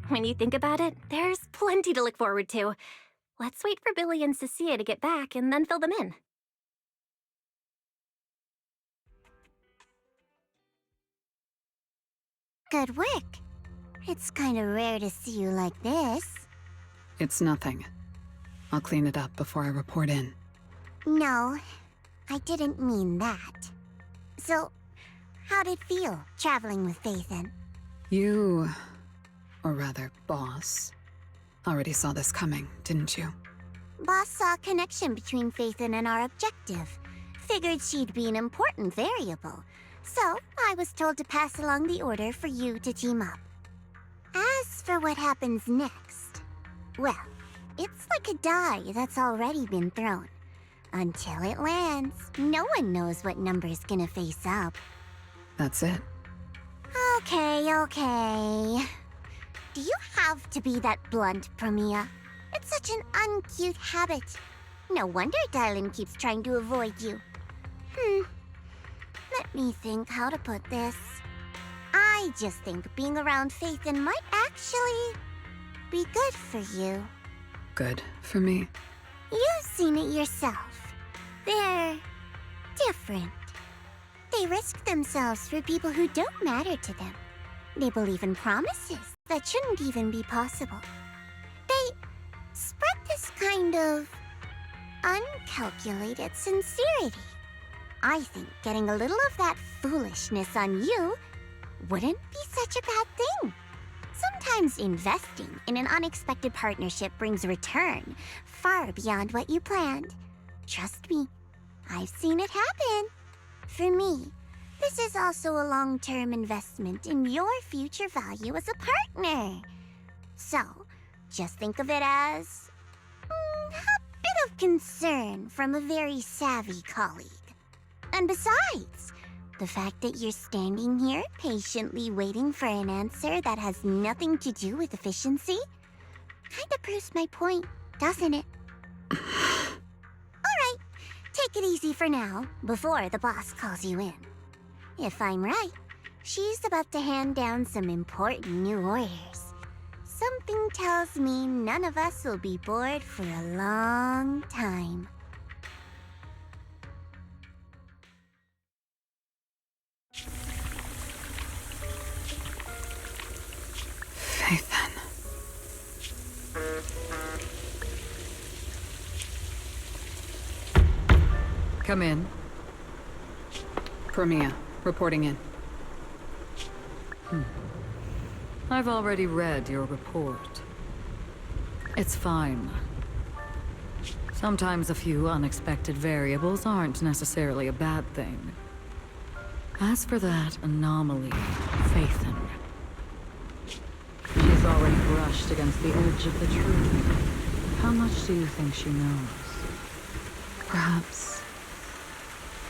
When you think about it, there's plenty to look forward to. Let's wait for Billy and Cecilia to get back and then fill them in. Good work. It's kinda rare to see you like this. It's nothing. I'll clean it up before I report in. No, I didn't mean that. So, how'd it feel, traveling with Phaethon? You, or rather, Boss, already saw this coming, didn't you? Boss saw a connection between Phaethon and our objective. Figured she'd be an important variable. So, I was told to pass along the order for you to team up. As for what happens next, well, it's like a die that's already been thrown. Until it lands, no one knows what number's gonna face up. That's it. Okay. Do you have to be that blunt, Promia? It's such an uncute habit. No wonder Dylan keeps trying to avoid you. Let me think how to put this. I just think being around Phaethon might actually be good for you. Good for me. You've seen it yourself. They're different. They risk themselves for people who don't matter to them. They believe in promises that shouldn't even be possible. They spread this kind of uncalculated sincerity. I think getting a little of that foolishness on you wouldn't be such a bad thing. Sometimes investing in an unexpected partnership brings return far beyond what you planned. Trust me, I've seen it happen. For me, this is also a long-term investment in your future value as a partner. So, just think of it as a bit of concern from a very savvy colleague. And besides, the fact that you're standing here patiently waiting for an answer that has nothing to do with efficiency kinda proves my point, doesn't it? Alright, take it easy for now, before the boss calls you in. If I'm right, she's about to hand down some important new orders. Something tells me none of us will be bored for a long time. Ethan. Come in. Promia, reporting in. I've already read your report. It's fine. Sometimes a few unexpected variables aren't necessarily a bad thing. As for that anomaly, Faithin, she's already brushed against the edge of the truth. How much do you think she knows? Perhaps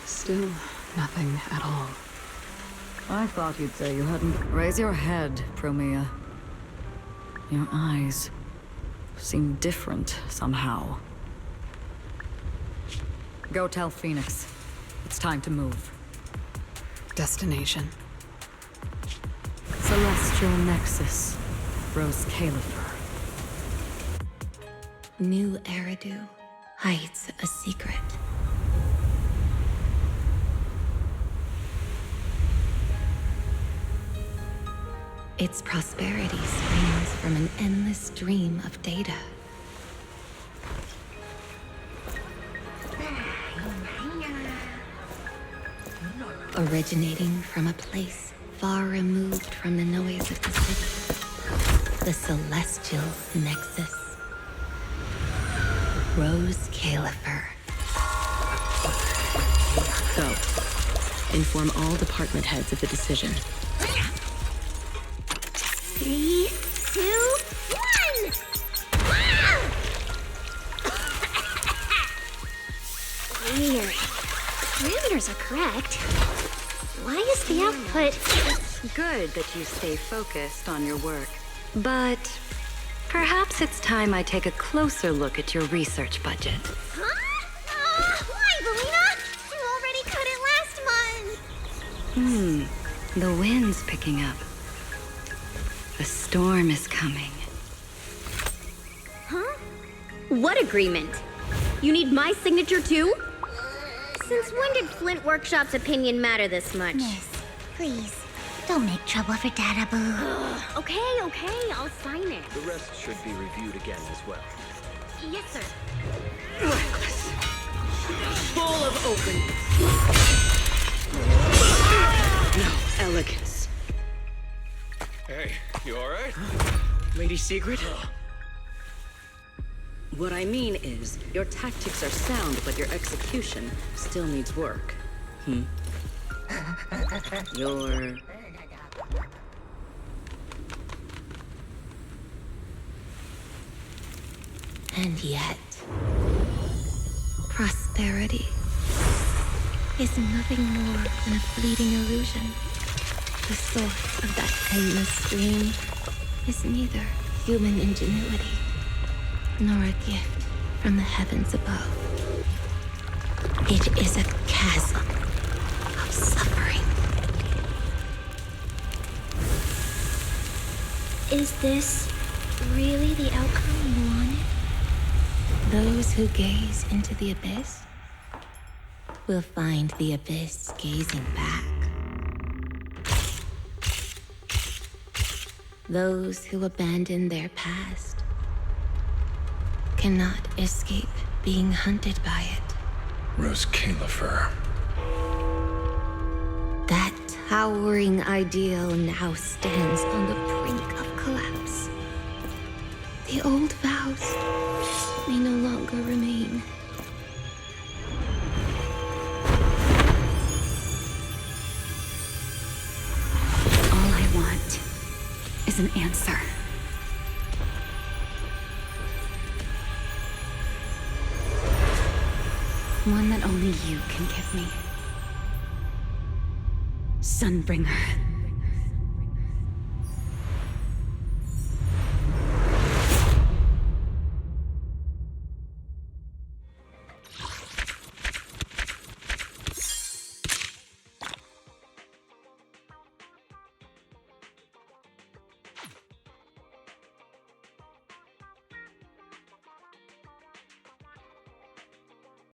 still nothing at all. I thought you'd say you hadn't. Raise your head, Promia. Your eyes seem different somehow. Go tell Phoenix. It's time to move. Destination. Celestial Nexus. Rose Califer. New Eridu hides a secret. Its prosperity springs from an endless stream of data. Originating from a place far removed from the noise of the city. The Celestial Nexus. Rose Califer. Go. Inform all department heads of the decision. 3, 2, 1! Weird. Parameters are correct. Why is the output... Good that you stay focused on your work. But perhaps it's time I take a closer look at your research budget. Huh? Why, Belina? You already cut it last month! The wind's picking up. The storm is coming. Huh? What agreement? You need my signature too? Since when did Flint Workshop's opinion matter this much? Miss, please, don't make trouble for Dada Boo. Okay, I'll sign it. The rest should be reviewed again as well. Yes, sir. Reckless. Full of openness. No elegance. Hey, you alright? Lady Secret? What I mean is, your tactics are sound, but your execution still needs work. You're... And yet, prosperity is nothing more than a fleeting illusion. The source of that endless stream is neither human ingenuity nor a gift from the heavens above. It is a chasm of suffering. Is this really the outcome you wanted? Those who gaze into the abyss will find the abyss gazing back. Those who abandon their past cannot escape being hunted by it. Rose Califer. towering ideal now stands on the brink of collapse. The old vows may no longer remain. All I want is an answer. One that only you can give me. Sunbringer.